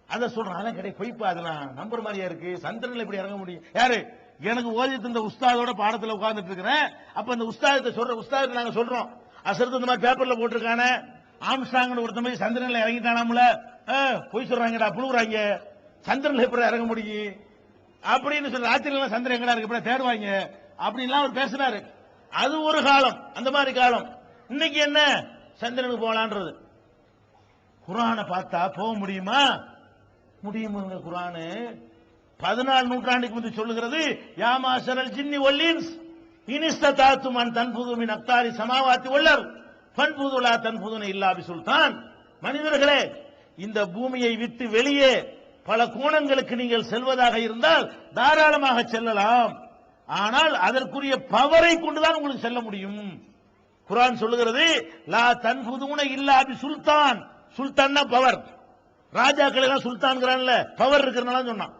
Speaker 2: அதை சொல்றேன், அதான் கிடையாது, பொய்ப்பா, அதெல்லாம் நம்புற மாதிரியா இருக்கு. சந்திரன்ல இப்படி இறங்க முடியும்? யாரு? எனக்கு ஓதிட்டு இந்த உஸ்தாதோட பாடத்துல உட்கார்ந்துட்டு இருக்கிறேன். அப்ப இந்த உஸ்தாதத்தை சொல்ற உஸ்தாதத்தை நாங்க சொல்றோம், அசர்த்து இந்த மாதிரி பேப்பர்ல போட்டிருக்கானே, ஆம்ஸ்டாங் ஒருத்த மாதிரி சந்திரன்ல இறங்கிட்டானாம்ல, பொய் சொல்றாங்கடா, புழுகுறாங்க, சந்திரன்ல எப்படி இறங்க முடியும் அப்படின்னு சொல்லி ராத்திரி சந்திரன் எங்கடா இருக்கு இப்படி தேடுவாங்க அப்படின்லாம் அவர் பேசினாரு. அது ஒரு காலம், அந்த மாதிரி காலம். இன்னைக்கு என்ன? சந்திரனுக்கு போகலான்றது. குர்ஆனை பார்த்தா போக முடியுமா? முடியுமா? குர்ஆனு 14 நூற்றாண்டுக்கு முந்தி சொல்லுகிறது, யா மாஷரல் ஜின்னி வல் இன்ஸ் இனிஸ்ததாத்தும் அன் தன்ஃபுது மின் அக்தாரி சமாவாத்தி வல்லர் ஃபன்ஃபுது லா தன்ஃபுதுன இல்லா பிசுல்தான். மனிதர்களே, இந்த பூமியை விட்டு வெளியே பல கோணங்களுக்கு நீங்கள் செல்வதாக இருந்தால் தாராளமாக செல்லலாம். ஆனால் அதற்குரிய பவரை கொண்டுதான் உங்களுக்கு செல்ல முடியும். குர்ஆன் சொல்லுகிறது, லா தன்ஃபுதுன இல்லா பிசுல்தான். சுல்தான் பவர். ராஜாக்கள் எல்லாம் சுல்தான்ங்கறான்ல, பவர் இருக்கிறனால சொன்னான்.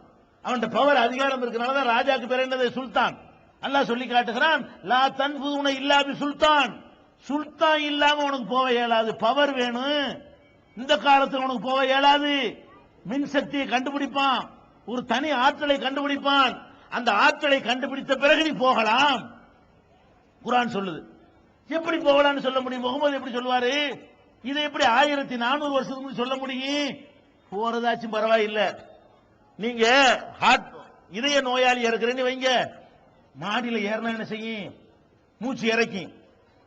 Speaker 2: அவன்கிட்ட பவர், அதிகாரம் இருக்கிறனால தான் ராஜாக்கு பேர் என்னது? சுல்தான். அல்லாஹ் சொல்லி காட்டுகிறான், லா தன்ஃபுதுன இல்லா பிசுல்தான். சுல்தான் இல்லாம உனக்கு போக இயலாது. பவர் வேணும். இந்த காலத்துல உனக்கு போக இயலாது. மின்சக்தியை கண்டுபிடிப்பான், ஒரு தனி ஆற்றலை கண்டுபிடிப்பான். அந்த ஆற்றலை கண்டுபிடித்த பிறகு நீ போகலாம். குர்ஆன் சொல்லுது. எப்படி போகலாம்னு சொல்ல முடியும்? முகமது எப்படி சொல்லுவாரு? இதை எப்படி 1400 வருஷத்துக்கு சொல்ல முடியும்? போறதாச்சும் பரவாயில்ல. நீங்க இதய நோயாளி இருக்கிறேன்னு வைங்க, மாடியில ஏறினா என்ன செய்யும்? மூச்சு இறக்கி.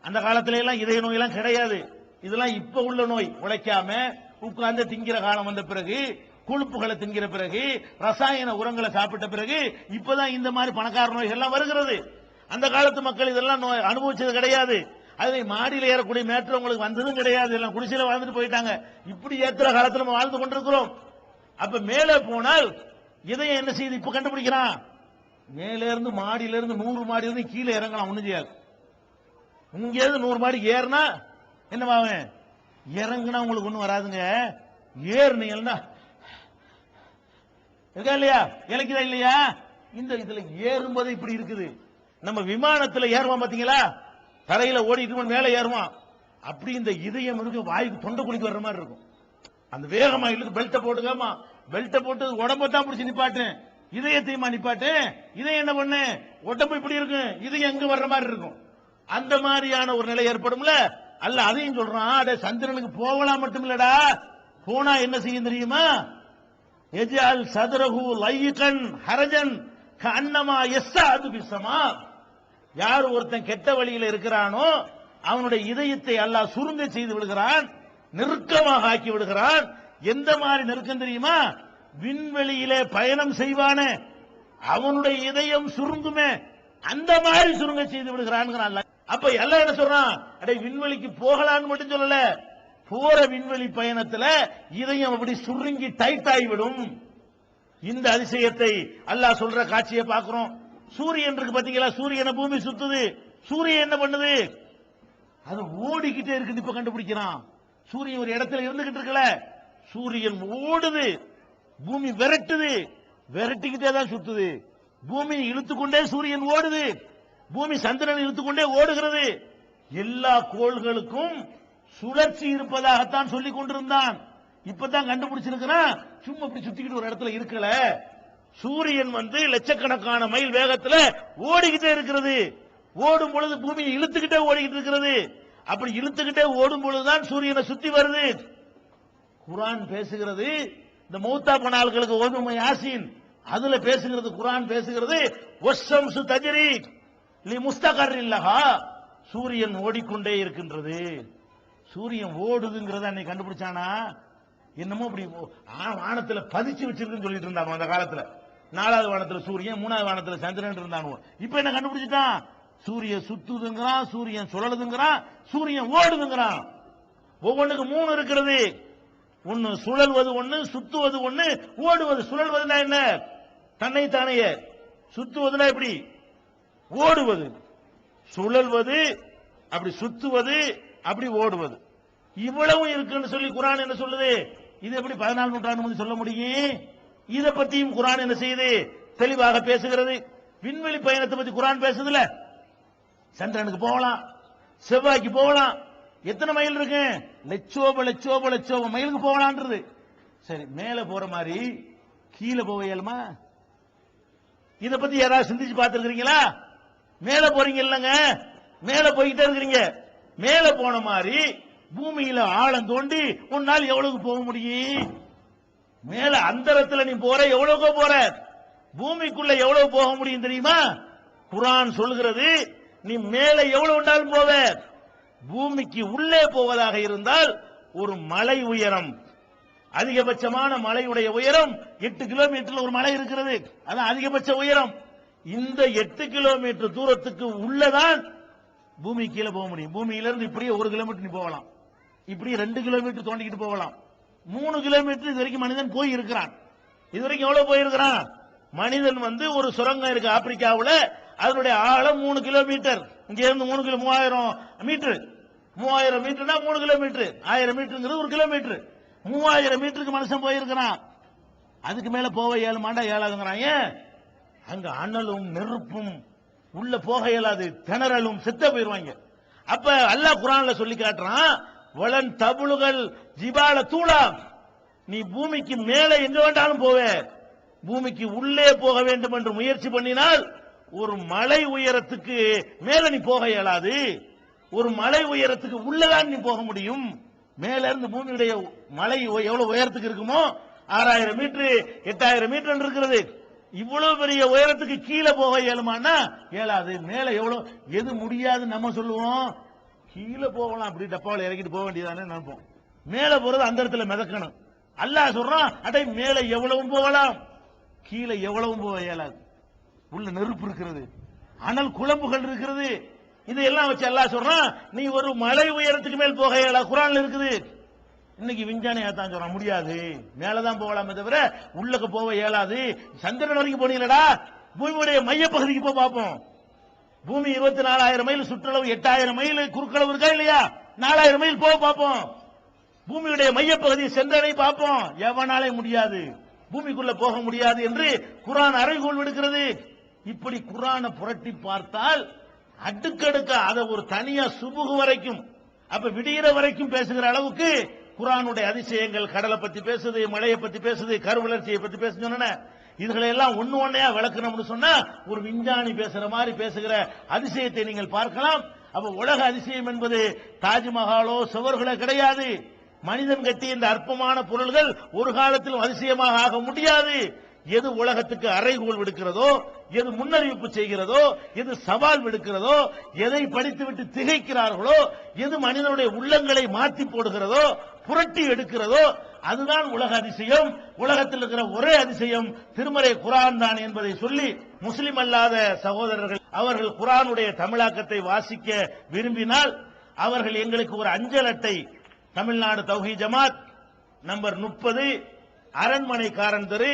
Speaker 2: அந்த காலத்துல எல்லாம் இதய நோய் எல்லாம் கிடையாது. இதெல்லாம் இப்ப உள்ள நோய். உழைக்காம உட்கார்ந்து திங்கிற காலம் வந்த பிறகு, கொழுப்புகளை திங்கிற பிறகு, ரசாயன உரங்களை சாப்பிட்ட பிறகு இப்பதான் இந்த மாதிரி பணக்கார நோய்கள் எல்லாம் வருகிறது. அந்த காலத்து மக்கள் இதெல்லாம் அனுபவிச்சது கிடையாது. அதை மாடியில் ஏறக்கூடிய மேற்று உங்களுக்கு வந்ததும் கிடையாது. எல்லாம் குடிசையில வாழ்ந்துட்டு போயிட்டாங்க. இப்படி ஏத்துற காலத்தில் நம்ம வாழ்ந்து கொண்டிருக்கிறோம். அப்ப மேலே போனால் இதயம் என்ன செய்யுது? இப்ப கண்டுபிடிக்கிறான். மேல இருந்து மாடியில இருந்து 100 மாடி இருந்து கீழே இறங்கலாம், ஒண்ணும் செய்யாது. இங்க இருந்து 100 மாடி ஏறினா என்னவாவேன்? இறங்குனா உங்களுக்கு ஒண்ணும் வராதுங்க. ஏறினீங்கன்னா இருக்கா இல்லையா? இலக்குதா இல்லையா? இந்த இதுல ஏறும்போது இப்படி இருக்குது. நம்ம விமானத்துல ஏறுவோம் பாத்தீங்களா? தரையில ஓடிட்டு மேல ஏறுவான். அப்படி இந்த இதயம் இருக்கு, வாய்க்கு தொண்டை குளிக்கு வர்ற மாதிரி இருக்கும். அந்த வேகமா இழுத்து பெல்ட்டை போட்டுக்காமா, பெல்ட்டை போட்டு உடம்பத்தான் பிடிச்சி நிப்பாட்டு, இதயத்தையுமா நிப்பாட்டு. இதயம் என்ன பண்ணு? உடம்பு இப்படி இருக்கும், இதயம் எங்க வர்ற மாதிரி இருக்கும். அந்த மாதிரியான ஒரு நிலை ஏற்படும்ல. அல்ல அதையும் சொல்றான். அட சந்திரனுக்கு போகலாம் மட்டும் இல்லடா, போனா என்ன செய்யும் தெரியுமா? எஜால் சதுரஹு லைகன் ஹரஜன் கன்னமா யஸ்ஸாது பிஸ்ஸமா. யார் ஒருத்தன் கெட்ட வழியில் இருக்கிறானோ அவனுடைய இதயத்தை அல்லாஹ் சுருங்க செய்து விடுகிறான், நெருக்கமாக ஆக்கி விடுகிறான். எந்த மாதிரி நெருக்கம் தெரியுமா? விண்வெளியிலே பயணம் செய்வானே அவனுடைய இதயம் சுருங்குமே, அந்த மாதிரி சுருங்க செய்து விடுகிறான். அப்ப எல்லாம் என்ன சொல்றான்? அடே விண்வெளிக்கு போகலான்னு மட்டும் சொல்லல, போற விண்வெளி பயணத்துல இதயம் அப்படி சுருங்கி டைட் ஆகிவிடும். இந்த அதிசயத்தை அல்லாஹ் சொல்ற காட்சியை பார்க்கிறோம். சூரியன் இருக்கு பாத்தீங்களா? சூரியனை பூமி சுத்துது. சூரியன் என்ன பண்ணுது? அது ஓடிக்கிட்டே இருக்கு. இப்ப கண்டுபிடிக்கிறான். சூரியன் ஒரு இடத்துல இருந்துகிட்டு இருக்கல, சூரியன் ஓடுது, பூமி விரட்டுது, விரட்டிக்கிட்டே தான் சுத்துது. பூமி இழுத்துக்கொண்டே சூரியன் ஓடுது, பூமி சந்திரன் இழுத்துக்கொண்டே ஓடுகிறது. எல்லா கோள்களுக்கும் சுழற்சி இருப்பதாகத்தான் சொல்லிக் கொண்டிருந்தான். இப்பதான் கண்டுபிடிச்சிருக்கிறான். சும்மா இப்படி சுத்திக்கிட்டு ஒரு இடத்துல இருக்கல. சூரியன் லட்சக்கணக்கான மைல் வேகத்துல ஓடிக்கிட்டே இருக்கிறது. ஓடும் பொழுது பூமியை இழுத்துக்கிட்டே ஓடிக்கிட்டு இருக்கிறது. அப்படி இழுத்துக்கிட்டே ஓடும் பொழுதுதான் சூரியனை சுத்தி வருது. குர்ஆன் பேசுகிறது. இந்த மௌத்தா போன ஆட்களுக்கு ஓதும் யாசீன் அதுல பேசுகிறது. குர்ஆன் பேசுகிறது, வஸ்ஸம்சு தஜ்ரி லிமுஸ்தகர்ரின் லஹா. சூரியன் ஓடிக்கொண்டே இருக்கின்றது. சூரியன் ஓடுதுங்கிறத அன்னைக்கு கண்டுபிடிச்சானா? என்னமோ அப்படி வானத்துல பதிச்சு வச்சிருக்குன்னு சொல்லிட்டு இருந்தாங்க அந்த காலத்துல. 4வது வானத்துல சூரியன், 3வது வானத்துல சந்திரன் இருந்தாங்க. இப்ப என்ன கண்டுபிடிச்சிட்டான்? சூரியன் சுத்துதுங்கிறான், சூரியன் சுழலுதுங்கிறான், சூரியன் ஓடுதுங்கிறான். ஒவ்வொன்றுக்கு 3 இருக்கிறது. ஒன்னு சுழல்வது, ஒன்னு சுத்துவது, ஒன்னு ஓடுவது. சுழல்வதுனா என்ன? தன்னைத்தானே. சுத்துவதுனா எப்படி? ஓடுவது. சுழல்வது அப்படி, சுத்துவது அப்படி, ஓடுவது. இவ்வளவு இருக்குன்னு சொல்லி குர்ஆன் என்ன சொல்லுது? இது எப்படி 14 நூற்றாண்டு சொல்ல முடியும்? இத பத்தியும் குர்ஆன் என்ன செய்யுது? தெளிவாக பேசுகிறது. விண்வெளி பயணத்தை பத்தி குர்ஆன் பேசுதுல. சந்திரனுக்கு போகலாம், செவ்வாய்க்கு போகலாம். எத்தனை மைல் இருக்கு? லட்சோப மைலுக்கு போகலான்றது. சரி, மேல போற மாதிரி கீழே போக இயலுமா? இத பத்தி யாராவது சிந்திச்சு பார்த்திருக்கீங்களா? மேல போறீங்க இல்லங்க, மேல போய்கிட்டே இருக்கிறீங்க. மேல போன மாதிரி பூமியில ஆழம் தோண்டி உன்னால் எவ்வளவு போக முடியும்? மேல அந்தரத்துல நீ போற, எவ்வளவு போற? பூமிக்குள்ள எவ்வளவு போக முடியும் தெரியுமா? குர்ஆன் சொல்கிறது, நீ மேல எவ்வளவு உண்டாலும் போவ. பூமிக்கு உள்ளே போவதாக இருந்தால் ஒரு மலை உயரம், அதிகபட்சமான மலையுடைய உயரம் 8 கிலோமீட்டர்ல ஒரு மலை இருக்கிறது. அதான் அதிகபட்ச உயரம். இந்த 8 கிலோமீட்டர் தூரத்துக்கு உள்ளதான் பூமி கீழே போக முடியும். பூமியிலிருந்து இப்படியே 1 கிலோமீட்டர் நீ போகலாம், இப்படி 2 கிலோமீட்டர் தோண்டிக்கிட்டு போகலாம். 3 கிலோமீட்டர் இது வரைக்கும் மனிதன் போய் இருக்கிறான். இது வரைக்கும் எவ்வளவு போயிருக்கிறான்? மனிதன் ஒரு சுரங்கம் இருக்கு ஆப்பிரிக்காவுல, அதனுடைய ஆழம் 3 கிலோமீட்டர். இங்க இருந்து 3000 மீட்டர். 3000 மீட்டர்னா 3 கிலோமீட்டர். 1000 மீட்டருங்கிறது 1 கிலோமீட்டர். 3000 மீட்டருக்கு மனுஷன் போயிருக்கிறான். அதுக்கு மேல போக இயலுமாண்டா? இயலாதுங்கிறான். ஏன்? அங்க அனலும் நெருப்பும், உள்ள போக இயலாது, திணறலும், செத்த போயிருவாங்க. அப்ப அல்லாஹ் குர்ஆன்ல சொல்லி காட்டுறான், வலன் தபுலுகள் ஜிபால தூளா, நீ பூமிக்கு மேல எங்க வேண்டாலும் போவ, பூமிக்கு உள்ளே போக வேண்டும் என்று முயற்சி பண்ணினால் ஒரு மலை உயரத்துக்கு மேல நீ போக இயலாது. ஒரு மலை உயரத்துக்கு உள்ளதான் நீ போக முடியும். மேல இருந்து பூமியுடைய மலை எவ்வளவு உயரத்துக்கு இருக்குமோ, 6000 மீட்டர் 8000 மீட்டர் இருக்கிறது. இவ்வளவு பெரிய உயரத்துக்கு கீழே போக இயலுமானா? இயலாது. மேல எவ்வளவு, எது முடியாது நம்ம சொல்லுவோம், கீழே போகலாம், அப்படி டப்பாவில் இறக்கிட்டு போக வேண்டியதானே நினைப்போம். மேல போறது அந்த இடத்துல மிதக்கணும். அல்லாஹ் சொல்றான், அடை மேல எவ்வளவும் போகலாம், கீழே எவ்வளவும் போக இயலாது. உள்ள நெருப்பு இருக்கிறது, அனல் குழம்புகள் இருக்கிறது. இதெல்லாம் வச்சு அல்லாஹ் சொல்றான், நீ ஒரு மலை உயரத்துக்கு மேல் போக இயலாது. குர்ஆன்ல இருக்குது. இன்னைக்கு விஞ்ஞானி தான் சொல்றான், முடியாது, மேலதான் போகலாமே தவிர உள்ளக்கு போக இயலாது. சந்திரன் வரைக்கும் போனீங்களா? பூமியுடைய மையப்பகுதிக்கு போய் பார்ப்போம். பூமி 24,000 மைல் சுற்றளவு, 8,000 மைல் குறுக்களவு இருக்கா இல்லையா? 4,000 மைல் போக பார்ப்போம். பூமியுடைய மையப்பகுதி சென்றடை பார்ப்போம். எவனாலே முடியாது, பூமிக்குள்ள போக முடியாது என்று குர்ஆன் அறைகோல் விடுக்கிறது. இப்படி குர்ஆனை புரட்டி பார்த்தால் அடுக்கடுக்க அதை ஒரு தனியா சுபுகு வரைக்கும், அப்ப விடிகிற வரைக்கும் பேசுகிற அளவுக்கு குர்ஆனுடைய அதிசயங்கள். கடலை பத்தி பேசுது, மழையை பத்தி பேசுது, கருவளர்ச்சியை பத்தி பேசுன இதுகளை எல்லாம் ஒண்ணு ஒன்னையா விளக்கணும்னு சொன்னா ஒரு விஞ்ஞானி பேசுற மாதிரி பேசுகிற அதிசயத்தை நீங்கள் பார்க்கலாம். அப்ப உலக அதிசயம் என்பது தாஜ்மஹாலோ சுவர்களோ கிடையாது. மனிதன் கட்டிய இந்த அற்பமான பொருள்கள் ஒரு காலத்திலும் அதிசயமாக ஆக முடியாது. எது உலகத்துக்கு அறைகோல் விடுக்கிறதோ, எது முன்னறிவிப்பு செய்கிறதோ, எது சவால் விடுக்கிறதோ, எதை படித்துவிட்டு திகைக்கிறார்களோ, எது மனிதனுடைய உள்ளங்களை மாற்றி போடுகிறதோ, புரட்டி எடுக்கிறதோ, அதுதான் உலக அதிசயம். உலகத்தில் இருக்கிற ஒரே அதிசயம் திருமறை குர்ஆன் தான் என்பதை சொல்லி, முஸ்லிம் அல்லாத சகோதரர்கள் அவர்கள் குர்ஆனுடைய தமிழாக்கத்தை வாசிக்க விரும்பினால் அவர்கள் எங்களுக்கு ஒரு அஞ்சல் அட்டை, தமிழ்நாடு தௌஹீத் ஜமாத் நம்பர் 30 அரண்மனைக்காரன் தெரு,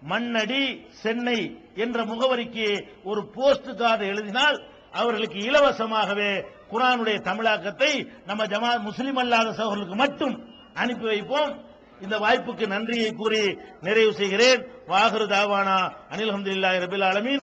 Speaker 2: மண்ணடி, சென்னை என்ற முகவரிக்கு ஒரு போஸ்ட் கார்டு எழுதினால் அவர்களுக்கு இலவசமாகவே குர்ஆனுடைய தமிழாக்கத்தை நம்ம ஜமாத் முஸ்லிம் அல்லாத சகோதரர்களுக்கு மட்டும் அனுப்பி வைப்போம். இந்த வாய்ப்புக்கு நன்றியை கூறி நிறைவு செய்கிறேன். வாஹிரு தாவானா அனில் ஹம்துலில்லாஹி ரபில் ஆலமீன்.